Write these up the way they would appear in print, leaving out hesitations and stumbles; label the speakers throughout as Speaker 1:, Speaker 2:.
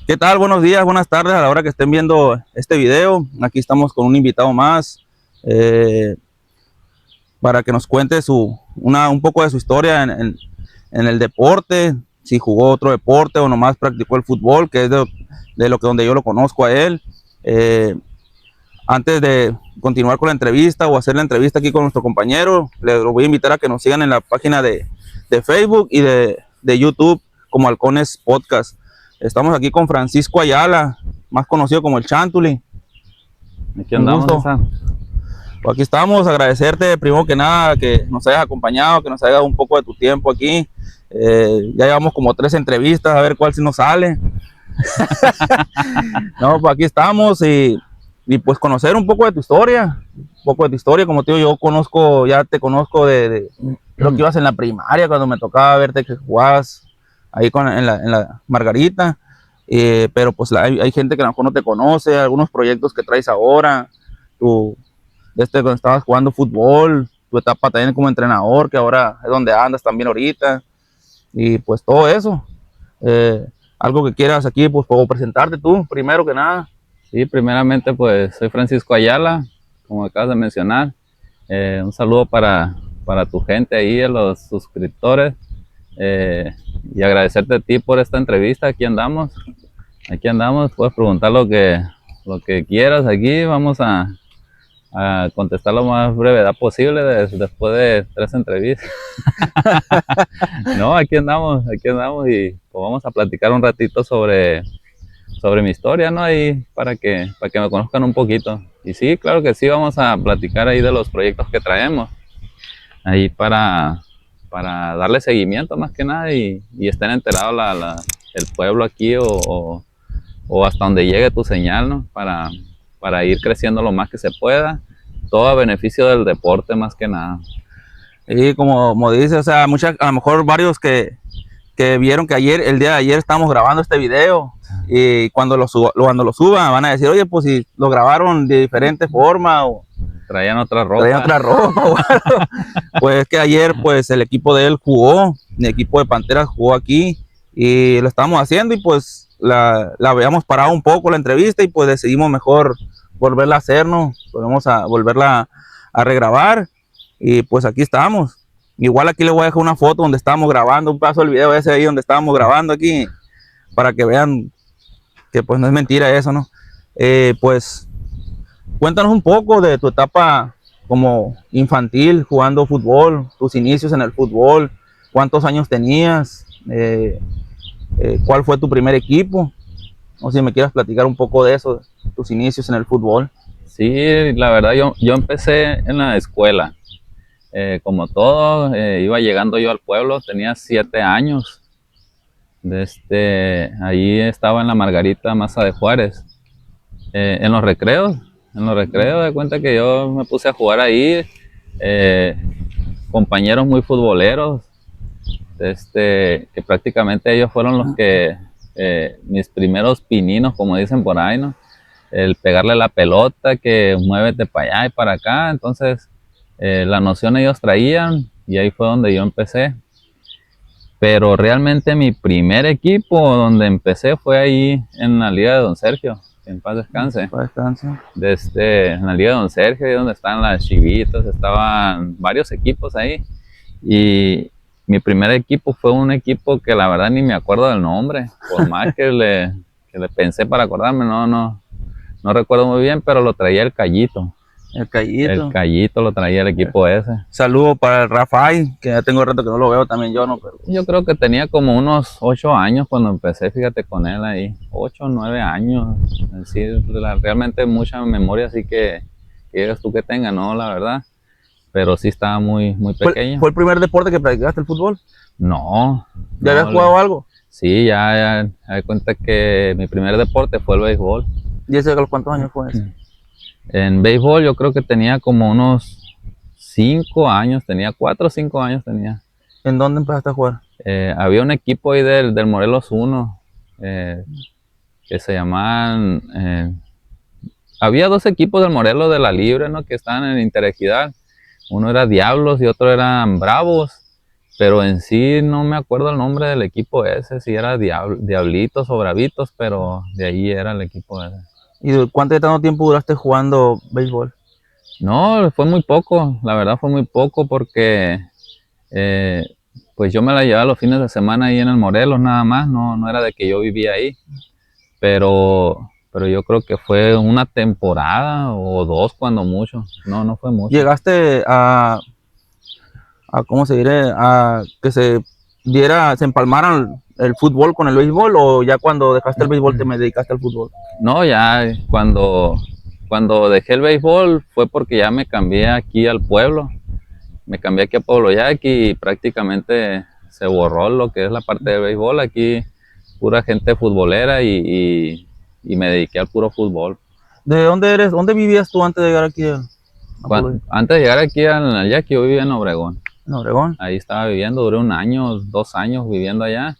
Speaker 1: ¿Qué tal? Buenos días, buenas tardes a la hora que estén viendo este video. Aquí estamos con un invitado más eh, para que nos cuente un poco de su historia en el deporte, si jugó otro deporte o nomás practicó el fútbol, que es donde yo lo conozco a él. Eh, Antes de continuar con la entrevista o hacer la entrevista aquí con nuestro compañero, les voy a invitar a que nos sigan en la página de Facebook y de YouTube como Halcones Podcast. Estamos aquí con Francisco Ayala, más conocido como el Chantuli.
Speaker 2: Aquí
Speaker 1: Un
Speaker 2: andamos,
Speaker 1: gusto.
Speaker 2: César.
Speaker 1: Pues aquí estamos, agradecerte primero que nada que nos hayas acompañado, que nos hayas dado un poco de tu tiempo aquí. Ya llevamos como 3 entrevistas, a ver cuál sí nos sale. No, pues aquí estamos y pues conocer un poco de tu historia, como te digo, ya te conozco creo que ibas en la primaria cuando me tocaba verte que jugabas ahí en la Margarita, pero pues hay gente que a lo mejor no te conoce, algunos proyectos que traes ahora, tú, cuando estabas jugando fútbol, tu etapa también como entrenador, que ahora es donde andas también ahorita, y pues todo eso. Eh, Algo que quieras aquí, pues puedo presentarte tú, primero que nada.
Speaker 2: Sí, primeramente, pues soy Francisco Ayala, como acabas de mencionar. Un saludo para tu gente ahí, a los suscriptores. Y agradecerte a ti por esta entrevista. Aquí andamos, puedes preguntar lo que quieras aquí. Vamos a contestar lo más brevedad posible después de 3 entrevistas. No, aquí andamos y pues vamos a platicar un ratito sobre mi historia, ¿no? Ahí para que me conozcan un poquito. Y sí, claro que sí, vamos a platicar ahí de los proyectos que traemos, ahí para darle seguimiento más que nada y estén enterados el pueblo aquí o hasta donde llegue tu señal, ¿no? Para ir creciendo lo más que se pueda, todo a beneficio del deporte más que nada.
Speaker 1: Y como dice, o sea, a lo mejor varios que vieron que el día de ayer estábamos grabando este video y cuando cuando lo suban van a decir, oye, pues si lo grabaron de diferente forma o
Speaker 2: traían otra
Speaker 1: traían otra ropa o algo. Pues es que ayer pues el equipo de él jugó, el equipo de Panteras jugó aquí y lo estábamos haciendo y pues la habíamos parado un poco la entrevista y pues decidimos mejor volverla a hacernos, volvemos a volverla a regrabar y pues aquí estamos. Igual aquí les voy a dejar una foto donde estábamos grabando, un pedazo del video ese ahí donde estábamos grabando aquí, para que vean que pues no es mentira eso, ¿no? Pues cuéntanos un poco de tu etapa como infantil jugando fútbol, tus inicios en el fútbol, cuántos años tenías, cuál fue tu primer equipo, o si me quieres platicar un poco de eso, tus inicios en el fútbol.
Speaker 2: Sí, la verdad yo empecé en la escuela. Como todo, iba llegando yo al pueblo, tenía 7 años. Ahí estaba en la Margarita Maza de Juárez. En los recreos, de cuenta que yo me puse a jugar ahí. Compañeros muy futboleros, que prácticamente ellos fueron los que, mis primeros pininos, como dicen por ahí, ¿no? El pegarle la pelota, que muévete para allá y para acá. Entonces la noción ellos traían y ahí fue donde yo empecé. Pero realmente mi primer equipo donde empecé fue ahí en la Liga de Don Sergio, que en paz descanse. En la Liga de Don Sergio, ahí donde están las Chivitas, estaban varios equipos ahí. Y mi primer equipo fue un equipo que la verdad ni me acuerdo del nombre, por más que le pensé para acordarme, no recuerdo muy bien, pero lo traía el Callito.
Speaker 1: El Callito.
Speaker 2: El Callito lo traía el equipo ese.
Speaker 1: Saludo para el Rafael, que ya tengo rato que no lo veo también yo, ¿no? Pero
Speaker 2: yo creo que tenía como unos 8 años cuando empecé, fíjate, con él ahí. 8 o 9 años. Es decir, realmente mucha memoria, así que digas tú que tenga, ¿no? La verdad. Pero sí estaba muy pequeño.
Speaker 1: ¿Fue el primer deporte que practicaste, el fútbol?
Speaker 2: No.
Speaker 1: ¿Ya habías jugado algo?
Speaker 2: Sí, ya me cuenta que mi primer deporte fue el béisbol.
Speaker 1: ¿Y ese cuántos años fue eso?
Speaker 2: En béisbol yo creo que tenía como unos 5 años, tenía 4 o 5 años tenía.
Speaker 1: ¿En dónde empezaste a jugar?
Speaker 2: Había un equipo ahí del Morelos 1, que se llamaban, había 2 equipos del Morelos de la Libre, ¿no? Que estaban en Interejidad. Uno era Diablos y otro eran Bravos. pero en sí no me acuerdo el nombre del equipo ese, si era Diablitos o Bravitos, pero de ahí era el equipo ese.
Speaker 1: ¿Y cuánto tanto tiempo duraste jugando béisbol?
Speaker 2: No, fue muy poco, la verdad fue muy poco porque eh, pues yo me la llevaba los fines de semana ahí en el Morelos nada más, no era de que yo vivía ahí, pero yo creo que fue una temporada o dos cuando mucho, no fue mucho.
Speaker 1: ¿Llegaste a cómo se diré, a que se empalmaran el fútbol con el béisbol, o ya cuando dejaste el béisbol te me dedicaste al fútbol?
Speaker 2: No, ya cuando dejé el béisbol fue porque ya me cambié aquí al pueblo. Me cambié aquí a Pueblo Yaqui y prácticamente se borró lo que es la parte de béisbol. Aquí pura gente futbolera y me dediqué al puro fútbol.
Speaker 1: ¿De dónde eres? ¿Dónde vivías tú antes de llegar aquí a Pueblo Yaqui?
Speaker 2: Antes de llegar aquí al Yaqui, yo vivía en Obregón.
Speaker 1: En Obregón.
Speaker 2: Ahí estaba viviendo, duré 1 año, 2 años viviendo allá.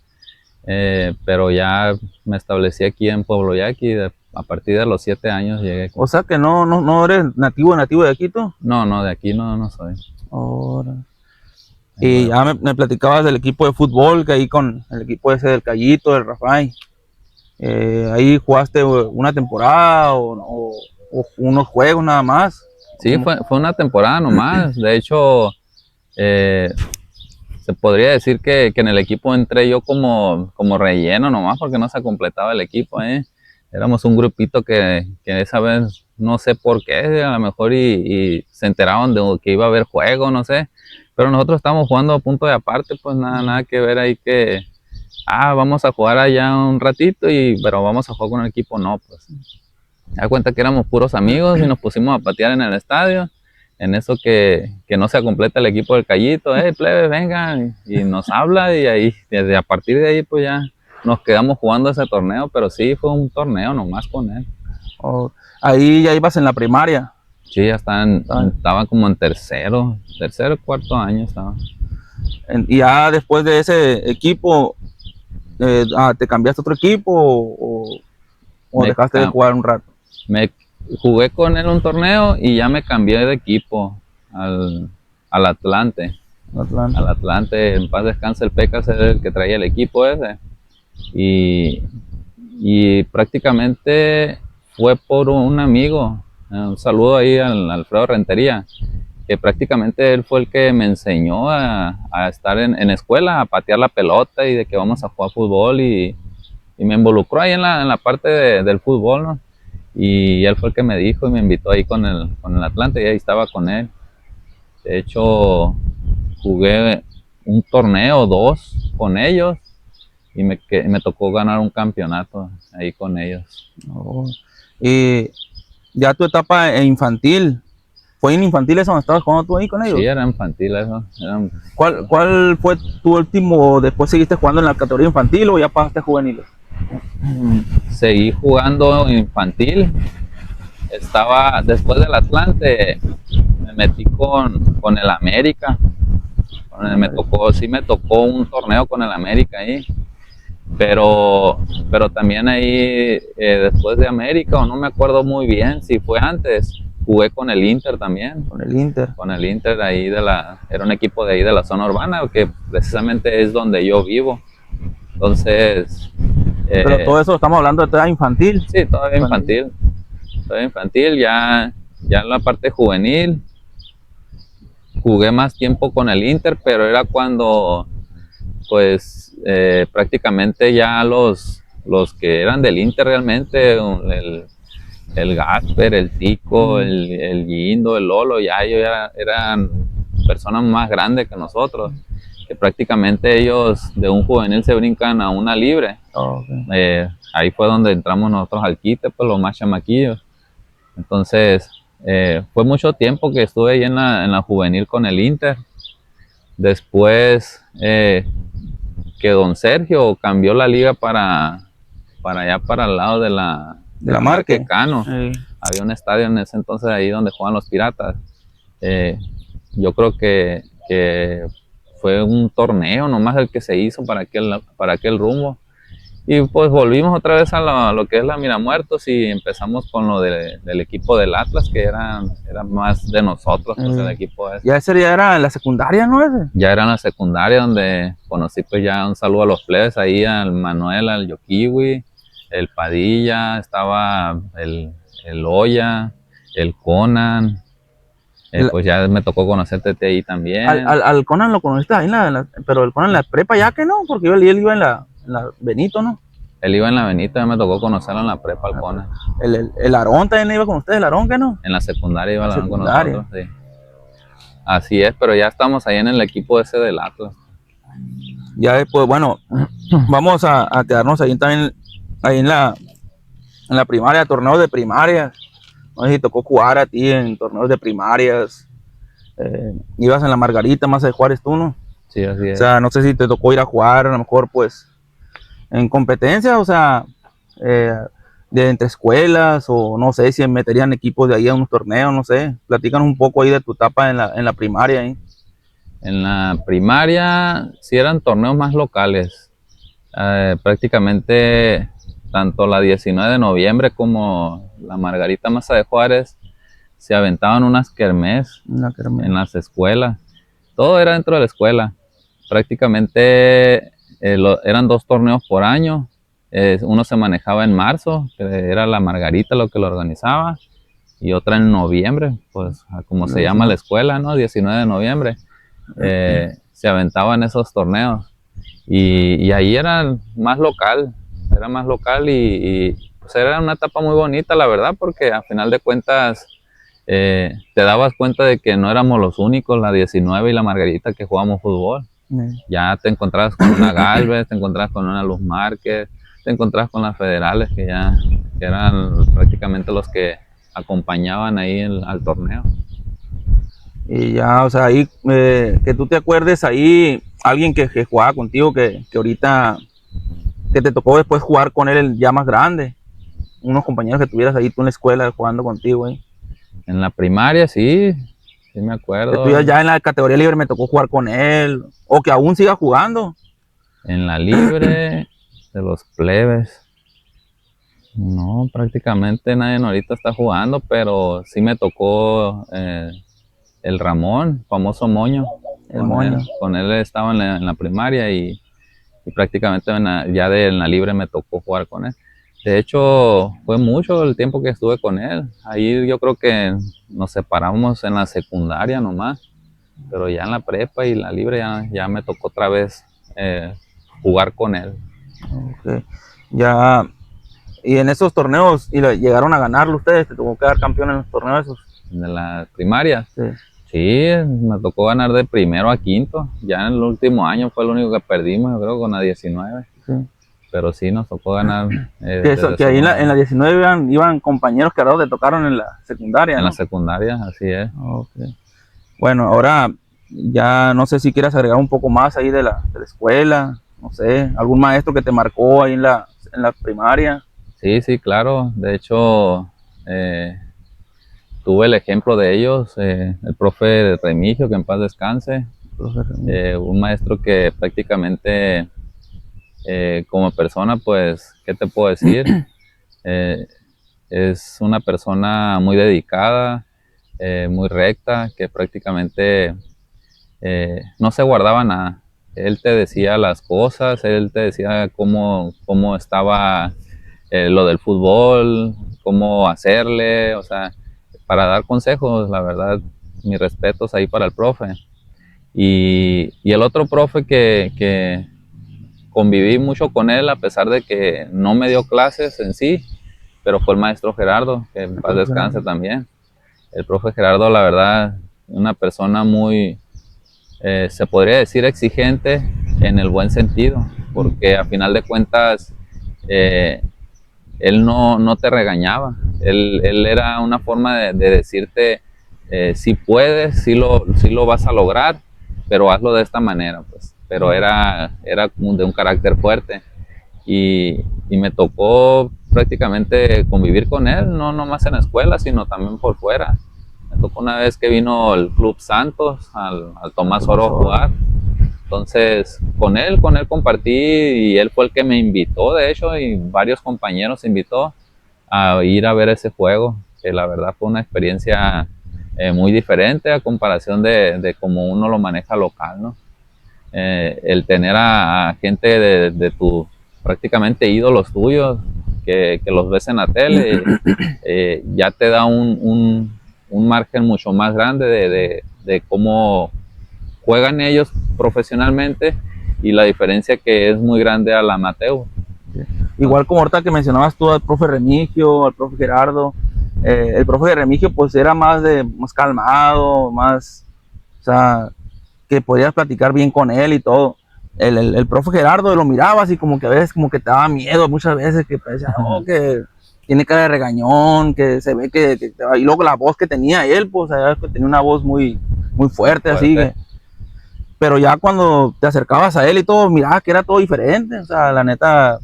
Speaker 2: Pero ya me establecí aquí en Pueblo Yaqui. A partir de los 7 años llegué aquí.
Speaker 1: O sea que no eres nativo de aquí tú.
Speaker 2: No, de aquí no soy.
Speaker 1: Ahora. Y ya me platicabas del equipo de fútbol, que ahí con el equipo ese del Cayito, del Rafael. Ahí jugaste una temporada o unos juegos nada más.
Speaker 2: Sí, fue una temporada nomás. De hecho, se podría decir que en el equipo entré yo como relleno nomás porque no se completaba el equipo. Éramos un grupito que esa vez no sé por qué, a lo mejor y se enteraban de que iba a haber juego, no sé. Pero nosotros estábamos jugando a punto de aparte, pues nada que ver ahí que, vamos a jugar allá un ratito, pero vamos a jugar con el equipo, no, pues. Da cuenta que éramos puros amigos y nos pusimos a patear en el estadio. En eso que no se completa el equipo del Cayito, plebe, vengan, y nos habla, y ahí, desde a partir de ahí, pues ya nos quedamos jugando ese torneo, pero sí fue un torneo nomás con él.
Speaker 1: Ahí ya ibas en la primaria.
Speaker 2: Sí, ya estaba como en tercero, cuarto año estaba.
Speaker 1: Y ya después de ese equipo, ¿te cambiaste a otro equipo o dejaste de jugar un rato?
Speaker 2: Me jugué con él un torneo y ya me cambié de equipo al Atlante. Al Atlante, en paz descanse el Pecas, es el que traía el equipo ese. Y prácticamente fue por un amigo. Un saludo ahí al Alfredo Rentería, que prácticamente él fue el que me enseñó a estar en escuela, a patear la pelota y de que vamos a jugar fútbol, y me involucró ahí en la parte del fútbol, ¿no? Y él fue el que me dijo y me invitó ahí con el Atlante, y ahí estaba con él. De hecho, jugué un torneo, 2 con ellos, y me tocó ganar un campeonato ahí con ellos.
Speaker 1: Y ya tu etapa infantil, ¿fue en infantil eso donde estabas jugando tú ahí con ellos?
Speaker 2: Sí, era infantil eso.
Speaker 1: ¿Cuál fue tu último, después seguiste jugando en la categoría infantil o ya pasaste a juveniles?
Speaker 2: Seguí jugando infantil. Después del Atlante, me metí con el América. Me tocó un torneo con el América ahí. Pero también ahí, después de América, o no me acuerdo muy bien si fue antes, jugué con el Inter también.
Speaker 1: Con el Inter.
Speaker 2: Con el Inter ahí era un equipo de ahí de la zona urbana, que precisamente es donde yo vivo. Entonces...
Speaker 1: Pero todo eso estamos hablando de edad infantil.
Speaker 2: Sí, todavía infantil. Todavía infantil, ya en la parte juvenil. Jugué más tiempo con el Inter, pero era cuando, pues, prácticamente ya los que eran del Inter realmente, el Gasper, el Tico, el Guindo, el Lolo, ya ellos eran personas más grandes que nosotros, que prácticamente ellos de un juvenil se brincan a una libre. Ahí fue donde entramos nosotros al quite, pues los más chamaquillos. Entonces, fue mucho tiempo que estuve ahí en la juvenil con el Inter. Después que don Sergio cambió la liga para allá, para el lado de la
Speaker 1: Marque
Speaker 2: Cano. Había un estadio en ese entonces ahí donde juegan los Piratas. Yo creo que fue un torneo nomás el que se hizo para aquel rumbo. Y pues volvimos otra vez a lo que es la Miramuertos y empezamos con lo del equipo del Atlas, que era más de nosotros, pues el equipo ese.
Speaker 1: Ya ese ya era en la secundaria, ¿no? Ese.
Speaker 2: Ya era en la secundaria donde conocí pues ya un saludo a los plebes, ahí al Manuel, al Yokiwi, el Padilla, estaba el Oya, el Conan, pues ya me tocó conocerte ahí también.
Speaker 1: Al Conan lo conociste ahí pero el Conan en la prepa ya que no, porque él iba en la Benito, ¿no?
Speaker 2: Él iba en la Benito, ya me tocó conocerlo en la prepa, al Conan.
Speaker 1: El Aarón también iba con ustedes, el Aarón, ¿qué no?
Speaker 2: En la secundaria iba el Aarón con nosotros, sí. Así es, pero ya estamos ahí en el equipo ese del Atlas.
Speaker 1: Ya después, bueno, vamos a quedarnos ahí también, ahí en la primaria, torneos de primaria. No sé si tocó jugar a ti en torneos de primarias. Ibas en la Margarita, más de Juárez tú, ¿no?
Speaker 2: Sí, así es.
Speaker 1: O sea, no sé si te tocó ir a jugar, a lo mejor, pues, en competencia, o sea, de entre escuelas, o no sé si meterían equipos de ahí a unos torneos, no sé. Platícanos un poco ahí de tu etapa en la primaria ahí.
Speaker 2: En la primaria sí eran torneos más locales. Prácticamente tanto la 19 de noviembre como la Margarita Maza de Juárez se aventaban unas kermés en las escuelas. Todo era dentro de la escuela. Prácticamente eran 2 torneos por año. Uno se manejaba en marzo, que era la Margarita lo que lo organizaba, y otra en noviembre, pues como se llama la escuela, ¿no? 19 de noviembre. Se aventaban esos torneos y ahí era más local y pues era una etapa muy bonita, la verdad, porque a final de cuentas te dabas cuenta de que no éramos los únicos, la 19 y la Margarita, que jugábamos fútbol. Ya te encontrabas con una Galvez, te encontrabas con una Luz Márquez, te encontrabas con las federales que eran prácticamente los que acompañaban ahí al torneo.
Speaker 1: Y ya, o sea, ahí, que tú te acuerdes ahí, alguien que jugaba contigo, que ahorita, que te tocó después jugar con él ya más grande, unos compañeros que tuvieras ahí tú en la escuela jugando contigo, ¿eh?
Speaker 2: En la primaria, sí me acuerdo.
Speaker 1: Que tú ya en la categoría libre me tocó jugar con él, o que aún siga jugando.
Speaker 2: En la libre de los plebes, no, prácticamente nadie ahorita está jugando, pero sí me tocó el Ramón, famoso Moño. Con él estaba en la primaria y prácticamente ya en la libre me tocó jugar con él. De hecho, fue mucho el tiempo que estuve con él. Ahí yo creo que nos separamos en la secundaria nomás, pero ya en la prepa y la libre ya me tocó otra vez jugar con él.
Speaker 1: Okay. Ya, y en esos torneos, ¿y llegaron a ganarlo ustedes? ¿Te tocó quedar campeón en los torneos esos?
Speaker 2: De la primaria.
Speaker 1: Sí.
Speaker 2: Sí, me tocó ganar de primero a quinto. Ya en el último año fue lo único que perdimos, yo creo, con la 19. Sí. Pero sí nos tocó ganar.
Speaker 1: Que ahí en la 19 iban compañeros que ahora te tocaron en la secundaria, ¿no?
Speaker 2: En la secundaria, así es.
Speaker 1: Okay. Bueno, ahora ya no sé si quieras agregar un poco más ahí de la escuela, no sé, algún maestro que te marcó ahí en la primaria.
Speaker 2: Sí, claro. De hecho, tuve el ejemplo de ellos, el profe Remigio, que en paz descanse. Un maestro que prácticamente como persona, pues, ¿qué te puedo decir? Es una persona muy dedicada, muy recta, que prácticamente no se guardaba nada. Él te decía las cosas, él te decía cómo estaba lo del fútbol, cómo hacerle, o sea, para dar consejos, la verdad, mis respetos ahí para el profe. Y el otro profe que conviví mucho con él, a pesar de que no me dio clases en sí, pero fue el maestro Gerardo, que en paz descanse también. El profe Gerardo, la verdad, una persona muy, se podría decir, exigente en el buen sentido, porque a final de cuentas él no te regañaba, él era una forma de decirte si puedes, si lo vas a lograr, pero hazlo de esta manera, pues. Pero era como de un carácter fuerte y me tocó prácticamente convivir con él, no nomás en la escuela, sino también por fuera. Me tocó una vez que vino el Club Santos al Tomás Oro a jugar Entonces, con él compartí y él fue el que me invitó, de hecho, y varios compañeros invitó a ir a ver ese juego, que la verdad fue una experiencia muy diferente a comparación de cómo uno lo maneja local, ¿no? El tener a gente de tu, prácticamente ídolos tuyos, que los ves en la tele, ya te da un margen mucho más grande de cómo juegan ellos profesionalmente y la diferencia que es muy grande al amateur.
Speaker 1: Igual como ahorita que mencionabas tú al profe Remigio, al profe Gerardo, el profe Remigio pues era más calmado, más, o sea, que podías platicar bien con él y todo. El profe Gerardo lo mirabas y como que a veces como que te daba miedo muchas veces, que decía, no, que tiene cara de regañón, que se ve y luego la voz que tenía él, pues tenía una voz muy fuerte, así que, pero ya cuando te acercabas a él y todo, mirabas que era todo diferente, o sea, la neta,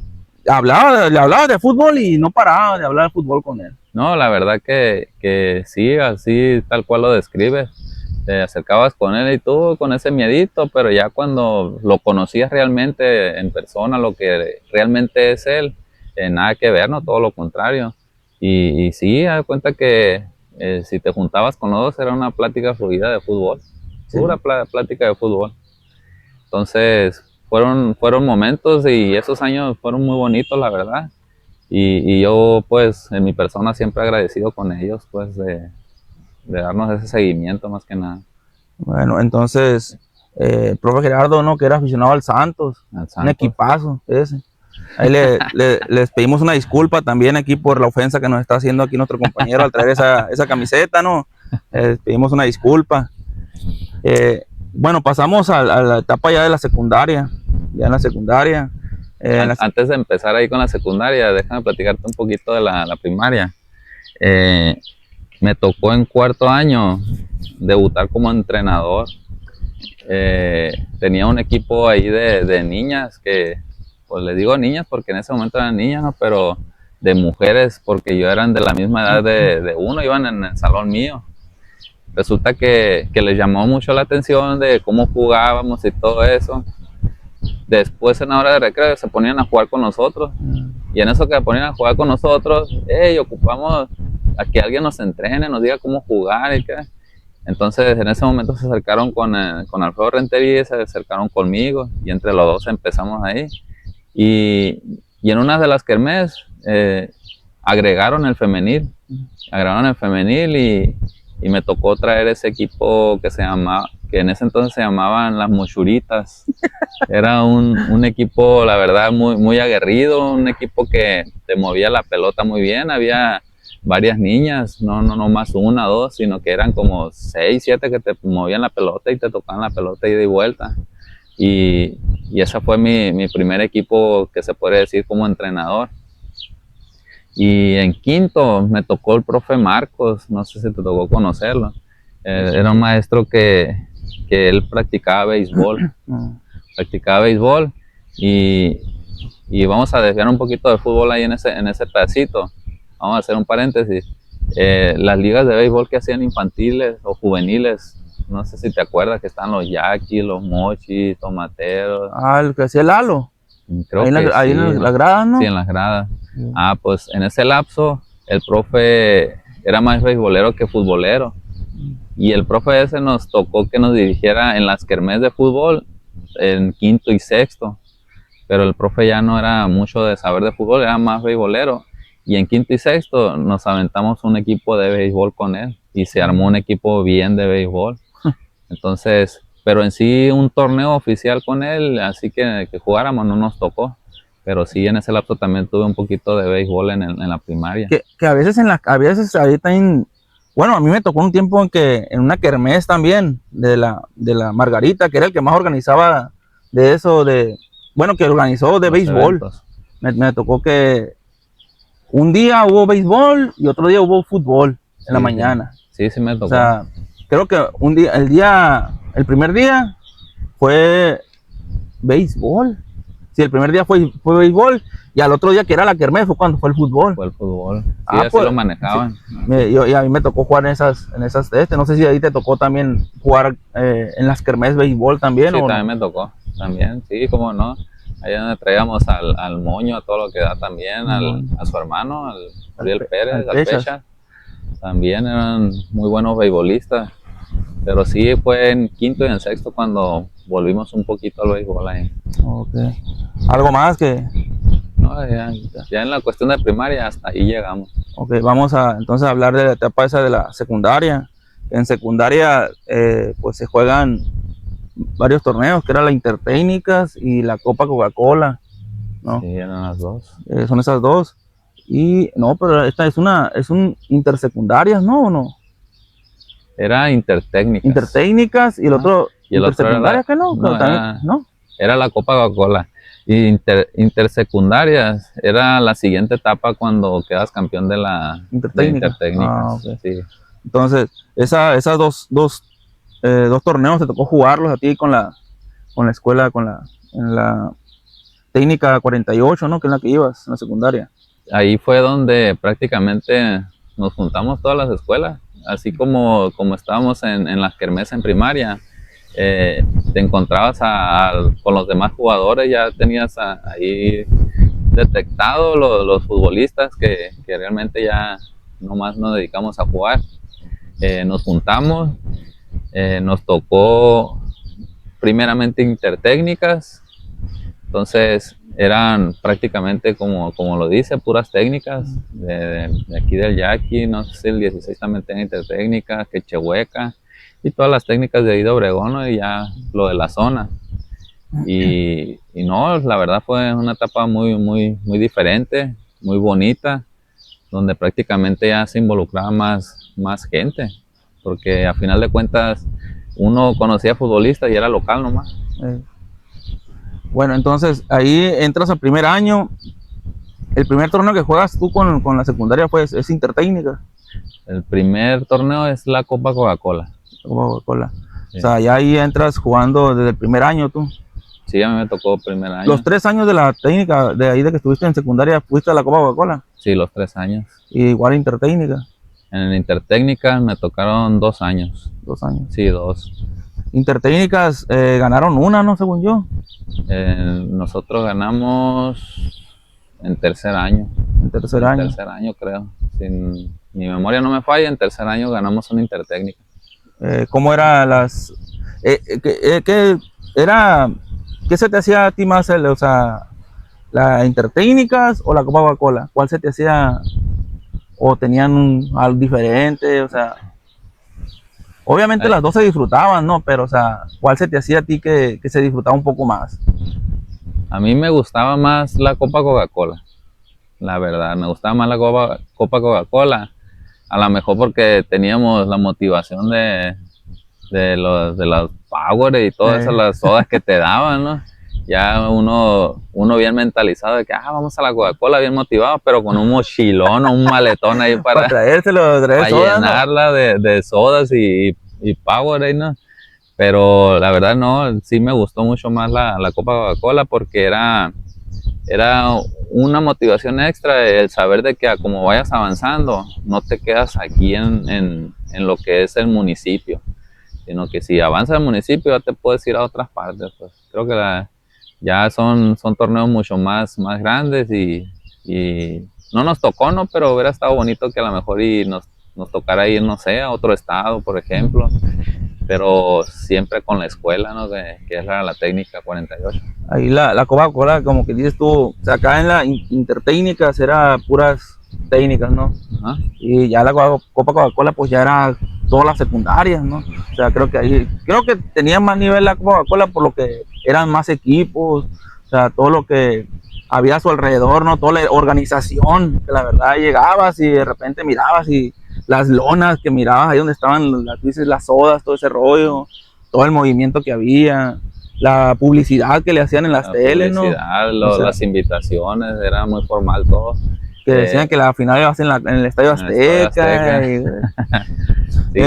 Speaker 1: le hablaba de fútbol y no paraba de hablar de fútbol con él.
Speaker 2: No, la verdad que sí, así tal cual lo describes. Te acercabas con él y tú con ese miedito, pero ya cuando lo conocías realmente en persona, lo que realmente es él, nada que ver, no, todo lo contrario. Y sí, haz cuenta que si te juntabas con los dos era una plática fluida de fútbol,
Speaker 1: Sí.
Speaker 2: pura plática de fútbol. Entonces fueron momentos y esos años fueron muy bonitos, la verdad. Y yo pues en mi persona siempre agradecido con ellos, pues de darnos ese seguimiento más que nada.
Speaker 1: Bueno, entonces, el profe Gerardo, ¿no? Que era aficionado al Santos, un equipazo ese. Ahí les pedimos una disculpa también aquí por la ofensa que nos está haciendo aquí nuestro compañero al traer esa camiseta, ¿no? Pedimos una disculpa. Bueno, pasamos a la etapa ya de la secundaria. Ya en la secundaria.
Speaker 2: Antes de empezar ahí con la secundaria, déjame platicarte un poquito de la primaria. Me tocó en cuarto año debutar como entrenador. Tenía un equipo ahí de niñas, que pues les digo niñas porque en ese momento eran niñas, ¿no? Pero de mujeres porque yo eran de la misma edad de uno, iban en el salón mío. Resulta que les llamó mucho la atención de cómo jugábamos y todo eso. Después en la hora de recreo se ponían a jugar con nosotros, y en eso que se ponían a jugar con nosotros, ocupamos a que alguien nos entrene, nos diga cómo jugar y qué. Entonces en ese momento se acercaron con Alfredo Rentería, se acercaron conmigo y entre los dos empezamos ahí. Y en una de las kermés agregaron el femenil y me tocó traer ese equipo que en ese entonces se llamaban las Mochuritas. Era un equipo, la verdad, muy aguerrido, un equipo que te movía la pelota muy bien. Había varias niñas, no más una o dos, sino que eran como 6, 7 que te movían la pelota y te tocaban la pelota ida y vuelta. Y ese fue mi primer equipo, que se puede decir, como entrenador. Y en quinto me tocó el profe Marcos, no sé si te tocó conocerlo. Era un maestro que él practicaba béisbol. Y vamos a desviar un poquito de fútbol ahí en ese pedacito. Vamos a hacer un paréntesis. Las ligas de béisbol que hacían infantiles o juveniles, no sé si te acuerdas que están los Yaquis, los Mochis, Tomateros.
Speaker 1: El que hacía el Lalo.
Speaker 2: Creo
Speaker 1: ahí en las gradas, ¿no?
Speaker 2: Sí, en las gradas. Pues en ese lapso el profe era más beisbolero que futbolero. Y el profe ese nos tocó que nos dirigiera en las kermés de fútbol en quinto y sexto. Pero el profe ya no era mucho de saber de fútbol, era más beisbolero. Y en quinto y sexto nos aventamos un equipo de béisbol con él y se armó un equipo bien de béisbol. Entonces, pero en sí un torneo oficial con él, así que jugáramos, no nos tocó. Pero sí, en ese lapso también tuve un poquito de béisbol en la primaria.
Speaker 1: Que a veces ahí también, bueno, a mí me tocó un tiempo en una kermés también de la Margarita, que era el que más organizaba de eso, que organizó de béisbol. Me tocó que un día hubo béisbol y otro día hubo fútbol en la mañana.
Speaker 2: Sí, me tocó.
Speaker 1: O sea, creo que el primer día fue béisbol. Sí, el primer día fue béisbol y al otro día, que era la kermés, fue cuando fue el fútbol.
Speaker 2: Fue el fútbol. Sí, así pues, lo manejaban.
Speaker 1: Sí. Y a mí me tocó jugar en esas no sé si ahí te tocó también jugar en las kermés béisbol también.
Speaker 2: Sí, también me tocó. también, sí, cómo no. Ahí donde traíamos al Moño, a todo lo que da también, a su hermano, al Uriel Pérez, al Pecha. También eran muy buenos beisbolistas. Pero sí fue en quinto y en sexto cuando volvimos un poquito al béisbol ahí.
Speaker 1: Okay. ¿Algo más que...?
Speaker 2: No, ya en la cuestión de primaria hasta ahí llegamos.
Speaker 1: Ok, vamos a entonces hablar de la etapa esa de la secundaria. En secundaria pues se juegan varios torneos, que era la Intertécnicas y la Copa Coca-Cola, ¿no?
Speaker 2: Sí, eran las dos.
Speaker 1: Son esas dos. Y no, pero esta es un intersecundarias, ¿no? ¿O no?
Speaker 2: Era Intertécnicas.
Speaker 1: Intertécnicas y el otro intersecundarias, ¿que no?
Speaker 2: No,
Speaker 1: también, ¿no?
Speaker 2: Era la Copa Coca-Cola. Y intersecundarias era la siguiente etapa cuando quedas campeón de la
Speaker 1: Intertécnicas.
Speaker 2: Okay. Sí.
Speaker 1: Entonces, esas dos torneos te tocó jugarlos a ti con la escuela, en la técnica 48, ¿no? Que es la que ibas, en la secundaria.
Speaker 2: Ahí fue donde prácticamente nos juntamos todas las escuelas, así como estábamos en las kermés en primaria. Te encontrabas con los demás jugadores, ya tenías ahí detectado los futbolistas que realmente ya nomás nos dedicamos a jugar. Nos juntamos, nos tocó primeramente Intertécnicas, entonces eran prácticamente como lo dice, puras técnicas de aquí del Yaqui, no sé si el 16 también tiene Intertécnicas, que Chehueca, y todas las técnicas de ahí de Obregón, ¿no? Y ya lo de la zona. Y no, la verdad fue una etapa muy diferente, muy bonita, donde prácticamente ya se involucraba más gente, porque a final de cuentas uno conocía futbolistas y era local nomás.
Speaker 1: Bueno, entonces ahí entras al primer año. El primer torneo que juegas tú con la secundaria es Intertécnica.
Speaker 2: El primer torneo es la Copa Coca-Cola.
Speaker 1: Coca-Cola. Sí. O sea, ya ahí entras jugando desde el primer año tú.
Speaker 2: Sí, a mí me tocó primer año.
Speaker 1: ¿Los 3 años de la técnica, de ahí de que estuviste en secundaria, fuiste a la Copa Coca-Cola?
Speaker 2: Sí, los 3 años.
Speaker 1: ¿Y igual Intertécnica?
Speaker 2: En el Intertécnica me tocaron 2 años.
Speaker 1: 2 años.
Speaker 2: Sí, 2.
Speaker 1: Intertécnicas ganaron una, ¿no? Según yo.
Speaker 2: Nosotros ganamos en tercer año.
Speaker 1: En tercer año.
Speaker 2: En tercer año, creo. Si mi memoria no me falla, en tercer año ganamos una Intertécnica.
Speaker 1: ¿Cómo era las... ¿Qué se te hacía a ti más, o sea, la Intertécnicas o la Copa Coca-Cola? ¿Cuál se te hacía, o tenían algo diferente? O sea, obviamente las dos se disfrutaban, ¿no? Pero, o sea, ¿cuál se te hacía a ti que se disfrutaba un poco más?
Speaker 2: A mí me gustaba más la Copa Coca-Cola, la verdad, me gustaba más la Copa Coca-Cola, a lo mejor porque teníamos la motivación de los Power y todas esas las sodas que te daban, ¿no? Ya uno bien mentalizado de que vamos a la Coca-Cola bien motivado, pero con un mochilón o un maletón ahí para llenarla, ¿no? de sodas y Power, ¿no? Pero la verdad no, sí me gustó mucho más la Copa Coca-Cola porque era una motivación extra el saber de que como vayas avanzando, no te quedas aquí en lo que es el municipio, sino que si avanzas el municipio ya te puedes ir a otras partes. Pues creo que ya son torneos mucho más grandes y no nos tocó, ¿no? Pero hubiera estado bonito que a lo mejor nos tocara ir, no sé, a otro estado, por ejemplo, pero siempre con la escuela, ¿no? Que era la técnica 48.
Speaker 1: Ahí la Coca-Cola, como que dices tú, o sea, acá en la Intertécnicas era puras técnicas, ¿no? Ajá. Y ya la Copa Coca-Cola pues ya era todas las secundarias, ¿no? O sea, creo que tenía más nivel la Coca-Cola por lo que eran más equipos, o sea, todo lo que había a su alrededor, ¿no? Toda la organización, que la verdad llegabas y de repente mirabas y las lonas que mirabas ahí donde estaban las sodas, todo ese rollo, todo el movimiento que había, la publicidad que le hacían en las teles, ¿no?
Speaker 2: O sea, las invitaciones, era muy formal todo.
Speaker 1: Que decían que la final iba a ser en el Estadio Azteca.
Speaker 2: Sí,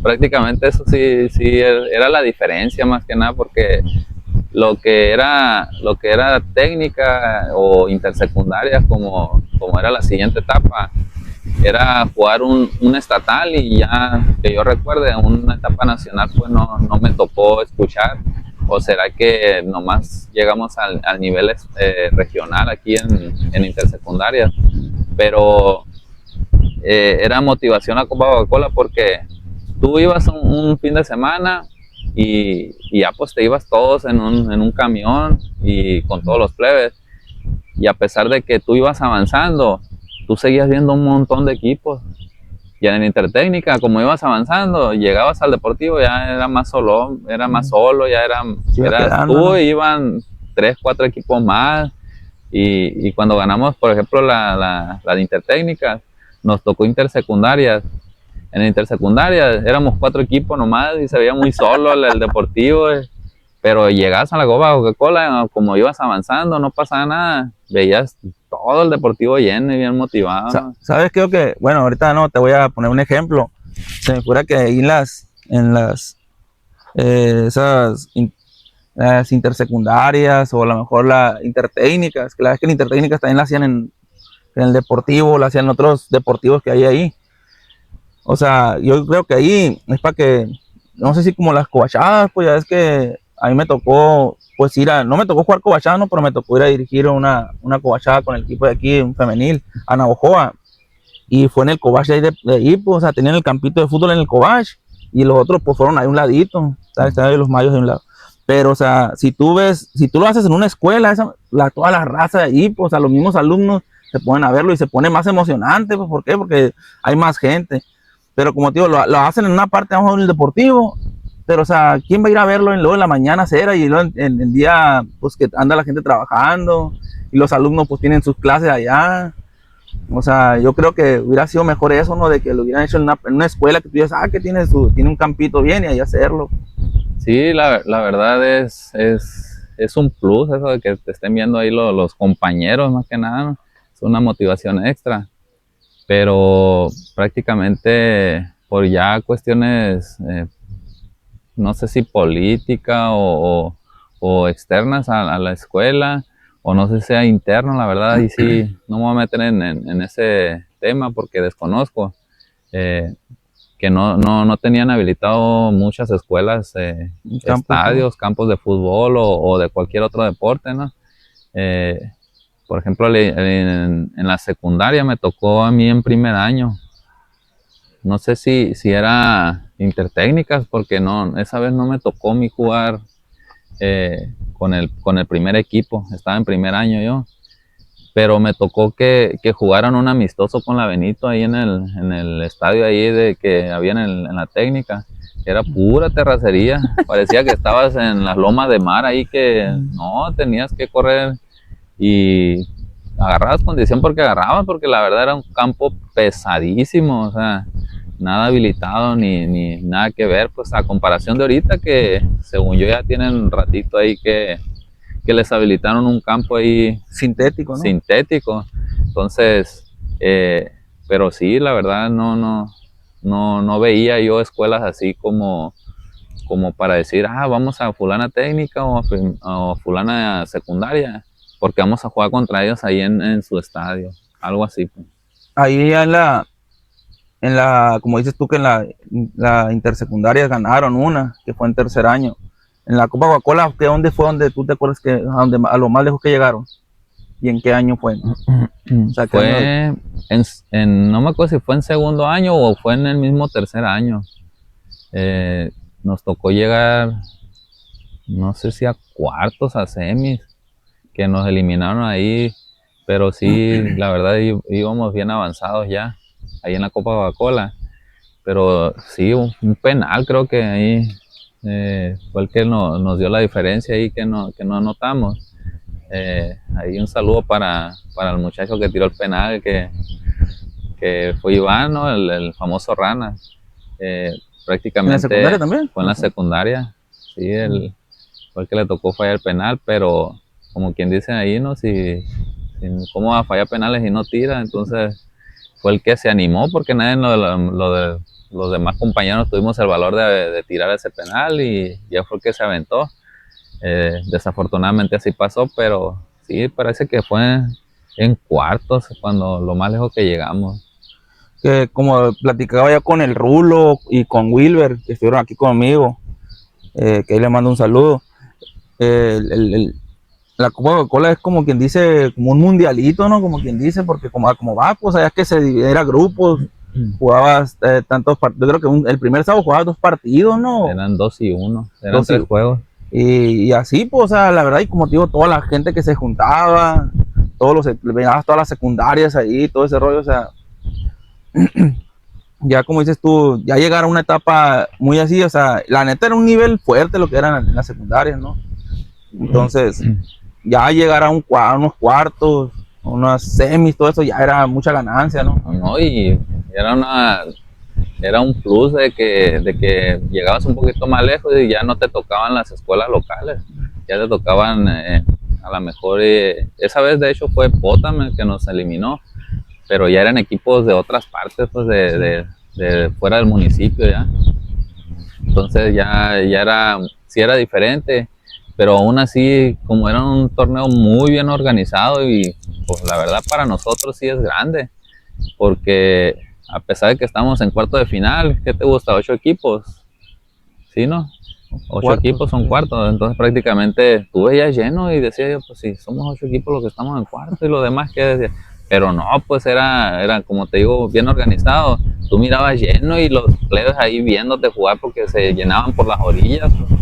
Speaker 2: prácticamente eso sí era la diferencia más que nada, porque lo que era técnica o intersecundaria, como era la siguiente etapa, era jugar un estatal, y ya que yo recuerde una etapa nacional pues no me tocó escuchar, o será que nomás llegamos al nivel regional aquí en intersecundaria, pero era motivación a Copa Coca-Cola porque tú ibas un fin de semana y ya pues te ibas todos en un camión y con todos los plebes, y a pesar de que tú ibas avanzando, tú seguías viendo un montón de equipos. Y en Intertécnica, como ibas avanzando, llegabas al deportivo, ya era más solo, ya eras
Speaker 1: quedando,
Speaker 2: tú,
Speaker 1: ¿no?
Speaker 2: iban 3, 4 equipos más. Y cuando ganamos, por ejemplo, la de Intertécnica, nos tocó intersecundarias. En intersecundarias éramos 4 equipos nomás y se veía muy solo el deportivo. Pero llegabas a la Coca-Cola, como ibas avanzando, no pasaba nada. Veías todo el deportivo lleno y bien motivado, ¿no?
Speaker 1: ¿Sabes? Creo que, bueno, ahorita no, te voy a poner un ejemplo. Se me ocurre que ahí las intersecundarias o a lo mejor las intertécnicas, que la vez que las intertécnicas también la hacían en el deportivo, la hacían en otros deportivos que hay ahí. O sea, yo creo que ahí es para que, no sé si como las covachadas, pues ya es que a mí me tocó, pues no me tocó jugar covachada, ¿no? Pero me tocó ir a dirigir una covachada con el equipo de aquí, un femenil, a Navojoa. Y fue en el covach de ahí, pues, o sea, tenían el campito de fútbol en el covach y los otros, pues, fueron ahí a un ladito, ¿sabes? Estaban ahí los mayos de un lado. Pero, o sea, si tú lo haces en una escuela, toda la raza de ahí, pues, a los mismos alumnos se ponen a verlo y se pone más emocionante, pues, ¿por qué? Porque hay más gente. Pero como te digo, lo hacen en una parte abajo del deportivo, pero o sea, ¿quién va a ir a verlo luego en la mañana cera y luego en día pues que anda la gente trabajando y los alumnos pues tienen sus clases allá? O sea, yo creo que hubiera sido mejor eso, ¿no? De que lo hubieran hecho en una escuela que tú dices, que tiene un campito bien y ahí hacerlo.
Speaker 2: Sí, la verdad es un plus eso de que te estén viendo ahí los compañeros más que nada, ¿no? Es una motivación extra, pero prácticamente por ya cuestiones, no sé si política o externas a la escuela, o no sé si sea interno, la verdad, y sí, no me voy a meter en ese tema porque desconozco. Eh, que no tenían habilitado muchas escuelas, estadios, campos de fútbol o de cualquier otro deporte, ¿no? Eh, por ejemplo, en la secundaria me tocó a mí en primer año. No sé si era intertécnicas, porque no, esa vez no me tocó a mí jugar con el primer equipo. Estaba en primer año yo, pero me tocó que jugaran un amistoso con la Benito ahí en el estadio ahí que había en la técnica. Era pura terracería, parecía que estabas en las lomas de mar ahí, que no, tenías que correr y agarrabas condición porque agarrabas, porque la verdad era un campo pesadísimo, o sea, nada habilitado ni nada que ver, pues a comparación de ahorita que según yo ya tienen un ratito ahí que les habilitaron un campo ahí
Speaker 1: Sintético, ¿no?
Speaker 2: sintético. Entonces, pero sí, la verdad no veía yo escuelas así como para decir, vamos a fulana técnica o fulana secundaria, porque vamos a jugar contra ellos ahí en su estadio, algo así. Pues.
Speaker 1: Ahí como dices tú que en la intersecundaria ganaron una, que fue en tercer año. En la Copa Coca-Cola, ¿dónde fue donde tú te acuerdas a lo más lejos que llegaron? ¿Y en qué año fue?
Speaker 2: O sea, fue no me acuerdo si fue en segundo año o fue en el mismo tercer año. Nos tocó llegar, no sé si a cuartos, a semis, que nos eliminaron ahí, pero sí, la verdad íbamos bien avanzados ya, ahí en la Copa Coca-Cola. Pero sí, un penal creo que ahí fue el que nos dio la diferencia ahí que no anotamos. Ahí un saludo para el muchacho que tiró el penal, que fue Iván, ¿no? El famoso Rana. Prácticamente
Speaker 1: ¿En la secundaria también?
Speaker 2: fue en la secundaria, sí, fue el que le tocó fallar el penal, pero como quien dice ahí, ¿no? ¿Cómo va a fallar penales y no tira? Entonces fue el que se animó, porque nadie de los demás compañeros tuvimos el valor de tirar ese penal y ya fue el que se aventó. Desafortunadamente así pasó, pero sí, parece que fue en cuartos cuando lo más lejos que llegamos.
Speaker 1: Que como platicaba ya con el Rulo y con Wilber, que estuvieron aquí conmigo, que ahí le mando un saludo. la Coca-Cola es como quien dice, como un mundialito, ¿no? Como quien dice, porque como va, pues allá es que se dividiera grupos, jugabas tantos partidos, yo creo que el primer sábado jugabas 2 partidos, ¿no?
Speaker 2: Eran 2-1, eran
Speaker 1: Dos y-
Speaker 2: 3 juegos.
Speaker 1: Y así, pues, o sea, la verdad, y como te digo, toda la gente que se juntaba, veías todas las secundarias ahí, todo ese rollo, o sea, ya como dices tú, ya llegar a una etapa muy así, o sea, la neta era un nivel fuerte lo que eran en las secundarias, ¿no? Entonces, ya llegar a unos cuartos, unas semis, todo eso ya era mucha ganancia, ¿no?
Speaker 2: No, y era un plus de que llegabas un poquito más lejos y ya no te tocaban las escuelas locales, ya te tocaban a lo mejor, esa vez de hecho fue Potam el que nos eliminó, pero ya eran equipos de otras partes, pues de fuera del municipio ya. Entonces ya era, sí era diferente, pero aún así, como era un torneo muy bien organizado y pues la verdad para nosotros sí es grande, porque a pesar de que estamos en cuarto de final, ¿qué te gusta? 8 equipos, ¿sí, no? Ocho
Speaker 1: Cuartos,
Speaker 2: equipos son
Speaker 1: sí.
Speaker 2: cuartos, entonces prácticamente tú veías lleno y decía yo, pues sí, somos 8 equipos los que estamos en cuarto y lo demás que decía. Pero no, pues era como te digo, bien organizado. Tú mirabas lleno y los players ahí viéndote jugar porque se llenaban por las orillas, pues,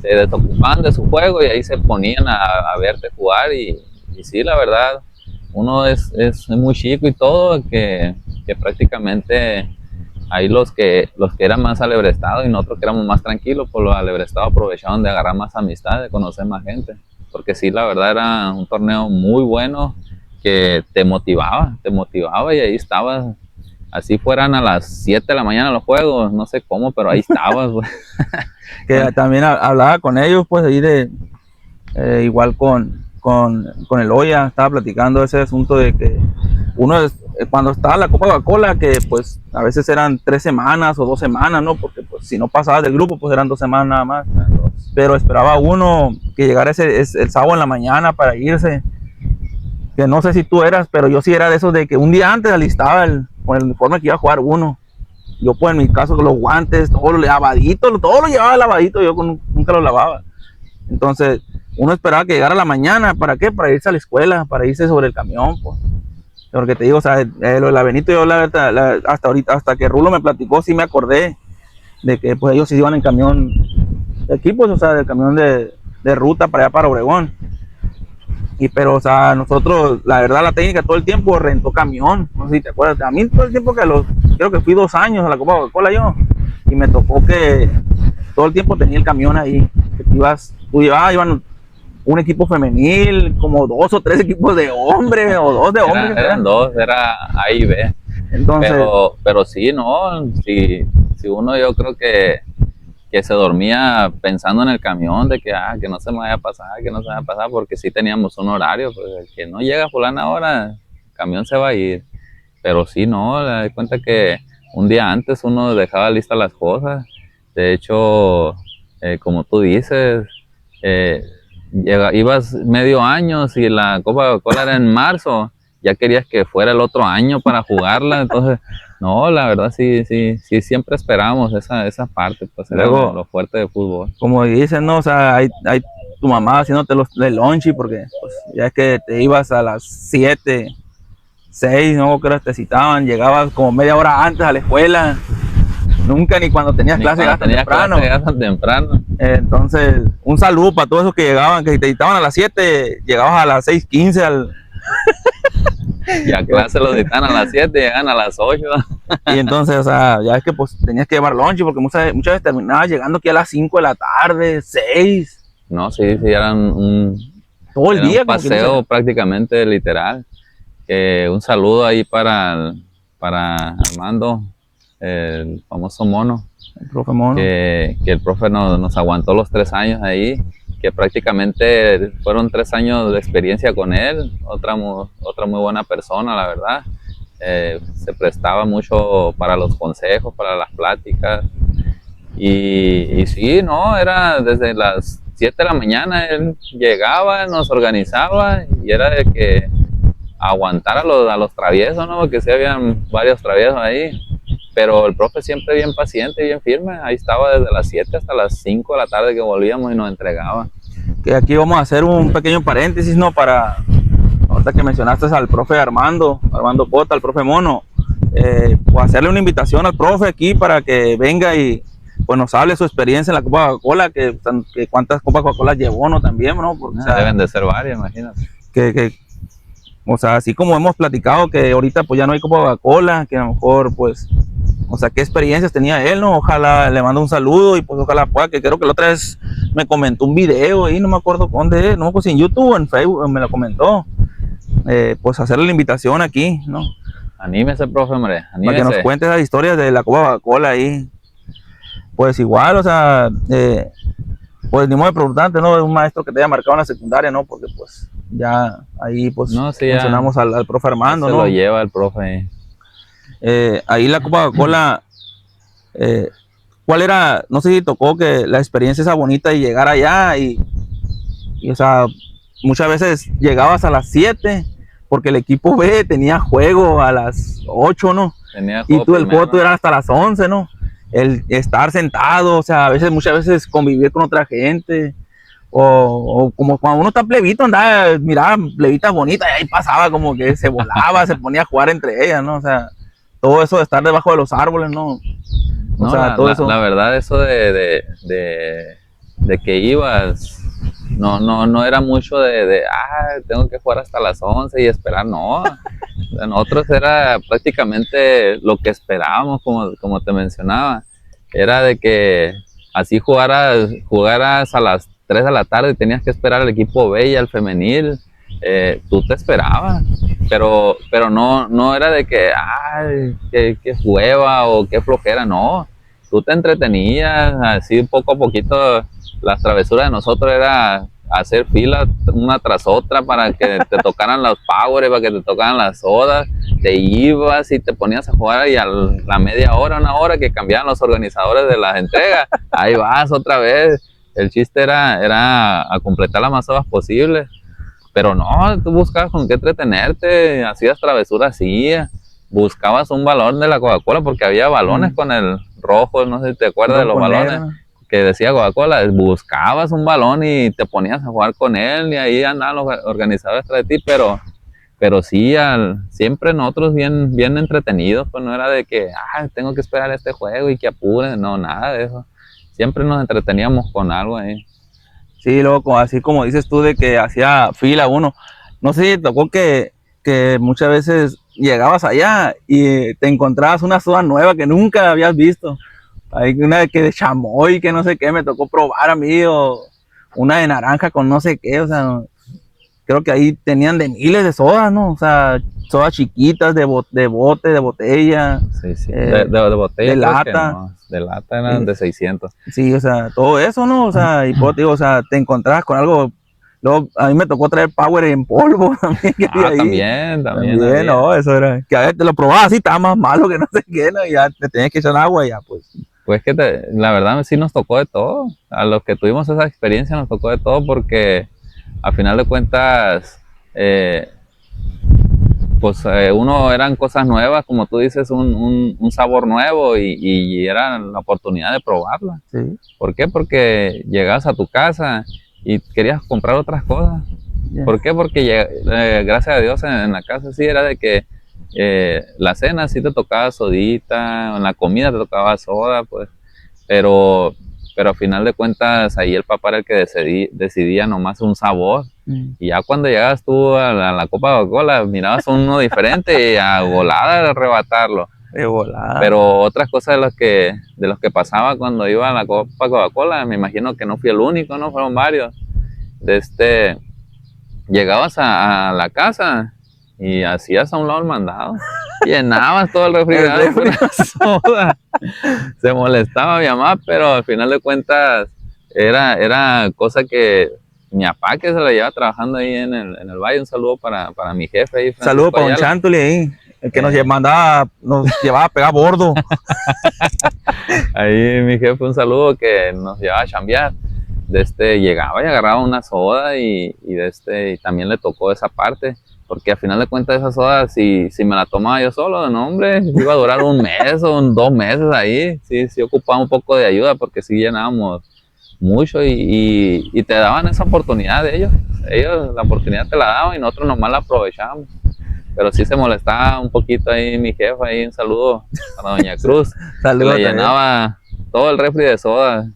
Speaker 2: se desocupaban de su juego y ahí se ponían a verte jugar y sí, la verdad, uno es muy chico y todo, que prácticamente ahí los que eran más alebrestados y nosotros que éramos más tranquilos, pues los alebrestados aprovechaban de agarrar más amistad, de conocer más gente. Porque sí, la verdad era un torneo muy bueno que te motivaba y ahí estabas. Así fueran a las 7 de la mañana los juegos, no sé cómo, pero ahí estabas, güey.
Speaker 1: Que también hablaba con ellos, pues ahí igual con el Oya, estaba platicando ese asunto de que cuando estaba la Coca-Cola, que pues a veces eran 3 semanas o 2 semanas, ¿no? Porque pues si no pasabas del grupo, pues eran 2 semanas nada más. Pero esperaba uno que llegara el sábado en la mañana para irse. Que no sé si tú eras, pero yo sí era de esos de que un día antes alistaba con el uniforme que iba a jugar uno. Yo pues en mi caso con los guantes, todo lo lavadito, todo lo llevaba lavadito, yo nunca lo lavaba. Entonces, uno esperaba que llegara la mañana, ¿para qué? Para irse a la escuela, para irse sobre el camión, pues. Porque te digo, o sea, lo de la Benito, yo hasta ahorita, hasta que Rulo me platicó, sí me acordé de que pues ellos sí iban en camión de equipos, o sea, del camión de ruta para allá para Obregón. Pero, o sea, nosotros, la verdad, la técnica todo el tiempo rentó camión, no sé si te acuerdas. A mí todo el tiempo creo que fui 2 años a la Coca-Cola yo, y me tocó que todo el tiempo tenía el camión ahí, que iban un equipo femenil, como 2 o 3 equipos de hombres, o 2 de hombres.
Speaker 2: Eran dos, era A y B.
Speaker 1: Entonces,
Speaker 2: Pero sí, no, si uno yo creo que se dormía pensando en el camión de que no se me vaya a pasar, que no se me vaya a pasar, porque sí teníamos un horario, pues el que no llega a fulana ahora, el camión se va a ir. Pero sí, no, me doy cuenta que un día antes uno dejaba listas las cosas. De hecho, como tú dices, eh, ibas medio año, si la Coca-Cola era en marzo, ya querías que fuera el otro año para jugarla, entonces, no, la verdad sí, siempre esperábamos esa parte, pues era
Speaker 1: luego,
Speaker 2: lo fuerte de fútbol.
Speaker 1: como dicen, ¿no? O sea, hay tu mamá haciéndote de lonche, porque pues, ya es que te ibas a las 7, 6, no creo que te citaban, llegabas como media hora antes a la escuela, nunca ni cuando tenías clase llegas tan temprano. Entonces, un saludo para todos esos que llegaban, que te citaban a las 7, llegabas a las 6:15
Speaker 2: Y a clase los dictan a las 7, llegan a las 8.
Speaker 1: y entonces, o sea, ya es que pues tenías que llevar lunch, porque muchas veces terminabas llegando aquí a las 5 de la tarde, 6.
Speaker 2: No, sí, eran
Speaker 1: Todo el día,
Speaker 2: un paseo prácticamente literal. Un saludo ahí para Armando, el famoso mono,
Speaker 1: el profe Mono.
Speaker 2: que el profe nos aguantó los 3 años ahí, que prácticamente fueron 3 años de experiencia con él, otra muy buena persona, la verdad. Se prestaba mucho para los consejos, para las pláticas. Y sí, no, era desde las 7 de la mañana, él llegaba, nos organizaba y era de que aguantar a los traviesos, ¿no? Porque sí habían varios traviesos ahí, pero el profe siempre bien paciente, bien firme, ahí estaba desde las 7 hasta las 5 de la tarde que volvíamos y nos entregaba.
Speaker 1: que aquí vamos a hacer un pequeño paréntesis, ¿no? Para, ahorita que mencionaste al profe Armando Cota, al profe Mono, pues hacerle una invitación al profe aquí para que venga y pues nos hable su experiencia en la Copa Coca-Cola, que cuántas Copas Coca-Cola llevó, ¿no? También, ¿no? Porque, o sea,
Speaker 2: deben de ser varias, imagínate.
Speaker 1: O sea, así como hemos platicado que ahorita pues ya no hay Copa Coca-Cola, que a lo mejor pues, o sea, qué experiencias tenía él, ¿no? Ojalá le mando un saludo y pues ojalá pueda, que creo que la otra vez me comentó un video ahí, no me acuerdo dónde, no, pues en YouTube o en Facebook me lo comentó, pues hacerle la invitación aquí, ¿no?
Speaker 2: Anímese, profe, hombre, anímese.
Speaker 1: Para que nos cuente esas historias de la Copa Coca-Cola ahí. Pues igual, o sea, pues ni modo de preguntarte, ¿no? Es un maestro que te haya marcado en la secundaria, ¿no? Porque pues ya ahí pues
Speaker 2: no, sí,
Speaker 1: mencionamos al profe Armando,
Speaker 2: ¿no?
Speaker 1: ¿no?
Speaker 2: Se lo lleva el profe.
Speaker 1: Ahí la Copa Coca-Cola, ¿cuál era? No sé si tocó que la experiencia esa bonita de llegar allá y o sea, muchas veces llegabas a las 7 porque el equipo B tenía juego a las 8, ¿no? Y tú el juego era hasta las 11, ¿no? El estar sentado, o sea, a veces, muchas veces convivir con otra gente, o como cuando uno está plebito, andaba, miraba plebitas bonitas y ahí pasaba como que se volaba, se ponía a jugar entre ellas, ¿no? O sea, todo eso de estar debajo de los árboles, ¿no?
Speaker 2: O sea, todo eso. La verdad, eso de que ibas, no era mucho tengo que jugar hasta las 11 y esperar, no. Nosotros era prácticamente lo que esperábamos, como te mencionaba, era de que así jugaras a las 3 de la tarde y tenías que esperar al equipo B y al femenil, tú te esperabas, pero no era de que, qué hueva o qué flojera, no, tú te entretenías, así poco a poquito. Las travesuras de nosotros era hacer fila una tras otra para que te tocaran los powers, para que te tocaran las sodas, te ibas y te ponías a jugar y a la media hora, una hora que cambiaban los organizadores de las entregas, ahí vas otra vez. El chiste era a completar las más horas posibles, pero no, tú buscabas con qué entretenerte, hacías travesuras así, buscabas un balón de la Coca-Cola porque había balones con el rojo, no sé si te acuerdas de los balones. Que decía Coca-Cola, buscabas un balón y te ponías a jugar con él y ahí andaban los organizadores tras de ti, pero sí, siempre nosotros bien entretenidos, pues no era de que, tengo que esperar este juego y que apure, no, nada de eso. Siempre nos entreteníamos con algo ahí.
Speaker 1: Sí, luego, así como dices tú, de que hacía fila uno. No sé si tocó que muchas veces llegabas allá y te encontrabas una soda nueva que nunca habías visto. Hay una que de chamoy, que no sé qué, me tocó probar a mí, o una de naranja con no sé qué, o sea, creo que ahí tenían de miles de sodas, ¿no? O sea, sodas chiquitas, de bote, de botella.
Speaker 2: Sí. De botella.
Speaker 1: De lata.
Speaker 2: No, de lata eran de 600.
Speaker 1: Sí, o sea, todo eso, ¿no? O sea, y pues, digo, o sea, te encontrabas con algo. Luego, a mí me tocó traer Power en polvo también. Que ahí. También, no, eso era. Que a veces te lo probabas así, estaba más malo que no sé qué, ¿no? Y ya te tenías que echar agua y ya, pues.
Speaker 2: Pues que la verdad sí nos tocó de todo. A los que tuvimos esa experiencia nos tocó de todo porque a final de cuentas, pues uno eran cosas nuevas, como tú dices, un sabor nuevo y era la oportunidad de probarla.
Speaker 1: Sí.
Speaker 2: ¿Por qué? Porque llegabas a tu casa y querías comprar otras cosas. Yeah. ¿Por qué? Porque gracias a Dios en la casa sí era de que la cena sí te tocaba sodita, en la comida te tocaba soda, pues, pero al final de cuentas ahí el papá era el que decidía nomás un sabor, y ya cuando llegabas tú a la Copa Coca-Cola mirabas uno diferente y a volada arrebatarlo.
Speaker 1: De volada.
Speaker 2: Pero otras cosas de los que pasaba cuando iba a la Copa Coca-Cola, me imagino que no fui el único, no fueron varios. Llegabas a la casa y hacías a un lado el mandado, llenabas todo el refrigerador con la soda. Se molestaba mi mamá, pero al final de cuentas era cosa que mi papá, que se la lleva trabajando ahí en el valle. Un saludo para mi jefe ahí.
Speaker 1: Saludo para don Chantuli ahí, el que nos llevaba a pegar bordo.
Speaker 2: Ahí mi jefe, un saludo, que nos llevaba a chambear. Llegaba y agarraba una soda y también le tocó esa parte, porque al final de cuentas esa soda, si me la tomaba yo solo, no, hombre, iba a durar un mes o 2 meses ahí. Sí ocupaba un poco de ayuda porque sí llenábamos mucho y te daban esa oportunidad de ellos la oportunidad te la daban y nosotros nomás la aprovechábamos. Pero sí se molestaba un poquito ahí mi jefa, ahí un saludo para doña Cruz,
Speaker 1: Saludos.
Speaker 2: le llenaba todo el refri de soda,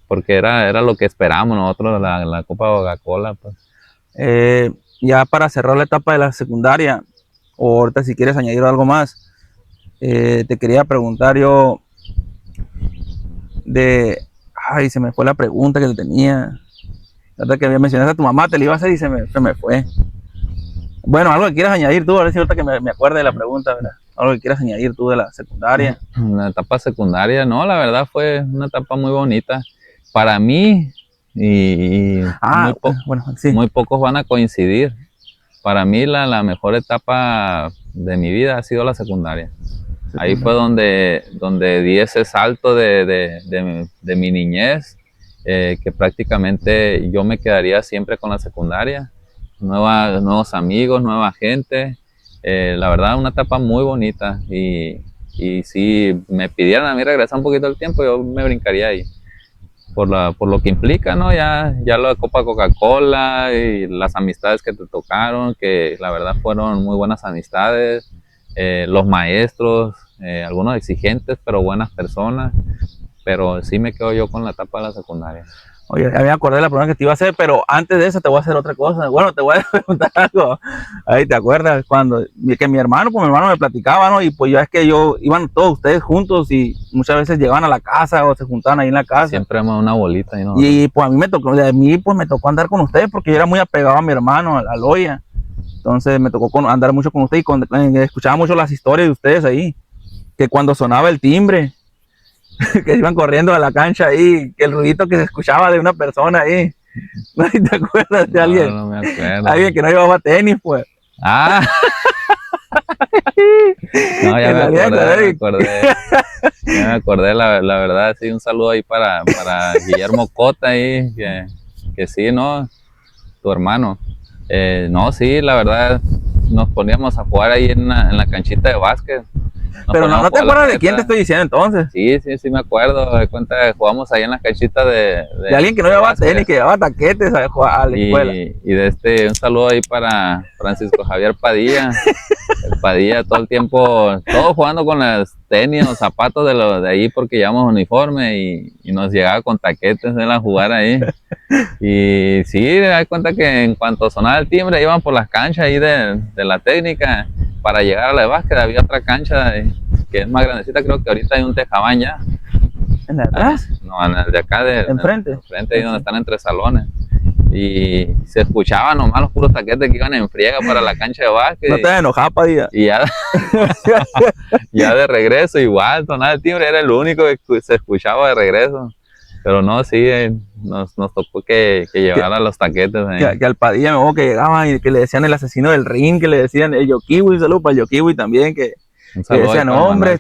Speaker 2: porque era lo que esperamos nosotros, la Copa Coca-Cola. Pues.
Speaker 1: Ya para cerrar la etapa de la secundaria, o ahorita si quieres añadir algo más, te quería preguntar yo ay, se me fue la pregunta que te tenía. La verdad que había mencionado a tu mamá, te la iba a hacer y se me fue. Bueno, algo que quieras añadir tú, a ver si ahorita que me acuerde de la pregunta, ¿verdad? Algo que quieras añadir tú de la secundaria.
Speaker 2: La etapa secundaria, no, la verdad fue una etapa muy bonita para mí y
Speaker 1: bueno, sí.
Speaker 2: muy pocos van a coincidir. Para mí la mejor etapa de mi vida ha sido la secundaria. Ahí fue donde di ese salto de mi niñez, que prácticamente yo me quedaría siempre con la secundaria. Nuevos amigos, nueva gente. La verdad, una etapa muy bonita. Y si me pidieran a mí regresar un poquito el tiempo, yo me brincaría ahí. Por lo que implica, ¿no? Ya lo de Copa Coca-Cola y las amistades que te tocaron, que la verdad fueron muy buenas amistades. Los maestros, algunos exigentes, pero buenas personas. Pero sí me quedo yo con la etapa de la secundaria.
Speaker 1: Oye, ya me acordé de la pregunta que te iba a hacer, pero antes de eso te voy a hacer otra cosa. Bueno, te voy a preguntar algo. Ahí te acuerdas cuando que mi hermano me platicaba, ¿no? Y pues ya es que iban todos ustedes juntos y muchas veces llegaban a la casa o se juntaban ahí en la casa.
Speaker 2: Siempre éramos una bolita. ¿No?
Speaker 1: Y pues a mí me tocó andar con ustedes porque yo era muy apegado a mi hermano, a Loya. Entonces me tocó andar mucho con ustedes y escuchaba mucho las historias de ustedes ahí. Que cuando sonaba el timbre, que iban corriendo a la cancha ahí, que el ruidito que se escuchaba de una persona ahí. ¿No te acuerdas de alguien?
Speaker 2: No me acuerdo.
Speaker 1: Alguien que no llevaba tenis, pues.
Speaker 2: Ah. No, ya me acordé. Ya me acordé, la verdad, sí, un saludo ahí para Guillermo Cota ahí, que sí, ¿no? Tu hermano. No, sí, la verdad, nos poníamos a jugar ahí en la canchita de básquet.
Speaker 1: Pero no te acuerdas de quién te estoy diciendo entonces.
Speaker 2: Sí me acuerdo. De cuenta que jugamos ahí en la canchita de
Speaker 1: alguien que no llevaba tenis, que llevaba taquetes a jugar a la escuela.
Speaker 2: Y un saludo ahí para Francisco Javier Padilla. El Padilla todo el tiempo, todos jugando con las tenis, los zapatos de ahí porque llevamos uniforme y nos llegaba con taquetes de a jugar ahí. Y sí, me da cuenta que en cuanto sonaba el timbre iban por las canchas ahí de la técnica. Para llegar a la de básquet había otra cancha que es más grandecita, creo que ahorita hay un tejabán ya.
Speaker 1: ¿En la de atrás?
Speaker 2: No, en el de acá,
Speaker 1: ¿enfrente?
Speaker 2: Enfrente, ahí donde están entre salones. Y se escuchaban nomás los puros taquetes que iban en friega para la cancha de básquet.
Speaker 1: No te enojaba, Padilla.
Speaker 2: Y ya de regreso igual, sonaba el timbre, era el único que se escuchaba de regreso. Pero no, sí, nos tocó que llevara los taquetes.
Speaker 1: Que al Padilla me acuerdo que llegaban y que le decían el asesino del ring, que le decían el Yokiwi, un saludo para el Yokiwi también, que decían, no, hombre,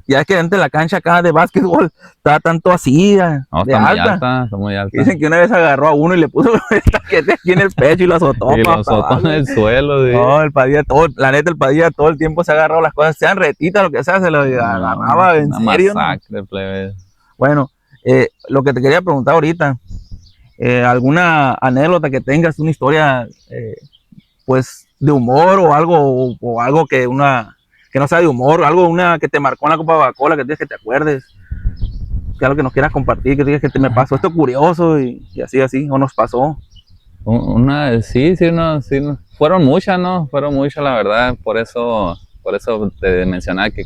Speaker 1: ya es que dentro de la cancha acá de básquetbol está tanto así,
Speaker 2: no,
Speaker 1: de
Speaker 2: está muy alta.
Speaker 1: Dicen que una vez agarró a uno y le puso el taquete aquí en el pecho y lo azotó.
Speaker 2: Y lo azotó en el suelo. Sí.
Speaker 1: No, el Padilla, la neta, el Padilla todo el tiempo se ha agarrado las cosas, sean retitas, lo que sea, se lo agarraba en serio.
Speaker 2: Masacre, plebe.
Speaker 1: Bueno, lo que te quería preguntar ahorita, alguna anécdota que tengas, una historia pues de humor o algo que no sea de humor, una que te marcó en la Copa Coca-Cola, que tienes que te acuerdes, que algo que nos quieras compartir, que digas que me pasó esto curioso y así, o nos pasó.
Speaker 2: Sí, fueron muchas, ¿no? Fueron muchas, la verdad, por eso te mencionaba que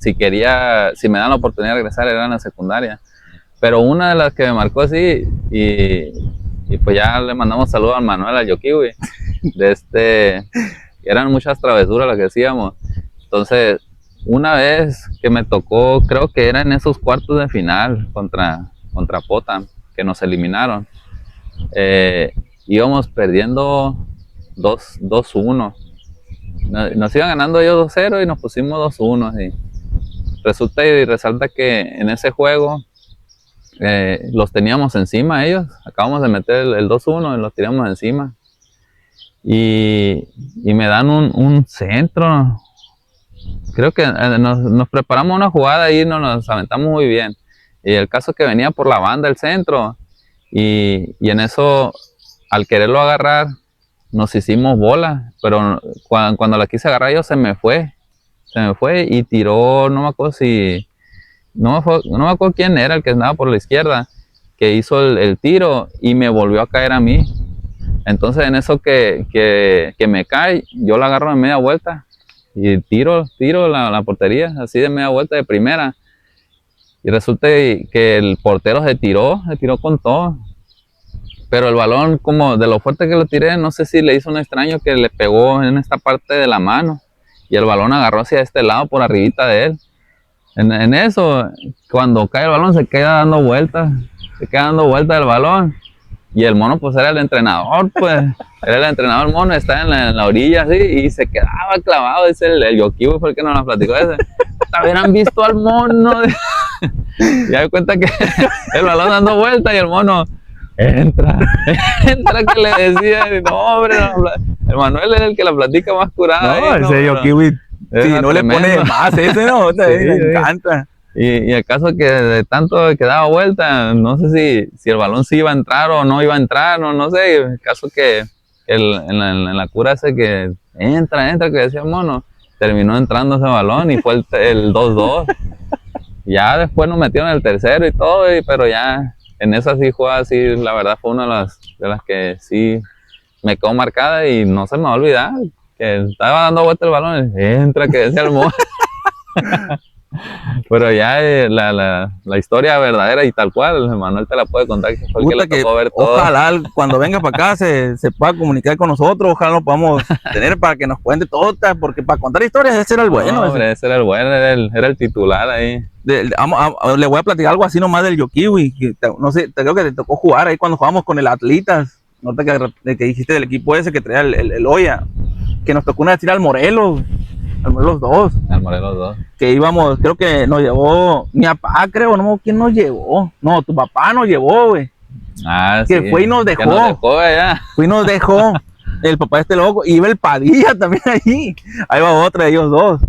Speaker 2: si me dan la oportunidad de regresar, era en la secundaria. Pero una de las que me marcó así, y pues ya le mandamos saludos al Manuel, al Yokiwi, eran muchas travesuras las que hacíamos. Entonces, una vez que me tocó, creo que era en esos cuartos de final contra Potam, que nos eliminaron, íbamos perdiendo 2-1. Nos iban ganando ellos 2-0 y nos pusimos 2-1. Resulta y resalta que en ese juego los teníamos encima ellos. Acabamos de meter el 2-1 y los tiramos encima. Y me dan un centro. Creo que nos preparamos una jugada y nos aventamos muy bien. Y el caso que venía por la banda del centro, y en eso, al quererlo agarrar, nos hicimos bola, pero cuando la quise agarrar yo se me fue y tiró, no me acuerdo si, no me acuerdo quién era el que andaba por la izquierda, que hizo el tiro y me volvió a caer a mí. Entonces en eso que me cae, yo la agarro de media vuelta y tiro la portería, así de media vuelta de primera. Y resulta que el portero se tiró con todo. Pero el balón, como de lo fuerte que lo tiré, no sé si le hizo un extraño que le pegó en esta parte de la mano. Y el balón agarró hacia este lado, por arribita de él. En eso, cuando cae el balón, se queda dando vueltas el balón. Y el mono, pues era el entrenador, pues. Era el entrenador, el mono, está en la orilla, así, y se quedaba clavado. Dice el Yokiwi, fue el que nos lo platicó ese. Hubieran visto al mono. Y hay cuenta que el balón dando vueltas y el mono, entra, que le decía, no, hombre, el Manuel es el que la platica más curada.
Speaker 1: No,
Speaker 2: ahí,
Speaker 1: ese Yokiwi, si no le pone más ese, no,
Speaker 2: sí,
Speaker 1: le encanta.
Speaker 2: Y el caso que de tanto que daba vuelta, no sé si el balón sí iba a entrar o no iba a entrar, no sé. El caso que en la cura ese que entra, que decía el mono, terminó entrando ese balón y fue el 2-2. Ya después nos metieron el tercero y todo, pero ya en esa sí fue así, la verdad fue una de las que sí me quedó marcada y no se me va a olvidar, que estaba dando vuelta el balón, entra, que decía el mono. Pero ya la historia verdadera y tal cual, Manuel te la puede contar, que fue el que le tocó ver todo.
Speaker 1: Ojalá cuando venga para acá se pueda comunicar con nosotros, ojalá lo podamos tener para que nos cuente todo, porque para contar historias ese era el bueno.
Speaker 2: No, hombre, ese era el bueno, era el titular ahí.
Speaker 1: Le voy a platicar algo así nomás del Yokiwi, que no sé, creo que te tocó jugar ahí cuando jugamos con el Atlitas, no te que dijiste del equipo ese que traía el Oya, que nos tocó una vez ir al Morelos 2.
Speaker 2: Al Morelos 2.
Speaker 1: Que íbamos, creo que nos llevó mi papá, creo, no, ¿quién nos llevó? No, tu papá nos llevó, güey.
Speaker 2: Ah,
Speaker 1: que
Speaker 2: sí.
Speaker 1: Fue y nos dejó.
Speaker 2: Que nos dejó allá.
Speaker 1: Fue y nos dejó. El papá de este loco. Y iba el Padilla también ahí. Ahí va otra de ellos dos.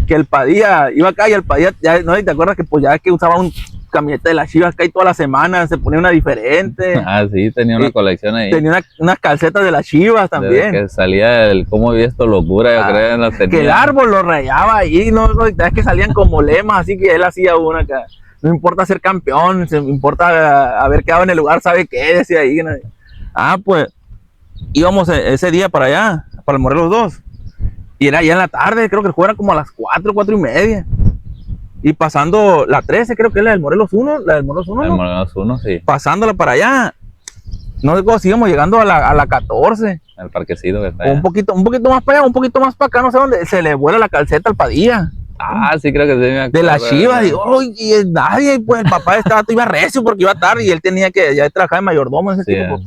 Speaker 1: Que el Padilla iba acá y el Padilla, ya, no sé si te acuerdas que pues ya es que usaba un camiseta de las Chivas acá y toda la semana se ponía una diferente.
Speaker 2: Ah, sí, tenía una colección ahí.
Speaker 1: Tenía unas calcetas de las Chivas también.
Speaker 2: Desde que salía el cómo vi esto locura, yo creo.
Speaker 1: Que el árbol lo rayaba ahí, no, es que salían como lemas, así que él hacía una acá. No importa ser campeón, se importa haber quedado en el lugar, ¿sabe qué? Decía ahí. ¿No? Ah, pues íbamos ese día para allá, para el Morelos 2. Y era ya en la tarde, creo que el juego era como a las 4:30. Y pasando la 13, creo que es la del Morelos 1,
Speaker 2: El Morelos 1, sí.
Speaker 1: Pasándola para allá. No sé cómo si íbamos llegando a la 14.
Speaker 2: El parquecito que está
Speaker 1: allá. Un poquito más para allá, un poquito más para acá, no sé dónde. Se le vuela la calceta al Padilla.
Speaker 2: Ah, sí, creo que sí. Me acuerdo,
Speaker 1: de la Chivas, digo, y nadie, pues el papá iba recio porque iba tarde y él tenía que ya trabajar de mayordomo ese tiempo.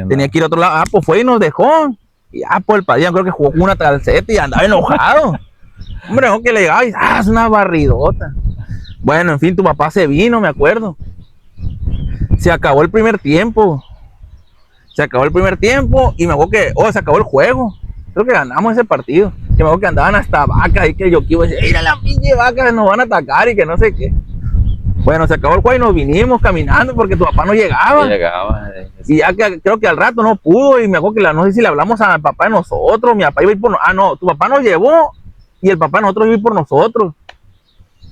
Speaker 1: Tenía que ir a otro lado. Ah, pues fue y nos dejó. Y pues el Padilla creo que jugó con una calceta y andaba enojado. Hombre, no, que le llegaba y es una barridota. Bueno, en fin, tu papá se vino, me acuerdo. Se acabó el primer tiempo. Y me acuerdo que, se acabó el juego. Creo que ganamos ese partido. Que me acuerdo que andaban hasta vacas y que yo iba a decir, mira la pinche vaca, nos van a atacar y que no sé qué. Bueno, se acabó el juego y nos vinimos caminando porque tu papá no llegaba. Y ya que creo que al rato no pudo y me acuerdo que no sé si le hablamos al papá de nosotros, mi papá iba a ir por tu papá nos llevó y el papá de nosotros iba a ir por nosotros.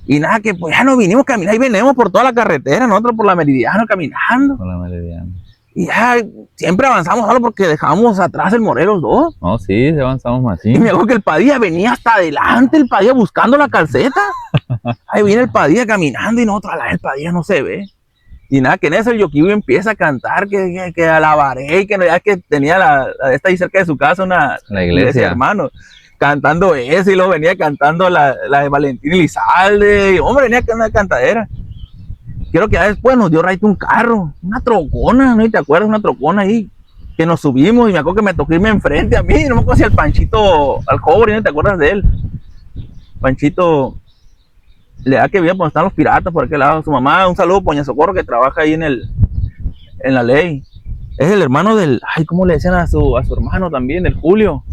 Speaker 1: Y nada, que pues ya nos vinimos caminando y venimos por toda la carretera, nosotros por la Meridiano caminando.
Speaker 2: Por la Meridiano.
Speaker 1: Y ya siempre avanzamos solo porque dejamos atrás el Morelos 2.
Speaker 2: No, sí avanzamos más. Sí.
Speaker 1: Y me acuerdo que el Padilla venía hasta adelante, el Padilla buscando la calceta. Ahí viene el Padilla caminando y nosotros, el Padilla no se ve. Y nada, que en eso el Yokiwi empieza a cantar, que alabaré, y que ya que tenía esta ahí cerca de su casa,
Speaker 2: la iglesia,
Speaker 1: hermano, cantando eso, y luego venía cantando la de Valentín Elizalde, y hombre, venía con una cantadera. Creo que ya después nos dio raite un carro, una trocona, ¿no te acuerdas? Una trocona ahí, que nos subimos, y me acuerdo que me tocó irme enfrente a mí, no me acuerdo si al Panchito, al Cobre, ¿no te acuerdas de él? Panchito, le da que vivía cuando están los piratas por aquel lado, su mamá, un saludo, Poña Socorro, que trabaja ahí en la ley. Es el hermano ¿cómo le decían a su hermano también? El Julio.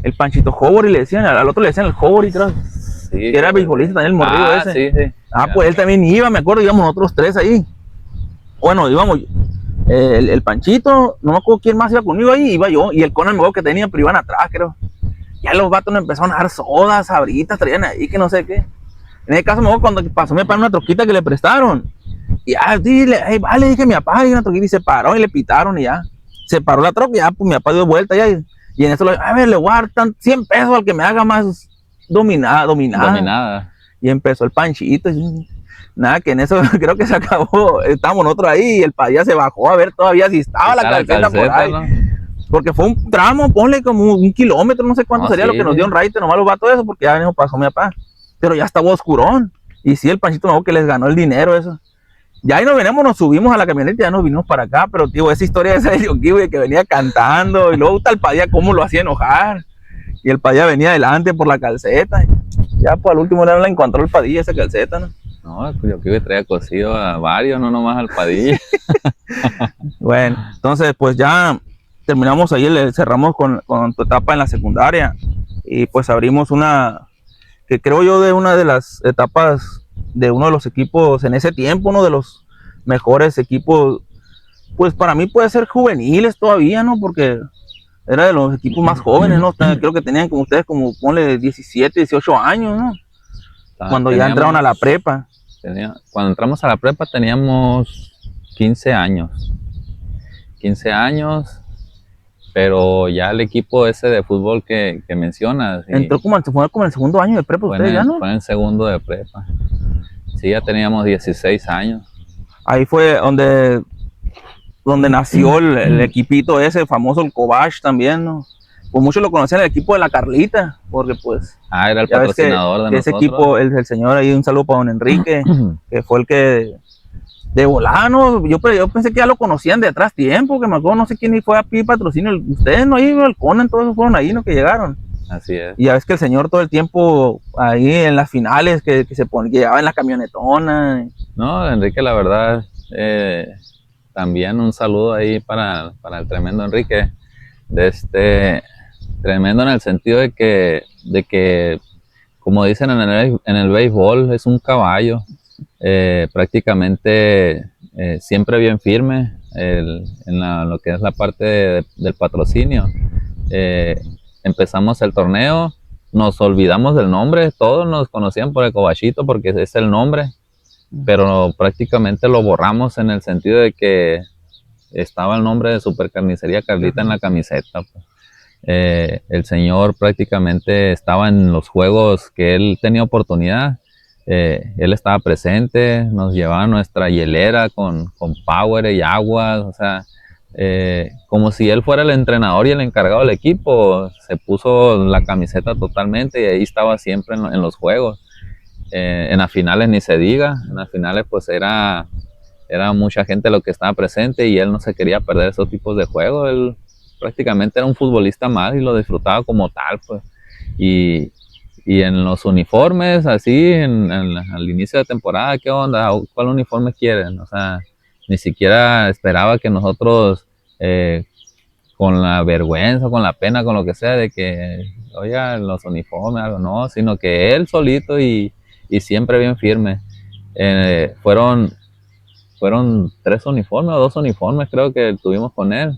Speaker 1: El Panchito Hobori le decían, al otro le decían el Hobori, creo.
Speaker 2: Sí, sí.
Speaker 1: Que era beisbolista también el morrillo ese.
Speaker 2: Sí, sí.
Speaker 1: Pues él también iba, me acuerdo, íbamos nosotros 3 ahí. Bueno, íbamos el Panchito, no me acuerdo quién más iba conmigo ahí, iba yo, y el Conan me acuerdo que tenía, pero iban atrás, creo. Ya los vatos nos empezaron a dar sodas, sabritas, traían ahí, que no sé qué. En ese caso, me acuerdo cuando pasó mi papá en una troquita que le prestaron. Y dile, hey, vale, dije mi papá, y una troquita, y se paró y le pitaron y ya. Se paró la troca y ya, pues mi papá dio vuelta ya. Y en eso, a ver, le guardan 100 pesos al que me haga más dominada. Y empezó el Panchito. Nada, que en eso creo que se acabó. Estábamos nosotros ahí y el Padilla se bajó a ver todavía si estaba la calceta por ahí. ¿No? Porque fue un tramo, ponle como 1 kilómetro, no sé cuánto sería lo que nos dio un raite, nomás los vatos eso, porque ya no pasó mi papá. Pero ya estaba oscurón. Y sí, el Panchito me dijo que les ganó el dinero eso. Ya ahí nos subimos a la camioneta y ya nos vinimos para acá, pero tío, esa historia de ese Yoki, que venía cantando, y luego está el Padilla cómo lo hacía enojar. Y el Padilla venía adelante por la calceta. Ya pues al último le encontró el Padilla esa calceta, ¿no?
Speaker 2: No, pues Yoki traía cosido a varios, no nomás al Padilla.
Speaker 1: Bueno, entonces pues ya terminamos ahí, cerramos con tu etapa en la secundaria. Y pues abrimos una, que creo yo de una de las etapas de uno de los equipos en ese tiempo, uno de los mejores equipos, pues para mí puede ser juveniles todavía, ¿no? Porque era de los equipos más jóvenes, ¿no? Creo que tenían como ustedes, como ponle 17, 18 años, ¿no? Cuando ya entraron a la prepa.
Speaker 2: Cuando entramos a la prepa teníamos 15 años. 15 años, pero ya el equipo ese de fútbol que mencionas.
Speaker 1: Entró como en el segundo año de prepa ustedes ya, ¿no?
Speaker 2: Fue en el segundo de prepa. Sí, ya teníamos 16 años.
Speaker 1: Ahí fue donde nació el equipito ese famoso, el Cobach también, ¿no? Pues muchos lo conocían, el equipo de la Carlita, porque pues...
Speaker 2: era el patrocinador de nosotros.
Speaker 1: Ese equipo, el señor ahí, un saludo para don Enrique, que fue el que... De volano, yo pensé que ya lo conocían de atrás tiempo, que me acuerdo, no sé quién fue a pedir patrocinio. Ustedes no iban al Conan, todos fueron ahí, ¿no? Que llegaron.
Speaker 2: Así es.
Speaker 1: Y ya ves que el señor todo el tiempo ahí en las finales que llevaba en la camionetona.
Speaker 2: No, Enrique, la verdad, también un saludo ahí para el tremendo Enrique. Tremendo en el sentido de que como dicen en el béisbol, es un caballo. Prácticamente siempre bien firme en lo que es la parte del patrocinio. Empezamos el torneo, nos olvidamos del nombre, todos nos conocían por el Cobachito porque es el nombre, pero prácticamente lo borramos en el sentido de que estaba el nombre de Supercarnicería Carlita en la camiseta. El señor prácticamente estaba en los juegos que él tenía oportunidad. Él estaba presente, nos llevaba nuestra hielera con power y agua, o sea, como si él fuera el entrenador y el encargado del equipo. Se puso la camiseta totalmente y ahí estaba siempre en los juegos. En las finales ni se diga, en las finales pues era mucha gente lo que estaba presente y él no se quería perder esos tipos de juegos. Él prácticamente era un futbolista más y lo disfrutaba como tal, pues. Y en los uniformes, así, al inicio de temporada, ¿qué onda? ¿Cuál uniforme quieren? O sea, ni siquiera esperaba que nosotros, con la vergüenza, con la pena, con lo que sea, de que, oiga, los uniformes, algo, no, sino que él solito y siempre bien firme. Fueron 3 uniformes o 2 uniformes, creo que tuvimos con él.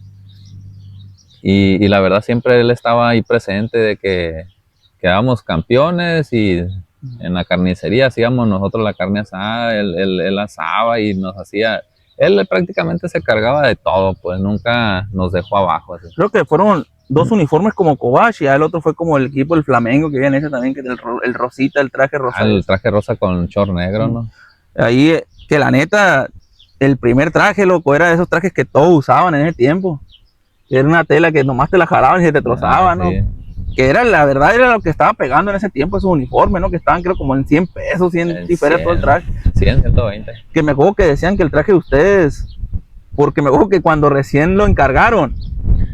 Speaker 2: Y la verdad, siempre él estaba ahí presente de que quedábamos campeones y en la carnicería hacíamos nosotros la carne asada, él asaba y nos hacía, él prácticamente se cargaba de todo, pues nunca nos dejó abajo. Así.
Speaker 1: Creo que fueron 2 uniformes como Cobach y el otro fue como el equipo del Flamengo, que viene ese también, que el rosita, el traje rosa.
Speaker 2: El traje rosa con short negro, ¿no?
Speaker 1: Ahí, que la neta, el primer traje, loco, era de esos trajes que todos usaban en ese tiempo. Era una tela que nomás te la jalaban y se te trozaba, ¿no? Sí. Que era, la verdad, era lo que estaba pegando en ese tiempo esos uniformes, ¿no? Que estaban creo como en 100 pesos, 100 diferentes todo el traje.
Speaker 2: 100, 120.
Speaker 1: Que me acuerdo que decían que el traje de ustedes, porque me acuerdo que cuando recién lo encargaron,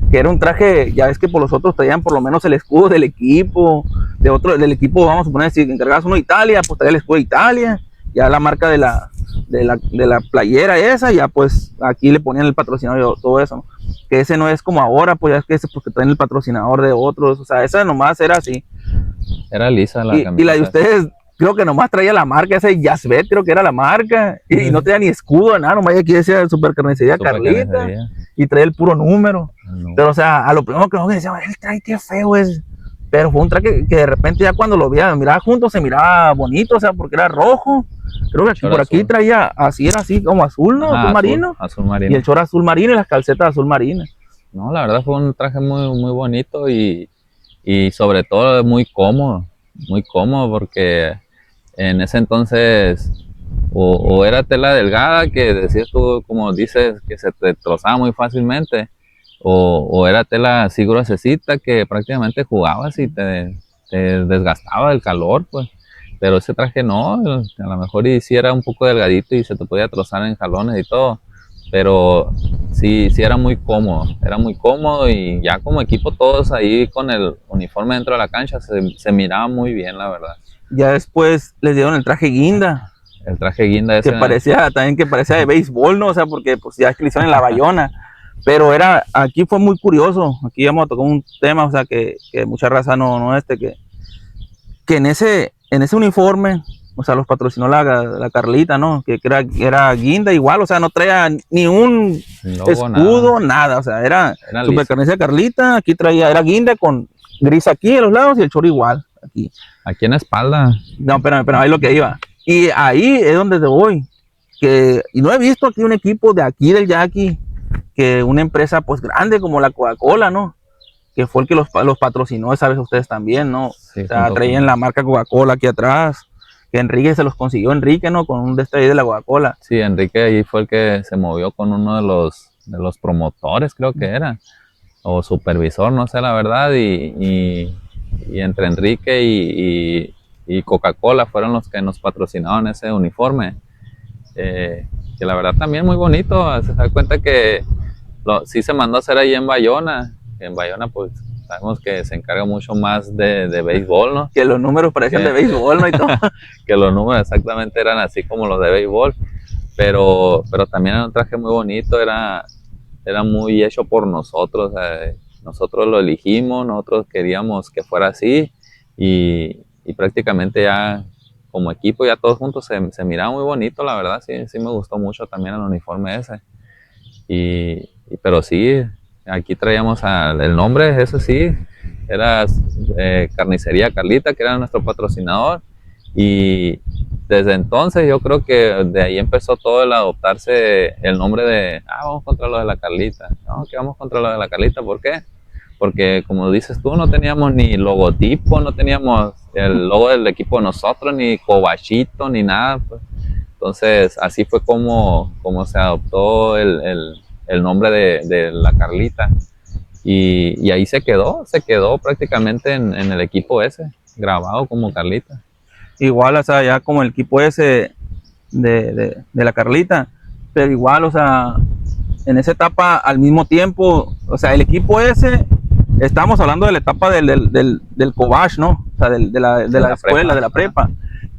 Speaker 1: que era un traje, ya ves que por los otros traían por lo menos el escudo del equipo, del equipo, vamos a suponer, si encargabas uno de Italia, pues traía el escudo de Italia, ya la marca de la playera esa, ya pues aquí le ponían el patrocinador y todo eso, ¿no? Que ese no es como ahora, pues ya es que ese porque traen el patrocinador de otros, o sea, esa nomás era así.
Speaker 2: Era lisa la
Speaker 1: Y la de
Speaker 2: camiseta.
Speaker 1: ustedes, creo que nomás traía la marca, ese Yasbet, creo que era la marca, y no tenía ni escudo, nada, nomás aquí decía Super Carnicería
Speaker 2: Super
Speaker 1: Carlita,
Speaker 2: carnicería.
Speaker 1: y traía el puro número.
Speaker 2: No.
Speaker 1: Pero, o sea, a lo primero que decía, el traje qué feo es. Pero fue un traje que de repente ya cuando lo veía, miraba juntos, se miraba bonito, o sea, porque era rojo. Creo que aquí,
Speaker 2: Short
Speaker 1: por aquí
Speaker 2: azul.
Speaker 1: traía, así era así, como azul, ¿no?
Speaker 2: Ajá,
Speaker 1: Azul marino.
Speaker 2: azul marino.
Speaker 1: Y el short azul marino y las calcetas azul marina.
Speaker 2: No, la verdad fue un traje muy bonito y sobre todo muy cómodo porque en ese entonces o era tela delgada que decías tú, como dices, que se te trozaba muy fácilmente, o era tela así gruesecita que prácticamente jugabas y te desgastaba el calor, pues. Pero ese traje no, a lo mejor y sí era un poco delgadito y se te podía trozar en jalones y todo, pero sí era muy cómodo y ya como equipo todos ahí con el uniforme dentro de la cancha se miraba muy bien, la verdad.
Speaker 1: Ya después les dieron el traje guinda,
Speaker 2: El traje guinda
Speaker 1: que
Speaker 2: ese,
Speaker 1: parecía también que parecía de béisbol, ¿no? O sea, porque pues ya es que le hicieron en la Bayona. Pero aquí fue muy curioso, aquí vamos a tocar un tema, o sea, que mucha raza no que en ese uniforme, o sea, los patrocinó la Carlita, ¿no? Que era guinda igual, o sea, no traía ni un
Speaker 2: logo,
Speaker 1: escudo, nada, o sea, era Super Carnicería Carlita, aquí traía, era guinda con gris aquí a los lados y el chor igual, aquí.
Speaker 2: Aquí en la espalda.
Speaker 1: No, espérame, ahí lo que iba. Y ahí es donde te voy, y no he visto aquí un equipo de aquí del Yaqui, que una empresa pues grande como la Coca-Cola, ¿no? Que fue el que los patrocinó esa vez ustedes también, ¿no?
Speaker 2: Sí,
Speaker 1: o sea, traían la marca Coca-Cola aquí atrás, que Enrique se los consiguió, Enrique, ¿no? Con un de este ahí de la Coca-Cola.
Speaker 2: Sí, Enrique ahí fue el que se movió con uno de los promotores, creo que era, o supervisor, no sé la verdad, y entre Enrique y Coca-Cola fueron los que nos patrocinaron ese uniforme, que la verdad también muy bonito. Se da cuenta que sí se mandó a hacer ahí en Bayona pues sabemos que se encarga mucho más de béisbol, ¿no?
Speaker 1: Que los números parecían de béisbol, ¿no? Y todo.
Speaker 2: Que los números exactamente eran así como los de béisbol, pero también era un traje muy bonito, era muy hecho por nosotros, nosotros lo elegimos, nosotros queríamos que fuera así y prácticamente ya como equipo, ya todos juntos se miraba muy bonito, la verdad, sí me gustó mucho también el uniforme ese. Pero sí, aquí traíamos el nombre, eso sí, era Carnicería Carlita, que era nuestro patrocinador, y desde entonces yo creo que de ahí empezó todo el adoptarse el nombre de, vamos contra lo de la Carlita, no, que vamos contra lo de la Carlita, ¿por qué? Porque como dices tú, no teníamos ni logotipo, no teníamos el logo del equipo de nosotros, ni cobachito, ni nada, pues. Entonces así fue como se adoptó el nombre de la Carlita y ahí se quedó prácticamente en el equipo ese, grabado como Carlita.
Speaker 1: Igual, o sea, ya como el equipo ese de la Carlita, pero igual, o sea, en esa etapa al mismo tiempo, o sea, el equipo ese, estamos hablando de la etapa del Cobach, ¿no? O sea, de la escuela, prepa, de la prepa,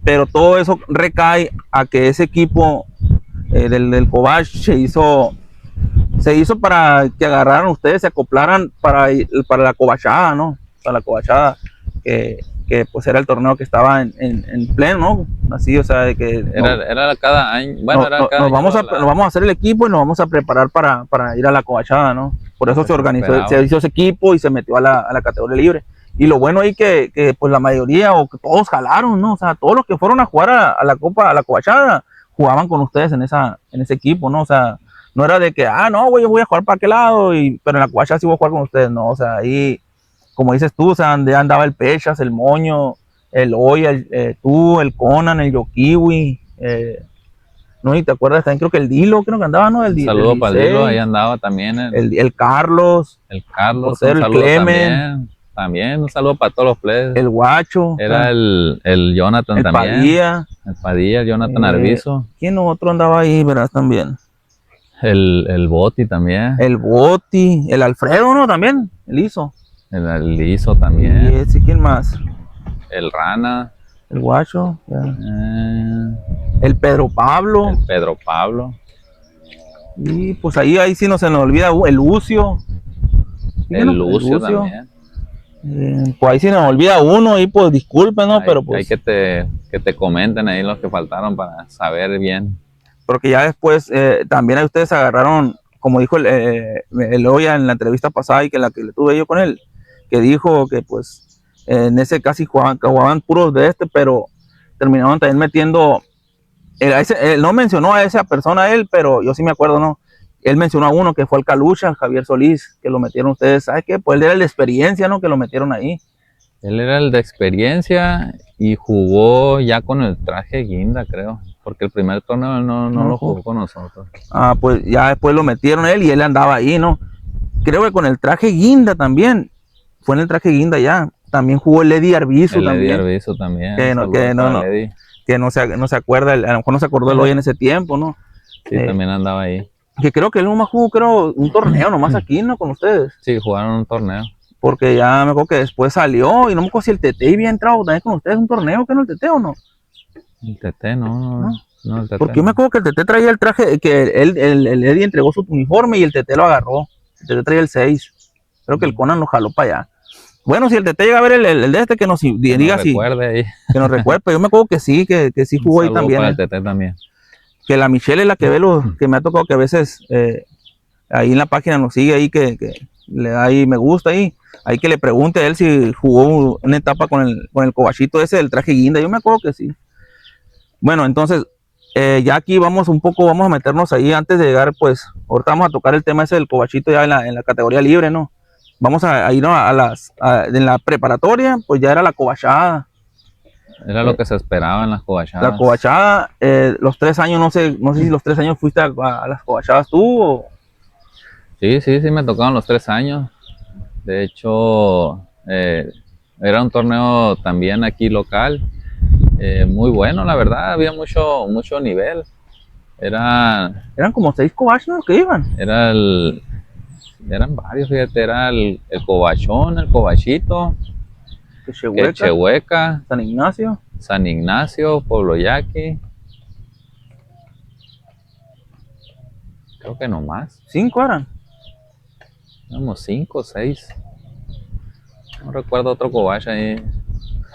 Speaker 1: pero todo eso recae a que ese equipo del Cobach se hizo para que agarraran ustedes, se acoplaran para la cobachada, ¿no? Para la cobachada, que pues era el torneo que estaba en pleno, ¿no? Así, o sea, de que...
Speaker 2: Era cada año, bueno, era cada
Speaker 1: nos vamos a hacer el equipo y nos vamos a preparar para ir a la cobachada, ¿no? Por eso se organizó, se hizo ese equipo y se metió a la categoría libre. Y lo bueno ahí que pues la mayoría o que todos jalaron, ¿no? O sea, todos los que fueron a jugar a la copa, a la cobachada, jugaban con ustedes en ese equipo, ¿no? O sea, no era de que, no, güey, yo voy a jugar para aquel lado, pero en la cobachada sí voy a jugar con ustedes, no, o sea, ahí, como dices tú, o sea, donde andaba el Pechas, el Moño, el Oya, tú, el Conan, el Yokiwi, no, y te acuerdas también, creo que el Dilo, creo que andaba, ¿no?
Speaker 2: Un saludo para el Dilo, ahí andaba también.
Speaker 1: El Carlos.
Speaker 2: El Carlos,
Speaker 1: un saludo
Speaker 2: también, un saludo para todos los players.
Speaker 1: El Guacho.
Speaker 2: Era el Jonathan también. El Padilla, el Jonathan Arvizo.
Speaker 1: ¿Quién otro andaba ahí, verás, también?
Speaker 2: El Boti también.
Speaker 1: El Boti, el Alfredo, ¿no? También, el Iso.
Speaker 2: El Iso también.
Speaker 1: Sí, ¿quién más?
Speaker 2: El Rana.
Speaker 1: El Guacho. El Pedro Pablo.
Speaker 2: El Pedro Pablo.
Speaker 1: Y pues ahí sí no se nos olvida el Lucio.
Speaker 2: El Lucio también.
Speaker 1: Pues ahí si nos olvida uno y pues disculpen, ¿no?
Speaker 2: Hay,
Speaker 1: Pero pues...
Speaker 2: hay que te comenten ahí los que faltaron para saber bien.
Speaker 1: Porque ya después también ustedes agarraron, como dijo el Oya en la entrevista pasada y que la que le tuve yo con él, que dijo que pues en ese casi jugaban puros de pero terminaron también metiendo, él no mencionó a esa persona él, pero yo sí me acuerdo, ¿no? Él mencionó a uno que fue el Calucha, Javier Solís, que lo metieron ustedes, ¿sabes qué? Pues él era el de experiencia, ¿no? Que lo metieron ahí.
Speaker 2: Él era el de experiencia y jugó ya con el traje guinda, creo. Porque el primer torneo él no lo jugó con nosotros.
Speaker 1: Ah, pues ya después lo metieron él y él andaba ahí, ¿no? Creo que con el traje guinda también. Fue en el traje guinda ya. También jugó el Eddie Arbizu también.
Speaker 2: El Eddie Arbizu también.
Speaker 1: Que no se acuerda, a lo mejor no se acordó el hoy en ese tiempo, ¿no?
Speaker 2: Sí, también andaba ahí.
Speaker 1: Que creo que él nomás jugó, creo, un torneo nomás aquí, ¿no? Con ustedes.
Speaker 2: Sí, jugaron un torneo.
Speaker 1: Porque ya me acuerdo que después salió y no me acuerdo si el Tete había entrado también con ustedes un torneo, que no el Tete o no.
Speaker 2: El Tete no el Tete,
Speaker 1: porque yo me acuerdo que el Tete traía el traje, que el Eddie entregó su uniforme y el Tete lo agarró. El Tete traía el 6. Creo que el Conan lo jaló para allá. Bueno, si el Tete llega a ver el de que nos diga si. Que nos recuerde, pero yo me acuerdo que sí jugó ahí también.
Speaker 2: Para el Tete también.
Speaker 1: Que la Michelle es la que ve que me ha tocado que a veces ahí en la página nos sigue ahí, que le da ahí me gusta ahí que le pregunte a él si jugó una etapa con el cobachito ese del traje guinda. Yo me acuerdo que sí. Bueno, entonces ya aquí vamos a meternos ahí antes de llegar, pues ahorita vamos a tocar el tema ese del cobachito ya en la categoría libre, ¿no? Vamos a ir en la preparatoria, pues ya era la cobachada.
Speaker 2: Era lo que se esperaba en las covachadas.
Speaker 1: La covachada, los 3 años, no sé si los 3 años fuiste a las covachadas tú o...
Speaker 2: Sí, me tocaron los 3 años. De hecho, era un torneo también aquí local, muy bueno, la verdad, había mucho nivel.
Speaker 1: Eran como 6 covachos, ¿no? Que iban.
Speaker 2: Eran varios, fíjate, era el covachón, el covachito, Quechehueca, San Ignacio, Pueblo Yaqui. Creo que no más.
Speaker 1: 5 eran.
Speaker 2: Éramos 5 o 6. No recuerdo otro covacha ahí.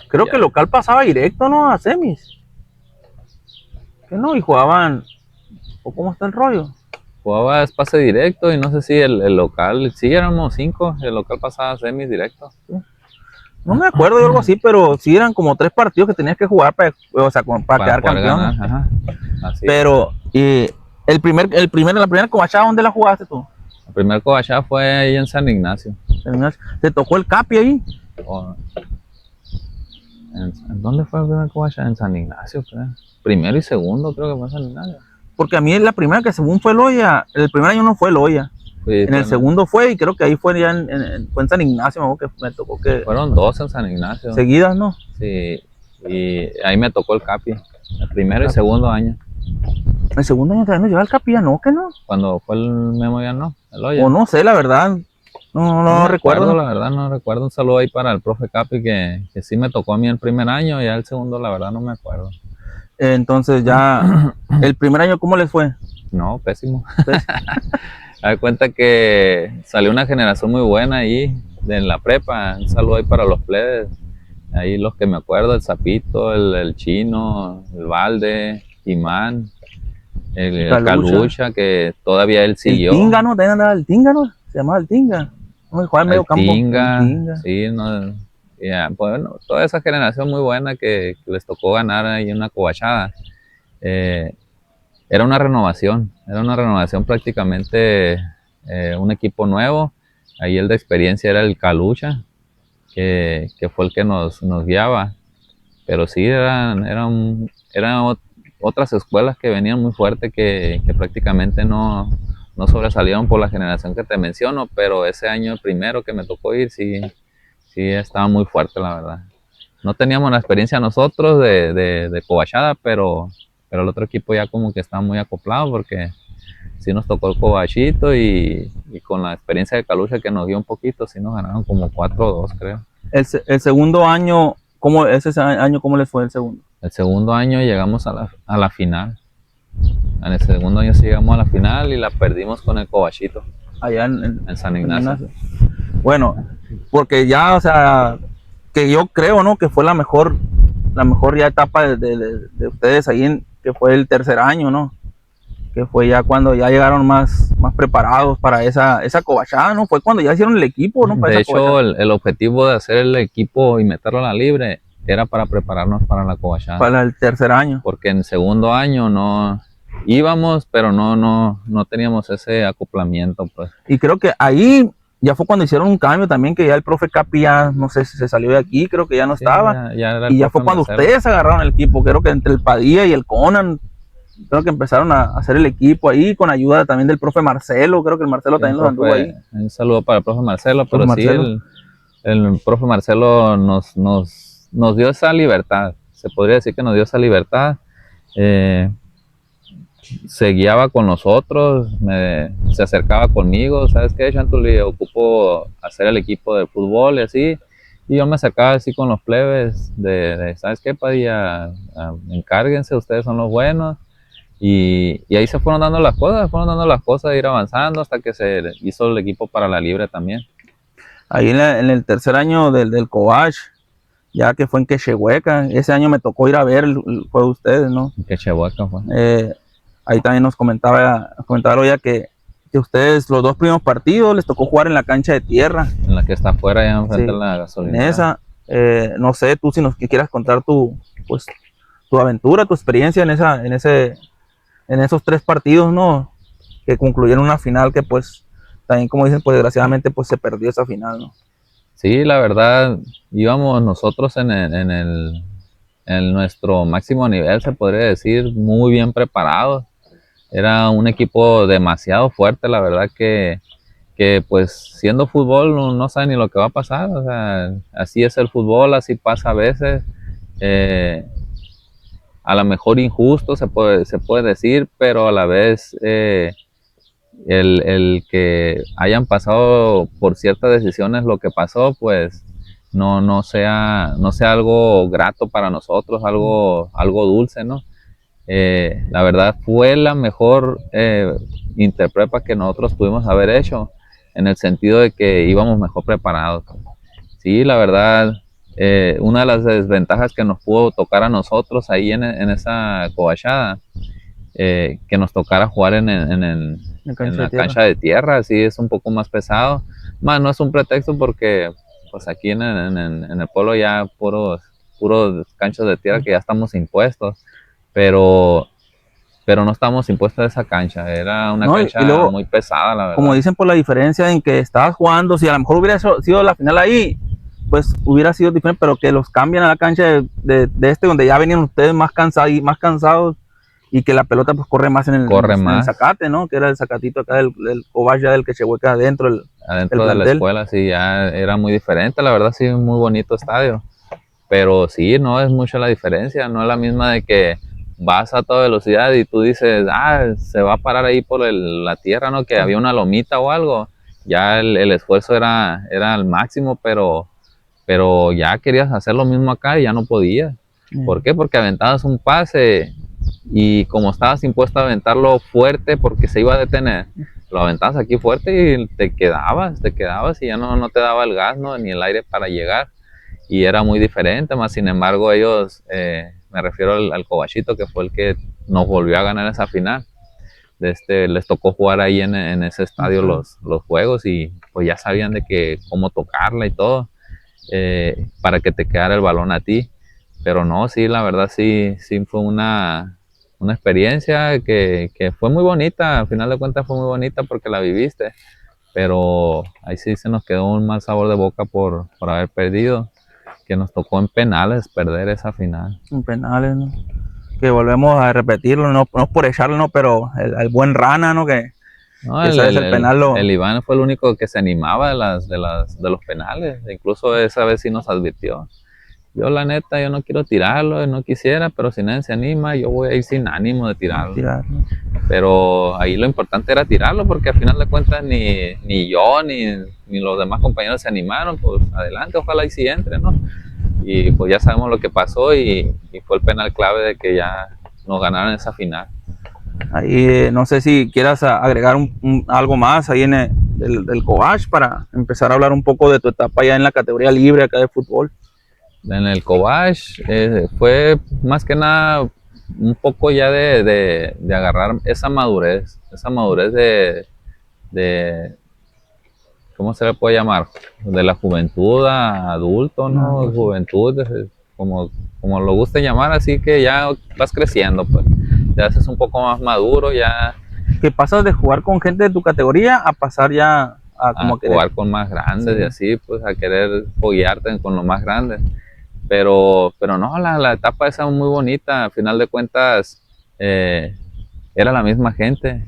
Speaker 1: Creo que el local pasaba directo, ¿no? A semis. ¿Qué no? Y jugaban... ¿O cómo está el rollo?
Speaker 2: Jugaba pase directo y no sé si el local... Sí, éramos 5. El local pasaba a semis directo.
Speaker 1: ¿Sí? No me acuerdo de algo así, pero sí eran como 3 partidos que tenías que jugar para quedar campeón.
Speaker 2: Ajá. Así
Speaker 1: pero, y la primera covachada, ¿dónde la jugaste tú?
Speaker 2: La primera covachada fue ahí en San Ignacio.
Speaker 1: ¿Te tocó el Capi ahí?
Speaker 2: ¿En dónde fue la primera covachada? En San Ignacio, creo. Primero y segundo creo que fue en San Ignacio.
Speaker 1: Porque a mí la primera que según fue el Oya, el primer año no fue el Oya. Sí, en el segundo fue, y creo que ahí fue ya fue en San Ignacio, que me tocó que...
Speaker 2: Fueron 2 en San Ignacio.
Speaker 1: ¿Seguidas, no?
Speaker 2: Sí, y ahí me tocó el Capi, el primero y segundo año.
Speaker 1: ¿El segundo año también nos lleva el Capi ya no? ¿Que no?
Speaker 2: Cuando fue el Memo ya no, el Oya.
Speaker 1: O no sé, la verdad, no recuerdo.
Speaker 2: La verdad no recuerdo, un saludo ahí para el profe Capi que sí me tocó a mí el primer año, y ya el segundo la verdad no me acuerdo.
Speaker 1: Entonces ya, ¿el primer año cómo les fue?
Speaker 2: No, pésimo. Me cuenta que salió una generación muy buena ahí en la prepa. Un saludo ahí para los plebes. Ahí los que me acuerdo, el Zapito, el Chino, el Valde, Imán, el Calucha, que todavía él siguió.
Speaker 1: El Tinga, ¿no? También andaba el Tinga, ¿no? Se llamaba el Tinga. No, el medio campo.
Speaker 2: Tinga. Sí, no. Bueno, toda esa generación muy buena que les tocó ganar ahí una covachada. Era una renovación prácticamente, un equipo nuevo. Ahí el de experiencia era el Calucha, que fue el que nos guiaba. Pero sí, eran otras escuelas que venían muy fuerte, que prácticamente no sobresalieron por la generación que te menciono, pero ese año primero que me tocó ir, sí estaba muy fuerte, la verdad. No teníamos la experiencia nosotros de covachada, pero el otro equipo ya como que estaba muy acoplado, porque sí nos tocó el covachito, y con la experiencia de Calucha que nos dio un poquito, sí nos ganaron como 4-2, creo.
Speaker 1: El segundo año, ¿cómo les fue el segundo?
Speaker 2: El segundo año llegamos a la final. En el segundo año sí llegamos a la final y la perdimos con el covachito.
Speaker 1: allá
Speaker 2: en San Ignacio.
Speaker 1: Bueno, porque ya, o sea, que yo creo, ¿no? Que fue la mejor ya etapa de ustedes ahí, que fue el tercer año, ¿no? Que fue ya cuando ya llegaron más preparados para esa cobachada, ¿no? Fue cuando ya hicieron el equipo, ¿no? Para
Speaker 2: de hecho, el objetivo de hacer el equipo y meterlo a la libre era para prepararnos para la cobachada.
Speaker 1: Para el tercer año.
Speaker 2: Porque en el segundo año no íbamos, pero no teníamos ese acoplamiento, pues.
Speaker 1: Y creo que ahí ya fue cuando hicieron un cambio también, que ya el profe Capi ya, no sé si se salió de aquí, creo que ya no estaba. Y ya fue cuando ustedes agarraron el equipo, creo que entre el Padilla y el Conan, creo que empezaron a hacer el equipo ahí, con ayuda también del profe Marcelo, creo que el Marcelo también los anduvo ahí.
Speaker 2: Un saludo para el profe Marcelo, pero Marcelo. Sí, el profe Marcelo nos dio esa libertad, se podría decir que nos dio esa libertad. Se guiaba con nosotros, se acercaba conmigo, ¿sabes qué, Chantuli? Ocupo hacer el equipo de fútbol y así, y yo me acercaba así con los plebes ¿sabes qué, Padilla? Encárguense, ustedes son los buenos, y ahí se fueron dando las cosas, ir avanzando hasta que se hizo el equipo para la libre también.
Speaker 1: Ahí en el tercer año del Cobach, ya que fue en Quechehueca, ese año me tocó ir a ver el juego de ustedes, ¿no?
Speaker 2: En Quechehueca fue.
Speaker 1: Ahí también nos comentaba ya que ustedes los dos primeros partidos les tocó jugar en la cancha de tierra.
Speaker 2: En la que está afuera, ya enfrente de la gasolina.
Speaker 1: En esa, no sé, tú si nos quieras contar tu aventura, tu experiencia en esos 3 partidos, ¿no? Que concluyeron una final que pues también, como dicen, pues desgraciadamente pues se perdió esa final, ¿no?
Speaker 2: Sí, la verdad, íbamos nosotros en nuestro máximo nivel, se podría decir, muy bien preparados. Era un equipo demasiado fuerte, la verdad que pues siendo fútbol no sabe ni lo que va a pasar, o sea, así es el fútbol, así pasa a veces, a lo mejor injusto se puede decir, pero a la vez el que hayan pasado por ciertas decisiones lo que pasó, pues no sea algo grato para nosotros, algo dulce, ¿no? La verdad fue la mejor interprepa que nosotros pudimos haber hecho, en el sentido de que íbamos mejor preparados. Sí, la verdad, una de las desventajas que nos pudo tocar a nosotros ahí en esa cobachada, que nos tocara jugar en la cancha de tierra, sí es un poco más pesado, más no es un pretexto porque pues aquí en el pueblo ya puros canchas de tierra que ya estamos impuestos, pero no estamos impuestos a esa cancha, era una cancha luego, muy pesada, la verdad.
Speaker 1: Como dicen, por la diferencia en que estabas jugando, si a lo mejor hubiera sido la final ahí, pues hubiera sido diferente, pero que los cambian a la cancha de donde ya venían ustedes más cansados, y que la pelota pues corre más en el zacate, ¿no? Que era el zacatito acá del Cobach, ya del Quechehueca adentro
Speaker 2: de la escuela, sí, ya era muy diferente, la verdad, sí, muy bonito estadio, pero sí, no es mucha la diferencia, no es la misma de que vas a toda velocidad y tú dices, se va a parar ahí por la tierra, ¿no? Que había una lomita o algo, ya el esfuerzo era al máximo, pero ya querías hacer lo mismo acá y ya no podías. ¿Por qué? Porque aventabas un pase y como estabas impuesto a aventarlo fuerte porque se iba a detener, lo aventabas aquí fuerte y te quedabas y ya no te daba el gas, ¿no? Ni el aire para llegar, y era muy diferente, más sin embargo ellos, me refiero al Cobachito, que fue el que nos volvió a ganar esa final, les tocó jugar ahí en ese estadio los juegos y pues ya sabían de que cómo tocarla y todo, para que te quedara el balón a ti. Pero no, sí, la verdad sí fue una experiencia que fue muy bonita, al final de cuentas fue muy bonita porque la viviste, pero ahí sí se nos quedó un mal sabor de boca por haber perdido, que nos tocó en penales perder esa final.
Speaker 1: En penales, ¿no? Que volvemos a repetirlo, no por echarlo, ¿no? Pero el buen Rana, ¿no?
Speaker 2: El Iván fue el único que se animaba de los penales, incluso esa vez sí nos advirtió. Yo la neta, yo no quiero tirarlo, no quisiera, pero si nadie se anima, yo voy a ir sin ánimo de tirarlo. Pero ahí lo importante era tirarlo, porque al final de cuentas ni yo ni los demás compañeros se animaron, pues adelante, ojalá y sí entre, ¿no? Y pues ya sabemos lo que pasó y fue el penal clave de que ya nos ganaron esa final.
Speaker 1: Ahí no sé si quieras agregar algo más ahí del Cobach para empezar a hablar un poco de tu etapa ya en la categoría libre acá de fútbol.
Speaker 2: En el Cobach fue más que nada un poco ya de agarrar esa madurez de, ¿cómo se le puede llamar? De la juventud a adulto, ¿no?
Speaker 1: Pues,
Speaker 2: Juventud, como lo guste llamar, así que ya vas creciendo, pues. Te haces un poco más maduro, ya
Speaker 1: que pasas de jugar con gente de tu categoría a pasar ya a como
Speaker 2: a jugar con más grandes y así, pues a querer foguearte con los más grandes. Pero no, la etapa esa muy bonita, al final de cuentas era la misma gente,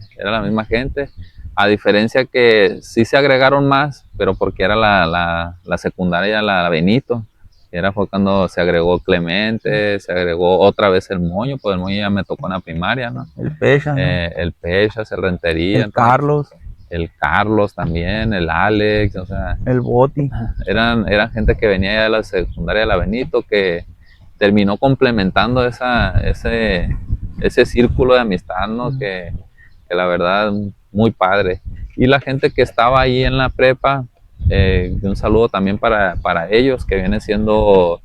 Speaker 2: a diferencia que sí se agregaron más, pero porque era la secundaria, la Benito, fue cuando se agregó Clemente, se agregó otra vez el Moño, pues el Moño ya me tocó en la primaria, ¿no?
Speaker 1: el Pecha, ¿no?
Speaker 2: El Pechas, el Rentería,
Speaker 1: el Carlos,
Speaker 2: el Carlos también, el Alex, o sea,
Speaker 1: el Boti.
Speaker 2: Eran gente que venía ya de la secundaria de la Benito, que terminó complementando ese círculo de amistad, ¿no? Que la verdad, muy padre. Y la gente que estaba ahí en la prepa, un saludo también para ellos, que viene siendo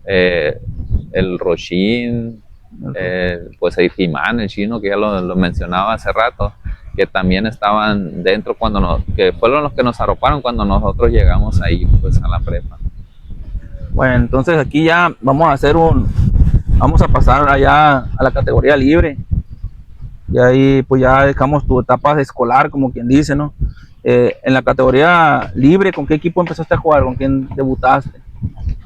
Speaker 2: el Roshin, pues el Jimán, el chino, que ya lo mencionaba hace rato, que también estaban dentro que fueron los que nos arroparon cuando nosotros llegamos ahí, pues, a la prepa.
Speaker 1: Bueno, entonces aquí ya vamos a pasar allá a la categoría libre. Y ahí pues ya dejamos tu etapa escolar, como quien dice, ¿no? En la categoría libre, ¿con qué equipo empezaste a jugar? ¿Con quién debutaste?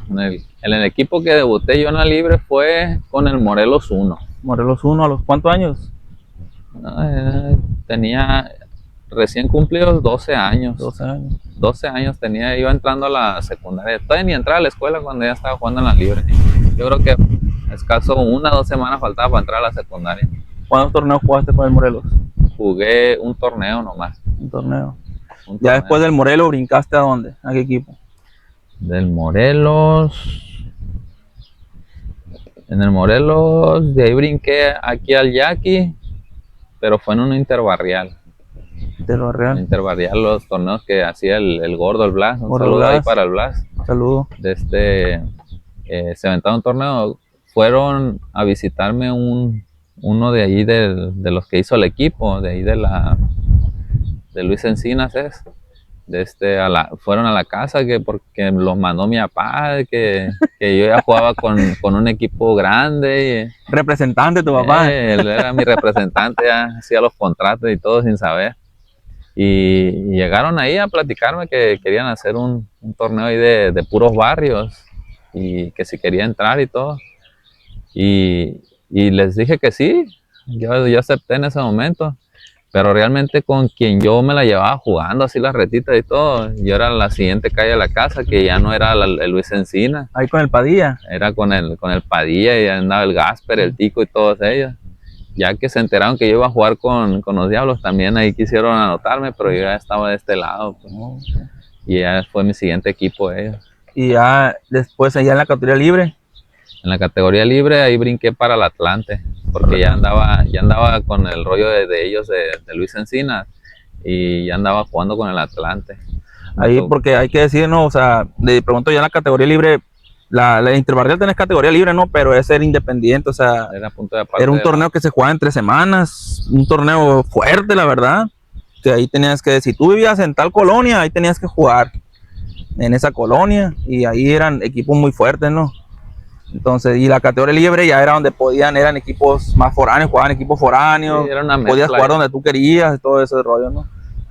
Speaker 2: En el equipo que debuté yo en la libre fue con el Morelos 1.
Speaker 1: Morelos 1, ¿a los cuántos años?
Speaker 2: Tenía recién cumplidos 12 años.
Speaker 1: 12 años.
Speaker 2: 12 años tenía, iba entrando a la secundaria. Todavía ni entraba a la escuela cuando ya estaba jugando en la libre. Yo creo que escaso 1 o 2 semanas faltaba para entrar a la secundaria.
Speaker 1: ¿Cuántos torneos jugaste con el Morelos?
Speaker 2: Jugué un torneo nomás.
Speaker 1: Un torneo. Ya después del Morelos, ¿brincaste a dónde? ¿A qué equipo?
Speaker 2: Del Morelos. En el Morelos, de ahí brinqué aquí al Yaqui, pero fue en un interbarrial. Interbarrial, los torneos que hacía el gordo, el Blas. Un saludo ahí para el Blas.
Speaker 1: Saludo.
Speaker 2: Se aventaba un torneo. Fueron a visitarme uno de allí de los que hizo el equipo, de ahí de Luis Encinas fueron a la casa porque los mandó mi papá, que yo ya jugaba con un equipo grande.
Speaker 1: ¿Representante tu papá?
Speaker 2: Él era mi representante, ya hacía los contratos y todo sin saber. Y llegaron ahí a platicarme que querían hacer un torneo ahí de puros barrios y que si quería entrar y todo. Y les dije que sí, yo acepté en ese momento. Pero realmente con quien yo me la llevaba jugando así las retitas y todo, yo era la siguiente calle de la casa, que ya no era el Luis Encina.
Speaker 1: Ahí con el Padilla.
Speaker 2: Era con el Padilla y andaba el Gasper, el Tico y todos ellos. Ya que se enteraron que yo iba a jugar con los Diablos, también ahí quisieron anotarme, pero yo ya estaba de este lado. Pues. Okay. Y ya fue mi siguiente equipo ellos.
Speaker 1: Y ya después allá en la categoría libre.
Speaker 2: En la categoría libre ahí brinqué para el Atlante, porque ya andaba con el rollo de ellos de Luis Encinas y ya andaba jugando con el Atlante.
Speaker 1: Ahí porque hay que decir, ¿no? O sea, de pronto ya en la categoría libre, la interbarrial tenés categoría libre, ¿no? Pero ese era independiente, o sea, era un torneo que se jugaba entre semanas, un torneo fuerte, la verdad, que ahí tenías que, si tú vivías en tal colonia, ahí tenías que jugar en esa colonia y ahí eran equipos muy fuertes, ¿no? Entonces, y la categoría libre ya era donde eran equipos más foráneos, jugaban equipos foráneos, sí, podías jugar donde tú querías, todo ese rollo, ¿no?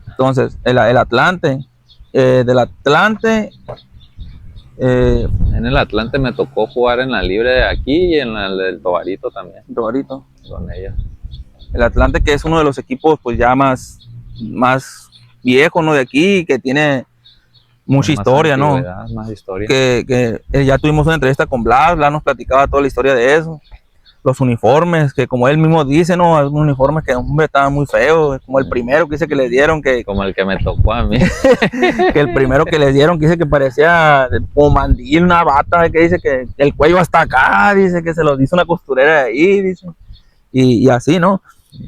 Speaker 1: Entonces, el Atlante, del Atlante...
Speaker 2: en el Atlante me tocó jugar en la libre de aquí y en la del Tobarito también.
Speaker 1: Tobarito.
Speaker 2: Con ellos.
Speaker 1: El Atlante, que es uno de los equipos pues ya más viejos, ¿no? De aquí, que tiene... mucha historia, ¿no?
Speaker 2: Más historia.
Speaker 1: Que ya tuvimos una entrevista con Blas nos platicaba toda la historia de eso. Los uniformes, que como él mismo dice, ¿no? Algunos uniformes que hombre, estaban muy feos, como el primero que dice que le dieron, que
Speaker 2: como el que me tocó a mí.
Speaker 1: Que el primero que le dieron, que dice que parecía como mandil, una bata, que dice que el cuello hasta acá, dice que se lo hizo una costurera de ahí, dice. Y así, ¿no?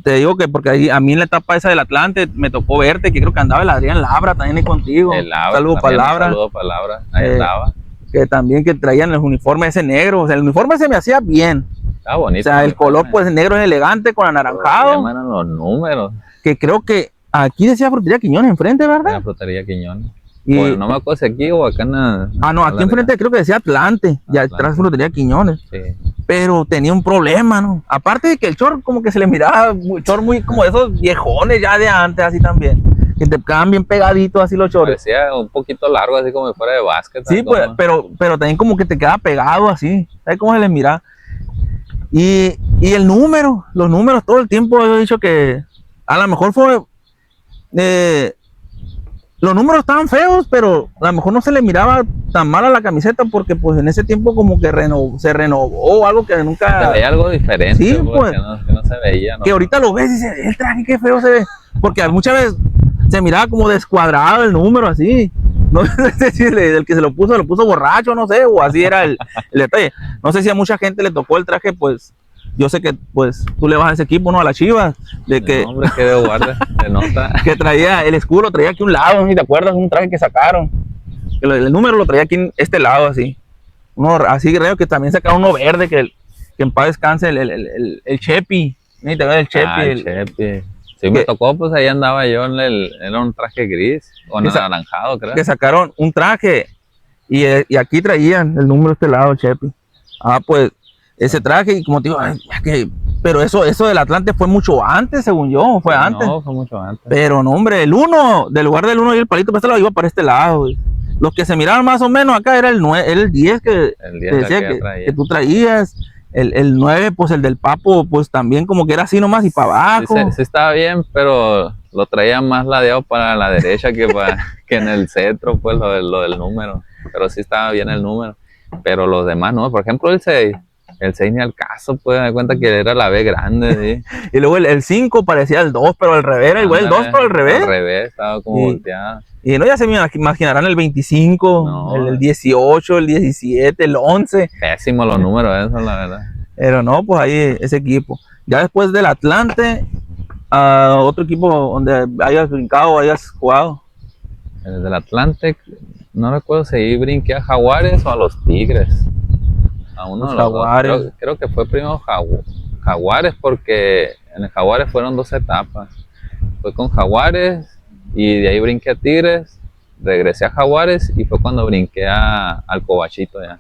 Speaker 1: te digo que porque ahí, a mí en la etapa esa del Atlante me tocó verte, que creo que andaba el Adrián Labra también ahí contigo.
Speaker 2: El Labra,
Speaker 1: Saludos para Labra.
Speaker 2: Saludos para Labra, ahí andaba.
Speaker 1: Que también que traían los uniformes ese negro, o sea, el uniforme se me hacía bien.
Speaker 2: Estaba bonito.
Speaker 1: O sea, el color pues negro es elegante con anaranjado.
Speaker 2: Eran los números.
Speaker 1: Que creo que aquí decía Frutería Quiñones enfrente, ¿verdad?
Speaker 2: Era Frutería Quiñones.
Speaker 1: Y,
Speaker 2: bueno, no me acuerdo si aquí o acá en
Speaker 1: no, aquí enfrente creo que decía Atlante, ya atrás Frutería Quiñones.
Speaker 2: Sí.
Speaker 1: Pero tenía un problema, ¿no? Aparte de que el short como que se le miraba, short muy como de esos viejones ya de antes, así también. Que te quedaban bien pegaditos así los shorts.
Speaker 2: Parecía un poquito largo, así como fuera de básquet.
Speaker 1: Sí, pues, pero también como que te queda pegado así. ¿Sabes cómo se les mira? Y el número, los números todo el tiempo he dicho que a lo mejor fue... los números estaban feos, pero a lo mejor no se le miraba tan mal a la camiseta porque pues en ese tiempo como que se renovó algo que nunca...
Speaker 2: Se veía algo diferente,
Speaker 1: sí, pues,
Speaker 2: que no se veía. ¿no?
Speaker 1: Que ahorita lo ves y dices, el traje qué feo se ve. Porque muchas veces se miraba como descuadrado el número así. No sé si el que se lo puso borracho, no sé, o así era el detalle. No sé si a mucha gente le tocó el traje, pues yo sé que pues tú le vas a ese equipo, ¿no? A las Chivas, de que,
Speaker 2: no, hombre, que de guardia, se nota.
Speaker 1: Que traía el escudo, lo traía aquí a un lado, ¿no? ¿Te acuerdas? Un traje que sacaron. El número lo traía aquí en este lado, así. Uno así creo que también sacaron uno verde, que en paz descanse el Chepi. ¿No? ¿Te acuerdas del Chepi?
Speaker 2: El Chepi. Sí, me tocó, pues ahí andaba yo era un traje gris, o anaranjado, creo.
Speaker 1: Que sacaron un traje y aquí traían el número este lado, el Chepi. Pues ese traje, y como te digo, pero eso del Atlante fue mucho antes, según yo, fue antes.
Speaker 2: No, fue mucho antes.
Speaker 1: Pero no, hombre, el 1, del lugar del 1 y el palito para este lado iba para este lado. Güey. Los que se miraban más o menos acá era el 10 que decía que tú traías. El 9, pues el del Papo, pues también como que era así nomás y para abajo.
Speaker 2: Sí, estaba bien, pero lo traía más ladeado para la derecha que en el centro, pues lo del número. Pero sí estaba bien el número. Pero los demás no, por ejemplo el 6 ni al caso, pues me cuenta que era la B grande. ¿sí?
Speaker 1: Y luego el 5 parecía el 2, pero al revés, era igual el 2, pero al revés.
Speaker 2: Al revés, estaba como volteado.
Speaker 1: Y no, ya se me imaginarán el 25, no, el 18, el 17, el 11.
Speaker 2: Pésimo los números esos, la verdad.
Speaker 1: Pero no, pues ahí ese equipo. Ya después del Atlante, otro equipo donde hayas brincado o hayas jugado.
Speaker 2: El del Atlante, no recuerdo si brinqué a Jaguares o a los Tigres. A uno de los Jaguares. Dos. Creo que fue primero Jaguares, porque en el Jaguares fueron 2 etapas. Fue con Jaguares y de ahí brinqué a Tigres, regresé a Jaguares y fue cuando brinqué al Cobachito ya.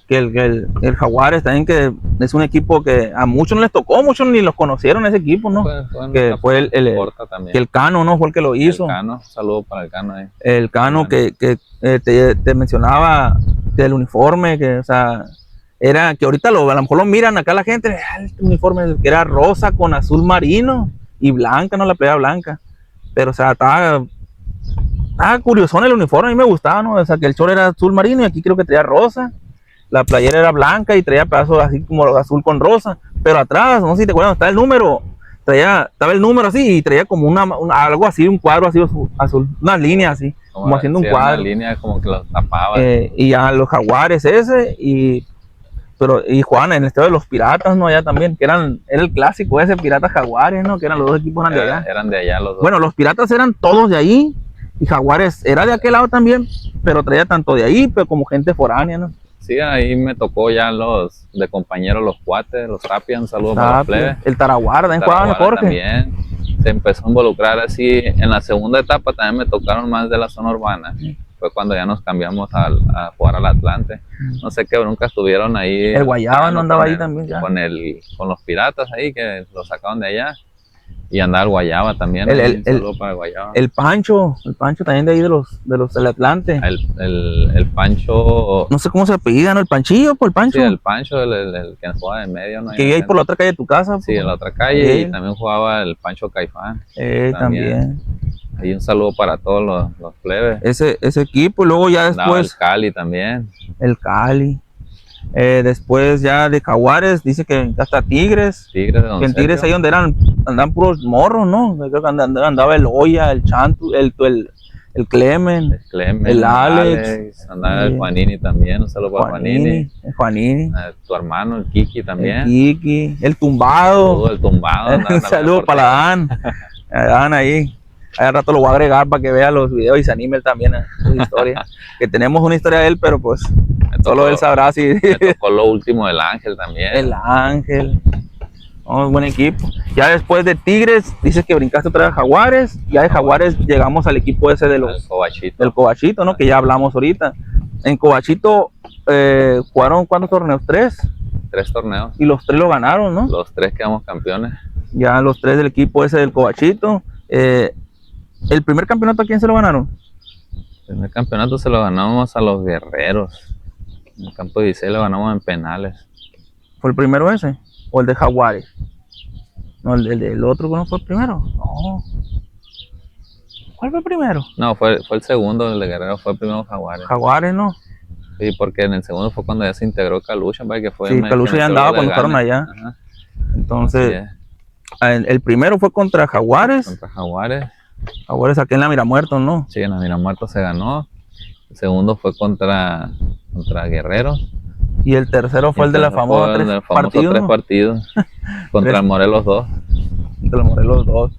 Speaker 1: Que el Jaguares también, que es un equipo que a muchos no les tocó, muchos ni los conocieron ese equipo, ¿no? Que fue que el Cano, ¿no? Fue el que lo hizo.
Speaker 2: El Cano, saludo para el Cano ahí.
Speaker 1: El Cano que te mencionaba del uniforme, que o sea, era que ahorita a lo mejor lo miran acá la gente, este uniforme que era rosa con azul marino y blanca, no la playa blanca. Pero o sea, estaba curiosón el uniforme, a mí me gustaba, ¿no? O sea, que el short era azul marino y aquí creo que traía rosa. La playera era blanca y traía pedazos así como azul con rosa, pero atrás, no sé si te acuerdas, estaba el número, estaba el número así y traía como algo así, un cuadro así azul, una línea así, como haciendo un cuadro.
Speaker 2: Una línea como que lo tapaba.
Speaker 1: Y ya los Jaguares y jugaban en el estadio de los Piratas, ¿no? Allá también, que era el clásico ese, Piratas Jaguares, ¿no? Que eran los dos equipos de allá.
Speaker 2: Eran de allá los dos.
Speaker 1: Bueno, los Piratas eran todos de ahí y Jaguares era de aquel lado también, pero traía tanto de ahí, pero como gente foránea, ¿no?
Speaker 2: Sí, ahí me tocó ya los de compañeros, los cuates, los Tapia, un saludo para los plebes.
Speaker 1: El Taraguara, también jugaban Jorge.
Speaker 2: También se empezó a involucrar así. En la segunda etapa también me tocaron más de la zona urbana. Fue cuando ya nos cambiamos a jugar al Atlante. No sé qué bronca estuvieron ahí.
Speaker 1: El Guayaba no andaba ahí también ya.
Speaker 2: Con los Piratas ahí que lo sacaron de allá. Y andaba el Guayaba también.
Speaker 1: Un saludo para el Guayaba. El Pancho también de ahí de los del Atlante.
Speaker 2: El Pancho.
Speaker 1: No sé cómo se apellida, ¿no? El Panchillo, por el Pancho.
Speaker 2: Sí, el Pancho, el que jugaba en medio, ¿no?
Speaker 1: Que iba ahí por la otra calle de tu casa.
Speaker 2: Sí, en la otra calle. Y también jugaba el Pancho Caifán.
Speaker 1: También.
Speaker 2: Ahí un saludo para todos los plebes.
Speaker 1: Ese equipo, y luego ya después.
Speaker 2: El Cali también.
Speaker 1: El Cali. Después ya de Jaguares, dice que hasta Tigres.
Speaker 2: Tigres,
Speaker 1: que en Tigres ahí donde andaban puros morros, ¿no? Creo que andaba el Oya, el Chantu, el Clemen,
Speaker 2: Clemen,
Speaker 1: el Alex,
Speaker 2: andaba el Juanini también, un saludo para Juanini.
Speaker 1: El Juanini.
Speaker 2: Tu hermano, el Kiki también.
Speaker 1: El Kiki, el Tumbado.
Speaker 2: Saludo, el Tumbado.
Speaker 1: Un saludo para la Dan. La Dan ahí. Al rato lo voy a agregar para que vea los videos y se anime él también a su historia. Que tenemos una historia de él, pero pues solo él sabrá si.
Speaker 2: Me tocó lo último del Ángel también.
Speaker 1: El Ángel. Oh, buen equipo. Ya después de Tigres, dices que brincaste otra vez a Jaguares. Ya de Jaguares llegamos al equipo ese de los, del Cobachito, ¿no? Que ya hablamos ahorita. En Cobachito jugaron ¿cuántos torneos? ¿3?
Speaker 2: 3 torneos.
Speaker 1: Y los 3 lo ganaron, ¿no?
Speaker 2: Los 3 quedamos campeones.
Speaker 1: Ya los 3 del equipo ese del Cobachito. ¿El primer campeonato a quién se lo ganaron?
Speaker 2: El primer campeonato se lo ganamos a los Guerreros. En el campo de Licey lo ganamos en penales.
Speaker 1: ¿Fue el primero ese? ¿O el de Jaguares? No, el otro no fue el primero. No. ¿Cuál fue el primero?
Speaker 2: No, fue el segundo, el de Guerrero fue el primero Jaguares.
Speaker 1: Jaguares, ¿no?
Speaker 2: Sí, porque en el segundo fue cuando ya se integró Calucha, que fue.
Speaker 1: Sí, Calucha ya andaba cuando fueron allá. Ajá. Entonces, el primero fue contra Jaguares.
Speaker 2: Contra Jaguares.
Speaker 1: Jaguares aquí en la Miramuertos, ¿no?
Speaker 2: Sí, en la Miramuertos se ganó. El segundo fue contra Guerreros.
Speaker 1: Y el tercero fue el de la famosa 3 partidos.
Speaker 2: 3 partidos. Contra el Morelos 2.
Speaker 1: Contra el Morelos 2.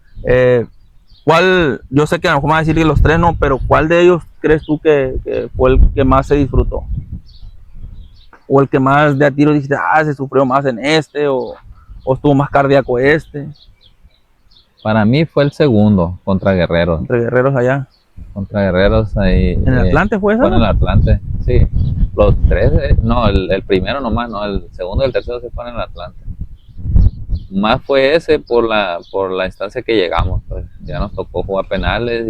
Speaker 1: ¿Cuál? Yo sé que a lo mejor me va a decir que los 3 no, pero ¿cuál de ellos crees tú que fue el que más se disfrutó? ¿O el que más de a tiro dijiste, se sufrió más en este? ¿O estuvo más cardíaco este?
Speaker 2: Para mí fue el segundo, contra Guerreros.
Speaker 1: Contra Guerreros allá.
Speaker 2: Contra Guerreros ahí.
Speaker 1: ¿En el Atlante fue eso?
Speaker 2: Fue en el Atlante, sí. Los 3, no, el primero nomás, no, el segundo y el tercero se fue en el Atlante. Más fue ese por la instancia que llegamos, pues. Ya nos tocó jugar penales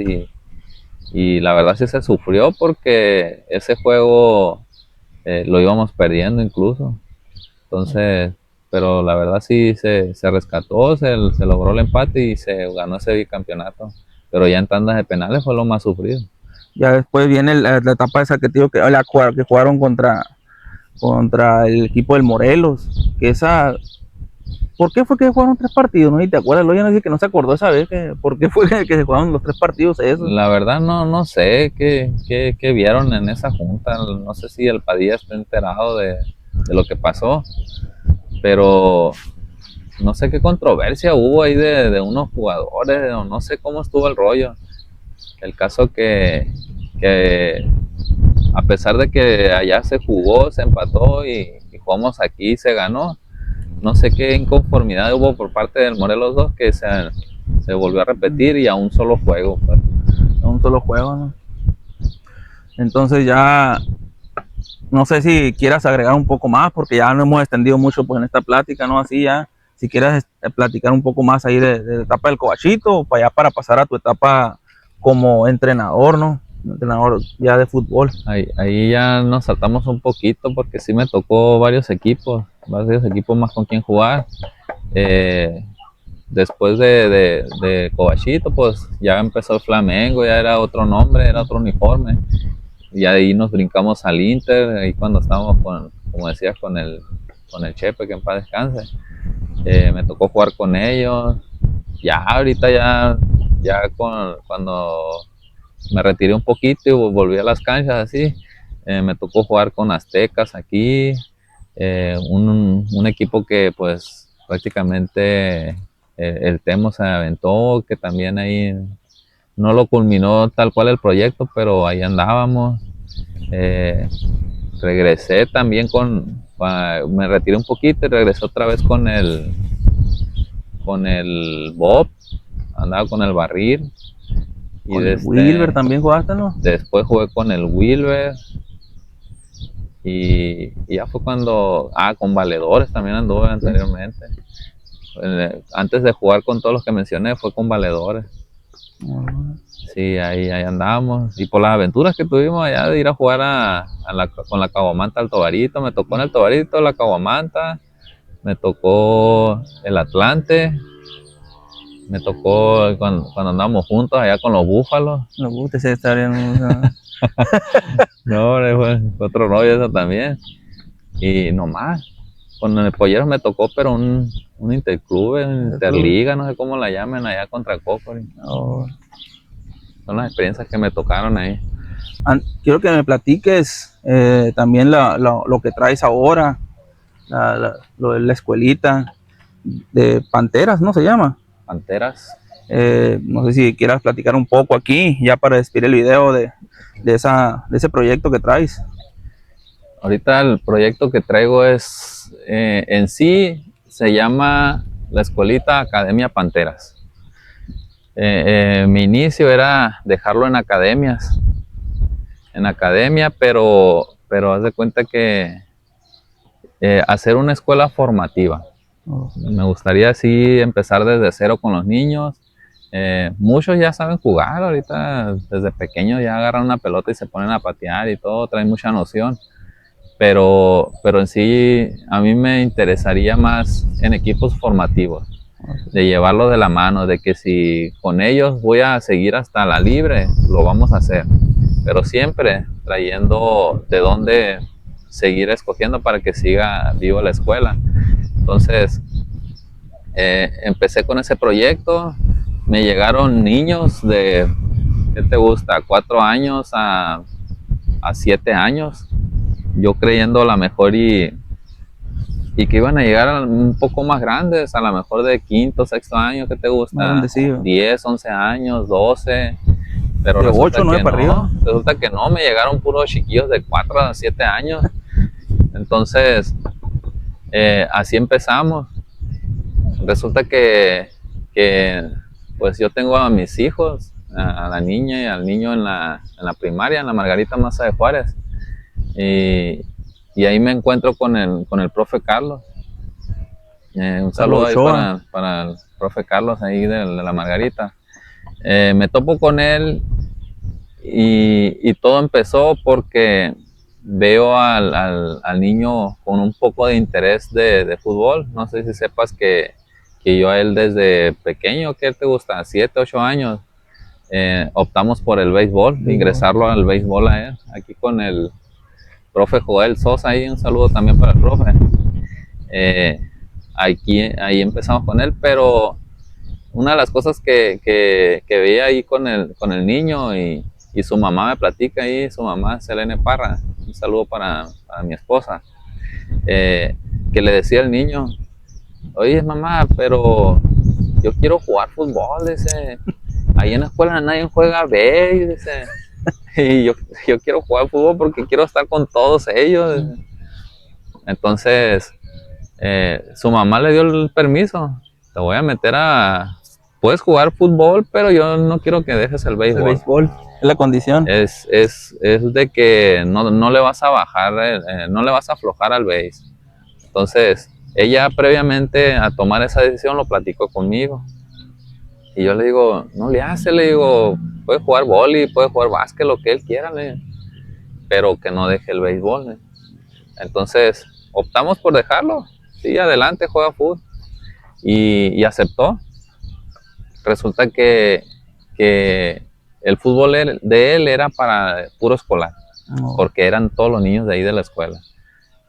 Speaker 2: y la verdad sí se sufrió porque ese juego lo íbamos perdiendo incluso. Entonces, pero la verdad sí se rescató, se logró el empate y se ganó ese bicampeonato. Pero ya en tandas de penales fue lo más sufrido.
Speaker 1: Ya después viene la etapa esa que digo que jugaron contra el equipo del Morelos, que esa. ¿Por qué fue que jugaron 3 partidos? ¿No? ¿Y te acuerdas? Lo dice que no se acordó esa vez. ¿Por qué fue que se jugaron los 3 partidos esos?
Speaker 2: La verdad no sé qué vieron en esa junta. No sé si el Padilla está enterado de lo que pasó. Pero no sé qué controversia hubo ahí de unos jugadores. O no sé cómo estuvo el rollo. El caso que a pesar de que allá se jugó, se empató y jugamos aquí y se ganó, no sé qué inconformidad hubo por parte del Morelos 2 que se volvió a repetir y a un solo juego. Pues.
Speaker 1: A un solo juego, ¿no? Entonces ya, no sé si quieras agregar un poco más, porque ya no hemos extendido mucho pues en esta plática, ¿no? Así ya, si quieres platicar un poco más ahí de la etapa del Cobachito, para pasar a tu etapa como entrenador, ¿no? Entrenador ya de fútbol.
Speaker 2: Ahí ya nos saltamos un poquito porque sí me tocó varios equipos más con quien jugar. Después de Cobachito, pues ya empezó el Flamengo, ya era otro nombre, era otro uniforme. Y ahí nos brincamos al Inter, ahí cuando estábamos como decías, con el Chepe, que en paz descanse. Me tocó jugar con ellos. Ya ahorita cuando me retiré un poquito y volví a las canchas así, me tocó jugar con Aztecas aquí, un equipo que pues prácticamente el Temo se aventó, que también ahí no lo culminó tal cual el proyecto, pero ahí andábamos. Regresé también me retiré un poquito y regresé otra vez con el Bob, andaba con el Barril.
Speaker 1: Y con el Wilber también jugaste, ¿no?
Speaker 2: Después jugué con el Wilber. Y ya fue cuando... con Valedores también anduve anteriormente. Antes de jugar con todos los que mencioné, fue con Valedores. Sí, ahí andábamos. Y por las aventuras que tuvimos allá de ir a jugar con la Caguamanta al Tobarito. Me tocó en el Tobarito la Caguamanta. Me tocó el Atlante. Me tocó cuando andábamos juntos allá con los Búfalos.
Speaker 1: Los Búfalos se estarían...
Speaker 2: No, fue otro rollo eso también. Y nomás, con el Polleros me tocó, pero un interclube, interliga, no sé cómo la llaman allá contra Cocori.
Speaker 1: Oh.
Speaker 2: son las experiencias que me tocaron ahí.
Speaker 1: Quiero que me platiques también lo que traes ahora, lo de la escuelita de Panteras, ¿no se llama?
Speaker 2: Panteras.
Speaker 1: No sé si quieras platicar un poco aquí, ya para despedir el video de ese proyecto que traes.
Speaker 2: Ahorita el proyecto que traigo es, en sí, se llama la Escuelita Academia Panteras. Mi inicio era dejarlo en academias, pero haz de cuenta que hacer una escuela formativa. Me gustaría así empezar desde cero con los niños. Muchos ya saben jugar, ahorita desde pequeños ya agarran una pelota y se ponen a patear y todo, traen mucha noción. Pero en sí a mí me interesaría más en equipos formativos, de llevarlo de la mano, de que si con ellos voy a seguir hasta la libre, lo vamos a hacer, pero siempre trayendo de dónde seguir escogiendo para que siga vivo la escuela. Entonces empecé con ese proyecto, me llegaron niños de, ¿qué te gusta?, 4 años a 7 años, yo creyendo a lo mejor y que iban a llegar un poco más grandes, a lo mejor de quinto, sexto año, ¿qué te gusta? 10, 11 años, 12, pero
Speaker 1: de 8, 9 para arriba.
Speaker 2: Resulta que no, me llegaron puros chiquillos de 4 a 7 años. Entonces, así empezamos. Resulta que pues yo tengo a mis hijos, a la niña y al niño en la primaria, en la Margarita Maza de Juárez. Y ahí me encuentro con el profe Carlos. Un saludo ahí para el profe Carlos ahí de la Margarita. Me topo con él y todo empezó porque veo al niño con un poco de interés de fútbol. No sé si sepas que yo a él desde pequeño, ¿qué te gusta?, 7, 8 años, optamos por el béisbol, ingresarlo al béisbol a él, aquí con el profe Joel Sosa, ahí un saludo también para el profe. Ahí empezamos con él, pero una de las cosas que veía ahí con el niño y su mamá me platica ahí, su mamá Selene Parra, un saludo para mi esposa, que le decía al niño: oye mamá, pero yo quiero jugar fútbol, dice, ahí en la escuela nadie juega béis, dice, y yo quiero jugar fútbol porque quiero estar con todos ellos. Entonces su mamá le dio el permiso: te voy a meter puedes jugar fútbol, pero yo no quiero que dejes el béisbol.
Speaker 1: El béisbol es la condición.
Speaker 2: Es de que no le vas a bajar, no le vas a aflojar al béis. Entonces ella previamente a tomar esa decisión lo platicó conmigo. Y yo le digo: no le hace, le digo, puede jugar vóley, puede jugar básquet, lo que él quiera, pero que no deje el béisbol. Entonces optamos por dejarlo. Sí, adelante, juega fútbol. Y aceptó. Resulta que el fútbol de él era para puro escolar, porque eran todos los niños de ahí de la escuela.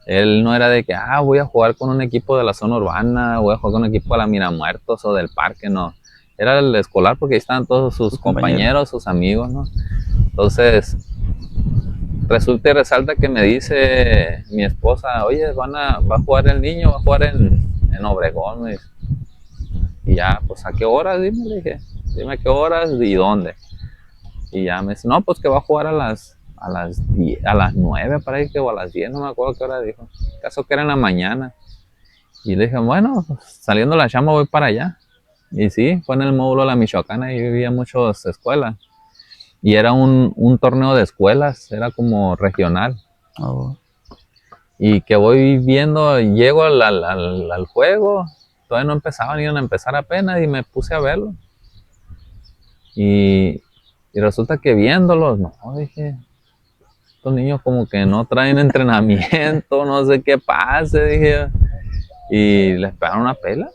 Speaker 2: Él no era de que, voy a jugar con un equipo de la zona urbana, voy a jugar con un equipo de la Miramuertos o del parque, no. Era el escolar porque ahí estaban todos sus compañeros, sus amigos, ¿no? Entonces, resulta y resalta que me dice mi esposa: oye, va a jugar el niño, va a jugar en Obregón, me dice. Y ya, pues, ¿a qué horas? Dime, le dije, dime a qué horas y dónde. Y ya me dice: no, pues que va a jugar a las 9 para ahí, o a las 10, no me acuerdo qué hora dijo. Caso que era en la mañana. Y le dije: bueno, saliendo la chamba voy para allá. Y sí, fue en el módulo de la Michoacana y vivía muchas escuelas. Y era un torneo de escuelas, era como regional. Y que voy viendo, llego al juego, todavía no empezaban, iban a empezar apenas, y me puse a verlo. Y resulta que viéndolos, no, dije, estos niños como que no traen entrenamiento, no sé qué pase, dije. Y les pegaron una pela.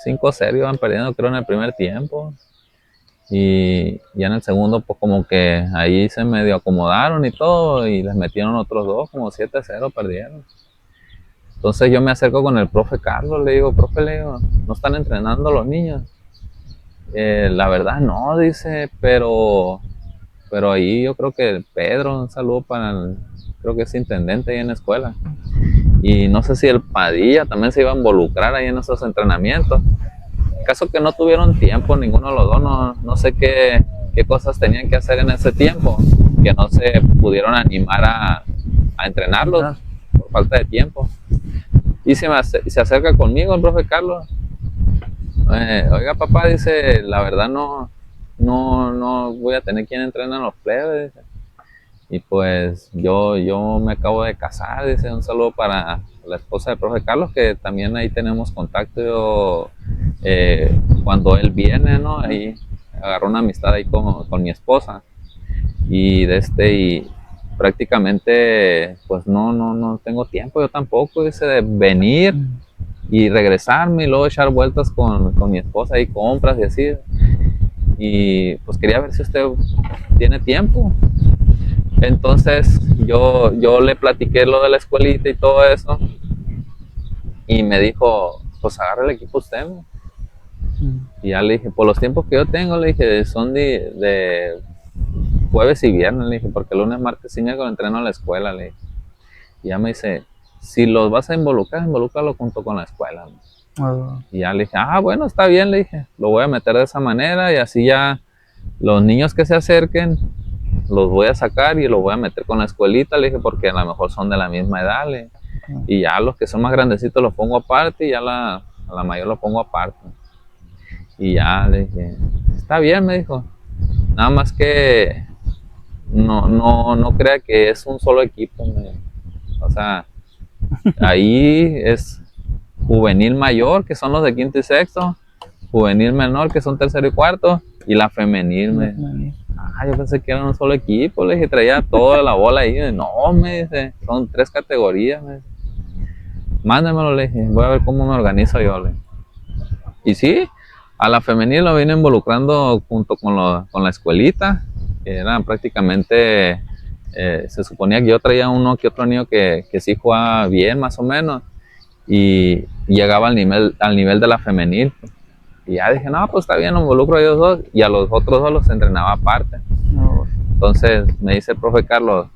Speaker 2: 5-0 iban perdiendo, creo, en el primer tiempo. Y ya en el segundo, pues como que ahí se medio acomodaron y todo, y les metieron otros 2, como 7-0 perdieron. Entonces yo me acerco con el profe Carlos, le digo: profe, le digo, ¿no están entrenando los niños? La verdad no, dice, pero ahí yo creo que Pedro, un saludo para creo que es intendente ahí en la escuela. Y no sé si el Padilla también se iba a involucrar ahí en esos entrenamientos. Caso que no tuvieron tiempo, ninguno de los dos, no sé qué cosas tenían que hacer en ese tiempo, que no se pudieron animar a entrenarlos por falta de tiempo. Y se acerca conmigo el profe Carlos. Oiga papá, dice, la verdad no voy a tener quien entrene a los plebes. Y pues yo me acabo de casar, dice, un saludo para la esposa del profe Carlos, que también ahí tenemos contacto cuando él viene, ¿no? Ahí agarró una amistad ahí con mi esposa. Y prácticamente pues no tengo tiempo, yo tampoco, dice, de venir y regresarme y luego echar vueltas con mi esposa y compras y así. Y pues quería ver si usted tiene tiempo. Entonces yo le platiqué lo de la escuelita y todo eso y me dijo, pues agarra el equipo usted, ¿no? Y ya le dije, por los tiempos que yo tengo, le dije, son de jueves y viernes, le dije, porque lunes, martes y miércoles entreno a la escuela, le dije. Y ya me dice, si los vas a involucrar, involúcralo junto con la escuela, ¿no? Y ya le dije, bueno, está bien, le dije, lo voy a meter de esa manera y así ya los niños que se acerquen los voy a sacar y los voy a meter con la escuelita, le dije, porque a lo mejor son de la misma edad, le dije. Y ya los que son más grandecitos los pongo aparte y ya a la mayor lo pongo aparte. Y ya le dije, está bien, me dijo, nada más que no crea que es un solo equipo, o sea, ahí es juvenil mayor, que son los de quinto y sexto, juvenil menor, que son tercero y cuarto, y la femenil, yo pensé que era un solo equipo, le dije, traía toda la bola ahí, no, me dice, son 3 categorías, me dice. Mándamelo, le dije, voy a ver cómo me organizo yo, le dije. Y sí, a la femenil lo vine involucrando junto con la escuelita, que era prácticamente, se suponía que yo traía uno que otro niño que sí jugaba bien, más o menos, y llegaba al nivel de la femenil. Y ya dije, no, pues está bien, lo involucro a ellos dos, y a los otros dos los entrenaba aparte. Entonces me dice el profe Carlos,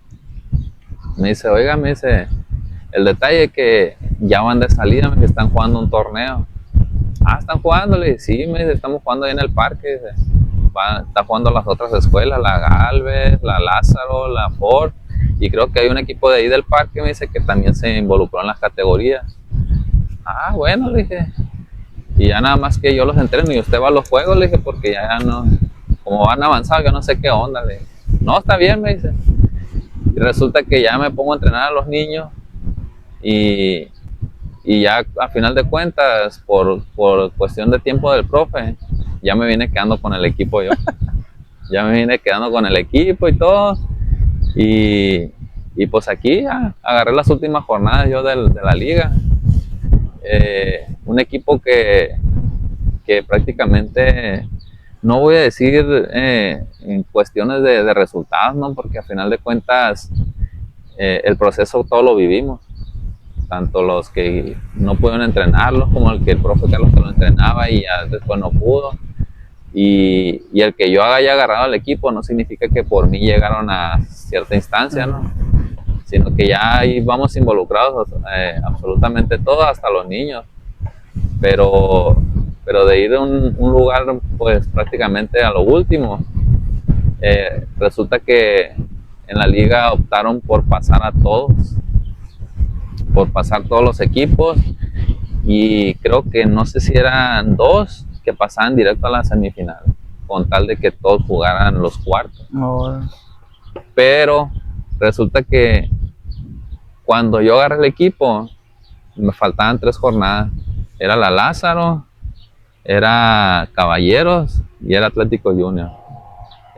Speaker 2: me dice, oiga, me dice, el detalle es que ya van de salida, que están jugando un torneo. ¿Están jugando? Le dije, sí, me dice, estamos jugando ahí en el parque. Dice, está jugando las otras escuelas, la Galvez, la Lázaro, la Ford, y creo que hay un equipo de ahí del parque, me dice, que también se involucró en las categorías. Bueno, le dije, y ya nada más que yo los entreno y usted va a los juegos, le dije, porque ya no, como van avanzados, yo no sé qué onda, le dije. No, está bien, me dice. Y resulta que ya me pongo a entrenar a los niños y ya a final de cuentas, por cuestión de tiempo del profe, ya me vine quedando con el equipo yo. Ya me vine quedando con el equipo y todo. Y pues aquí ya agarré las últimas jornadas yo de la liga. Un equipo que prácticamente, no voy a decir en cuestiones de resultados, ¿no? Porque a final de cuentas el proceso todo lo vivimos, tanto los que no pudieron entrenarlos como el que el profe Carlos que lo entrenaba y ya después no pudo, y el que yo haya agarrado al equipo no significa que por mí llegaron a cierta instancia, ¿no? Sino que ya ahí vamos involucrados absolutamente todos, hasta los niños, pero de ir a un lugar pues prácticamente a lo último, resulta que en la liga optaron por pasar todos los equipos, y creo que no sé si eran 2 que pasaban directo a la semifinal, con tal de que todos jugaran los cuartos. Pero resulta que cuando yo agarré el equipo me faltaban 3 jornadas, era la Lázaro, era Caballeros y era Atlético Junior.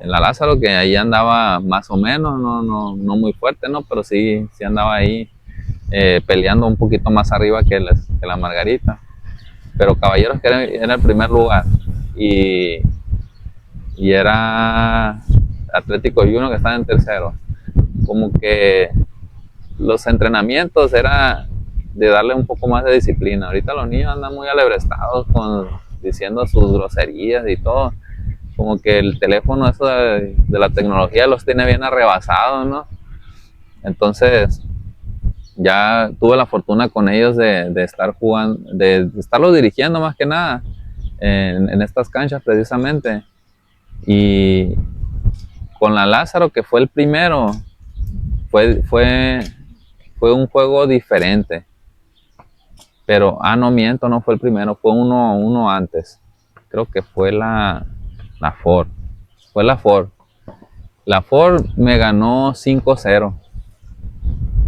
Speaker 2: En la Lázaro, que ahí andaba más o menos, no muy fuerte, ¿no? Pero sí andaba ahí peleando un poquito más arriba que la Margarita. Pero Caballeros, que era el primer lugar, y era Atlético Junior, que estaba en tercero. Como que los entrenamientos era de darle un poco más de disciplina. Ahorita los niños andan muy alebrestados diciendo sus groserías y todo. Como que el teléfono eso de la tecnología los tiene bien arrebasados, ¿no? Entonces ya tuve la fortuna con ellos de estar jugando, de estarlos dirigiendo más que nada en estas canchas precisamente. Y con la Lázaro, que fue el primero, fue un juego diferente. Pero, no miento, no fue el primero, fue uno antes. Creo que fue la Ford. Fue la Ford. La Ford me ganó 5-0.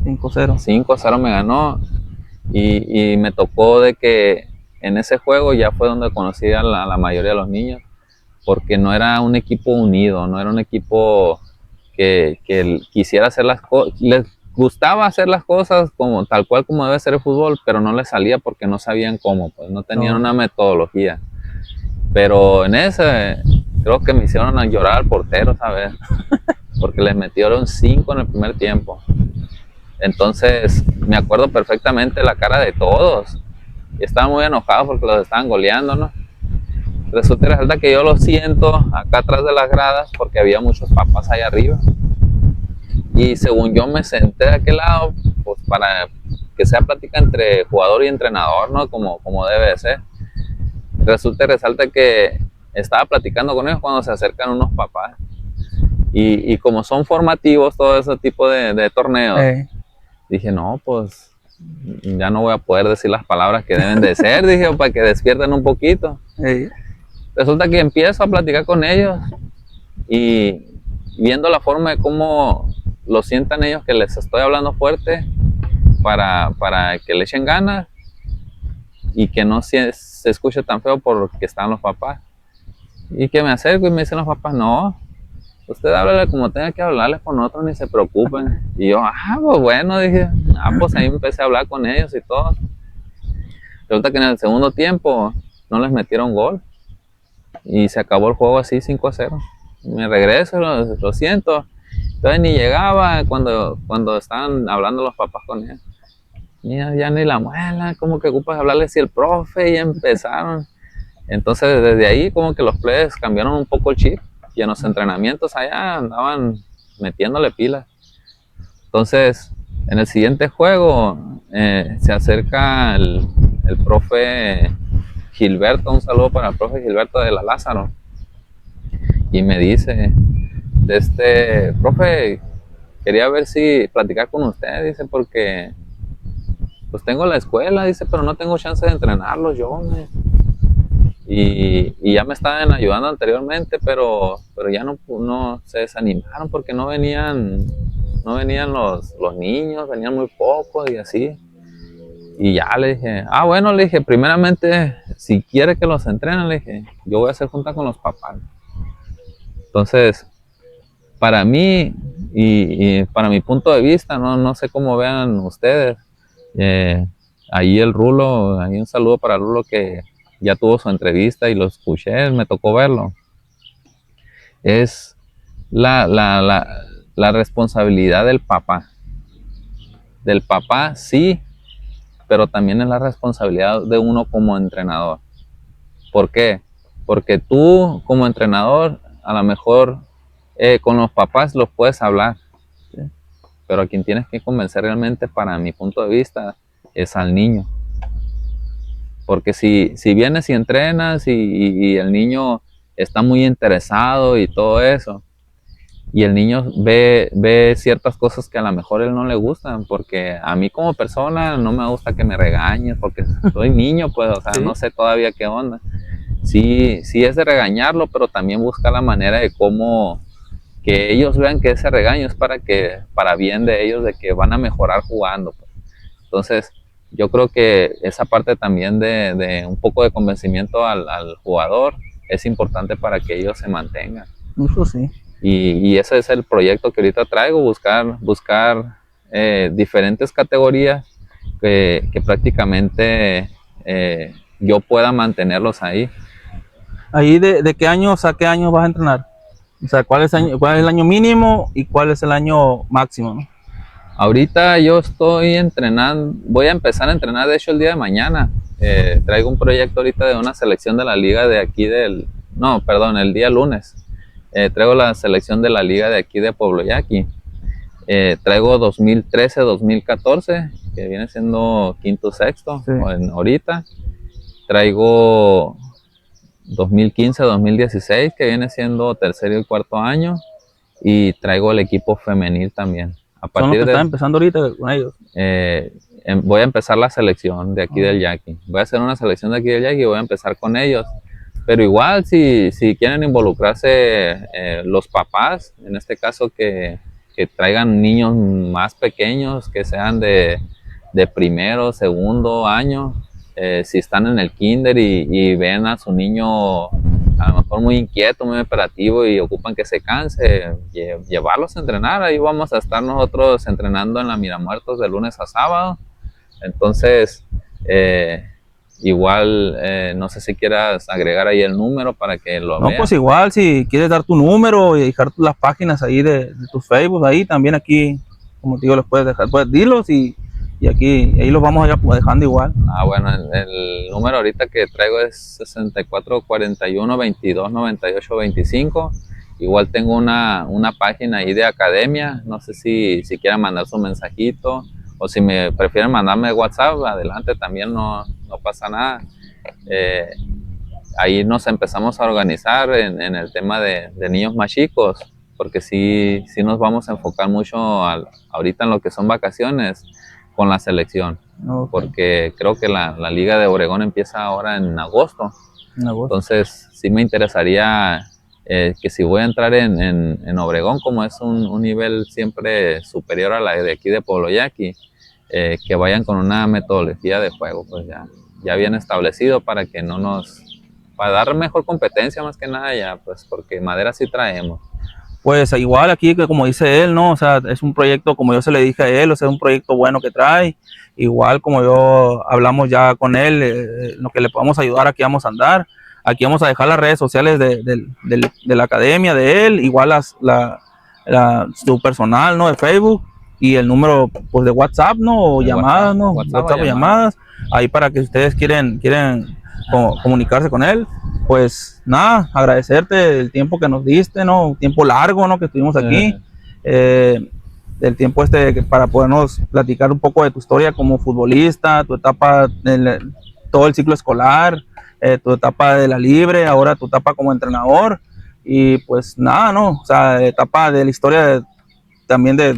Speaker 1: 5-0.
Speaker 2: 5-0 me ganó. Y me tocó de que en ese juego ya fue donde conocí a la mayoría de los niños. Porque no era un equipo unido, no era un equipo que quisiera hacer las cosas. Les gustaba hacer las cosas como tal cual como debe ser el fútbol, pero no les salía porque no sabían cómo, pues no tenían una metodología. Pero en ese creo que me hicieron llorar al portero, ¿sabes? Porque les metieron 5 en el primer tiempo. Entonces me acuerdo perfectamente la cara de todos. Y estaban muy enojados porque los estaban goleando, ¿no? Resulta y resalta que yo lo siento acá atrás de las gradas porque había muchos papás ahí arriba. Y según yo me senté de aquel lado, pues para que sea plática entre jugador y entrenador, ¿no? Como debe de ser. Resulta y resalta que estaba platicando con ellos cuando se acercan unos papás. Y como son formativos todo ese tipo de torneos, dije, no, pues ya no voy a poder decir las palabras que deben de ser, dije, para que despierten un poquito. Resulta que empiezo a platicar con ellos y viendo la forma de cómo lo sientan ellos, que les estoy hablando fuerte para que le echen ganas y que no se escuche tan feo porque están los papás. Y que me acerco y me dicen los papás, no, usted háblale como tenga que hablarles con otros, ni se preocupen. Y yo, pues bueno, dije, pues ahí empecé a hablar con ellos y todo. Resulta que en el segundo tiempo no les metieron gol y se acabó el juego así 5-0. Me regreso, lo siento. Entonces ni llegaba cuando estaban hablando los papás con él. Ya ni la muela, como que ocupas hablarle si el profe, y empezaron. Entonces desde ahí como que los players cambiaron un poco el chip y en los entrenamientos allá andaban metiéndole pilas. Entonces en el siguiente juego se acerca el profe Gilberto, un saludo para el profe Gilberto de la Lázaro, y me dice, profe, quería ver si platicar con usted, dice, porque pues tengo la escuela, dice, pero no tengo chance de entrenarlos yo, y ya me estaban ayudando anteriormente, pero ya no se desanimaron porque no venían los niños, venían muy pocos y así. Y ya le dije, bueno, le dije, primeramente, si quiere que los entrenen, le dije, yo voy a hacer junta con los papás. Entonces, para mí y para mi punto de vista, no sé cómo vean ustedes, ahí el Rulo, ahí un saludo para el Rulo que ya tuvo su entrevista y lo escuché, me tocó verlo. Es la responsabilidad del papá. Del papá, sí, pero también es la responsabilidad de uno como entrenador. ¿Por qué? Porque tú como entrenador, a lo mejor con los papás los puedes hablar, ¿sí? Pero a quien tienes que convencer realmente, para mi punto de vista, es al niño. Porque si vienes y entrenas y el niño está muy interesado y todo eso, y el niño ve ciertas cosas que a lo mejor a él no le gustan, porque a mí como persona no me gusta que me regañes, porque soy niño, pues, o sea, ¿sí? No sé todavía qué onda. Sí es de regañarlo, pero también busca la manera de cómo que ellos vean que ese regaño es para bien de ellos, de que van a mejorar jugando, pues. Entonces, yo creo que esa parte también de un poco de convencimiento al jugador es importante para que ellos se mantengan.
Speaker 1: Eso sí.
Speaker 2: Y ese es el proyecto que ahorita traigo, buscar diferentes categorías que prácticamente yo pueda mantenerlos ahí.
Speaker 1: ¿Ahí de qué años a qué años vas a entrenar? O sea, ¿cuál es el año mínimo y cuál es el año máximo, ¿no?
Speaker 2: Ahorita yo estoy entrenando, voy a empezar a entrenar de hecho el día de mañana. traigo un proyecto ahorita de una selección de la liga de aquí no, perdón, el día lunes. Traigo la selección de la liga de aquí de Pueblo Yaqui. Traigo 2013-2014, que viene siendo quinto, sexto,
Speaker 1: Sí.
Speaker 2: ahorita. Traigo 2015-2016, que viene siendo tercero y cuarto año. Y traigo el equipo femenil también. A
Speaker 1: Son los que
Speaker 2: partir
Speaker 1: están empezando ahorita con ellos.
Speaker 2: voy a empezar la selección de aquí del Yaqui. Voy a hacer una selección de aquí del Yaqui y voy a empezar con ellos. Pero igual, si quieren involucrarse los papás, en este caso que traigan niños más pequeños, que sean de primero, segundo año, si están en el kinder y ven a su niño a lo mejor muy inquieto, muy operativo y ocupan que se canse, llevarlos a entrenar. Ahí vamos a estar nosotros entrenando en la Miramuertos de lunes a sábado. Entonces, igual, no sé si quieras agregar ahí el número para que lo vean.
Speaker 1: No, pues igual, si quieres dar tu número y dejar las páginas ahí de tus Facebook, ahí también aquí, como te digo, los puedes dejar, pues dilos y aquí, ahí los vamos a ir dejando igual.
Speaker 2: Bueno, el número ahorita que traigo es 6441-2298-25. Igual tengo una página ahí de academia, no sé si quieran mandar su mensajito o si me prefieren mandarme WhatsApp, adelante también, no pasa nada. Ahí nos empezamos a organizar en el tema de niños más chicos, porque sí nos vamos a enfocar mucho ahorita en lo que son vacaciones con la selección. Okay. Porque creo que la Liga de Obregón empieza ahora en agosto. Entonces sí me interesaría que si voy a entrar en Obregón, como es un nivel siempre superior a la de aquí de Pueblo Yaqui, que vayan con una metodología de juego pues ya bien establecido para que para dar mejor competencia más que nada ya, pues porque madera sí traemos.
Speaker 1: Pues igual aquí, que como dice él, ¿no? O sea, es un proyecto, como yo se le dije a él, o sea, es un proyecto bueno que trae. Igual como yo hablamos ya con él, lo que le podamos ayudar, aquí vamos a andar. Aquí vamos a dejar las redes sociales de la academia de él, igual su personal, ¿no? De Facebook y el número pues de WhatsApp, ¿no? O llamadas, ¿no? WhatsApp o llamadas. Ahí para que ustedes quieren comunicarse con él. Pues nada, agradecerte el tiempo que nos diste, ¿no? Un tiempo largo, ¿no? Que estuvimos aquí. El tiempo para podernos platicar un poco de tu historia como futbolista, tu etapa, todo el ciclo escolar, tu etapa de la libre, ahora tu etapa como entrenador. Y pues nada, ¿no? O sea, etapa de la historia también de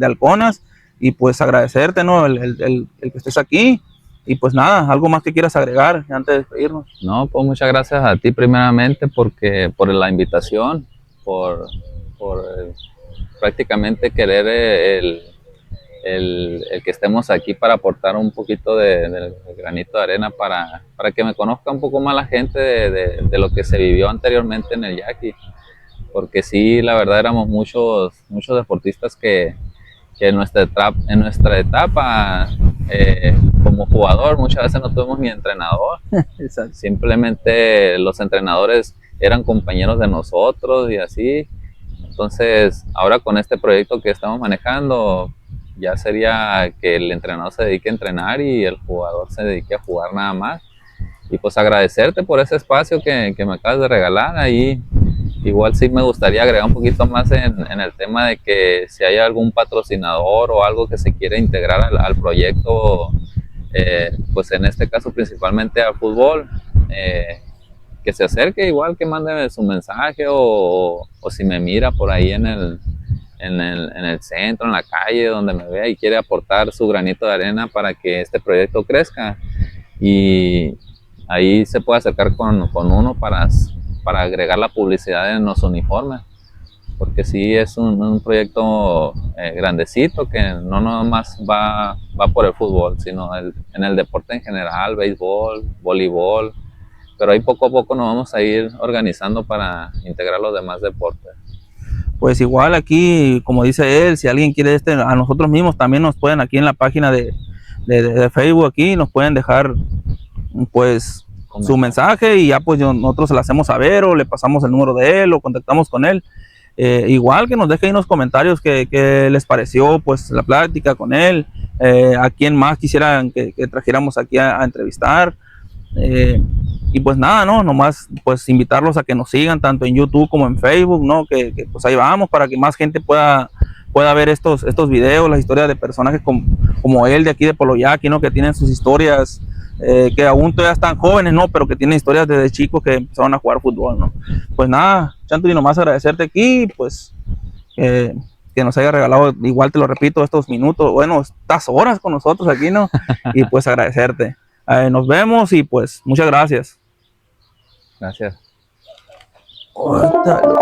Speaker 1: Halconas. Y pues agradecerte, ¿no? El que estés aquí. Y pues nada, algo más que quieras agregar antes de despedirnos.
Speaker 2: No, pues muchas gracias a ti primeramente por la invitación, por prácticamente querer el que estemos aquí para aportar un poquito del granito de arena para que me conozca un poco más la gente de lo que se vivió anteriormente en el Yaqui. Porque sí, la verdad éramos muchos deportistas que en nuestra etapa como jugador muchas veces no tuvimos ni entrenador. Simplemente los entrenadores eran compañeros de nosotros y así. Entonces ahora con este proyecto que estamos manejando ya sería que el entrenador se dedique a entrenar y el jugador se dedique a jugar nada más. Y pues agradecerte por ese espacio que me acabas de regalar ahí. Igual sí me gustaría agregar un poquito más en el tema de que si hay algún patrocinador o algo que se quiere integrar al proyecto, pues en este caso principalmente al fútbol, que se acerque, igual que mande su mensaje o si me mira por ahí en el centro, en la calle, donde me vea y quiere aportar su granito de arena para que este proyecto crezca, y ahí se puede acercar con uno para agregar la publicidad en los uniformes, porque sí es un proyecto grandecito que no nomás va por el fútbol, sino en el deporte en general, béisbol, voleibol, pero ahí poco a poco nos vamos a ir organizando para integrar los demás deportes.
Speaker 1: Pues igual aquí, como dice él, si alguien quiere a nosotros mismos también nos pueden aquí en la página de Facebook aquí, nos pueden dejar pues su mensaje y ya pues nosotros se lo hacemos saber o le pasamos el número de él o contactamos con él. igual que nos dejen ahí en los comentarios qué les pareció pues la plática con él, a quién más quisieran que trajéramos aquí a entrevistar. Y pues nada, ¿no? Nomás pues invitarlos a que nos sigan tanto en YouTube como en Facebook, ¿no? Que pues ahí vamos para que más gente pueda ver estos videos, las historias de personajes como él de aquí de Poloyaki, ¿no? Que tienen sus historias, que aún todavía están jóvenes, ¿no? Pero que tienen historias desde chicos que empezaron a jugar fútbol, ¿no? Pues nada, Chantury, nomás agradecerte aquí, pues que nos haya regalado, igual te lo repito, estos minutos, bueno, estas horas con nosotros aquí, ¿no? Y pues agradecerte. Nos vemos y pues muchas gracias.
Speaker 2: Gracias.
Speaker 1: Córtalo.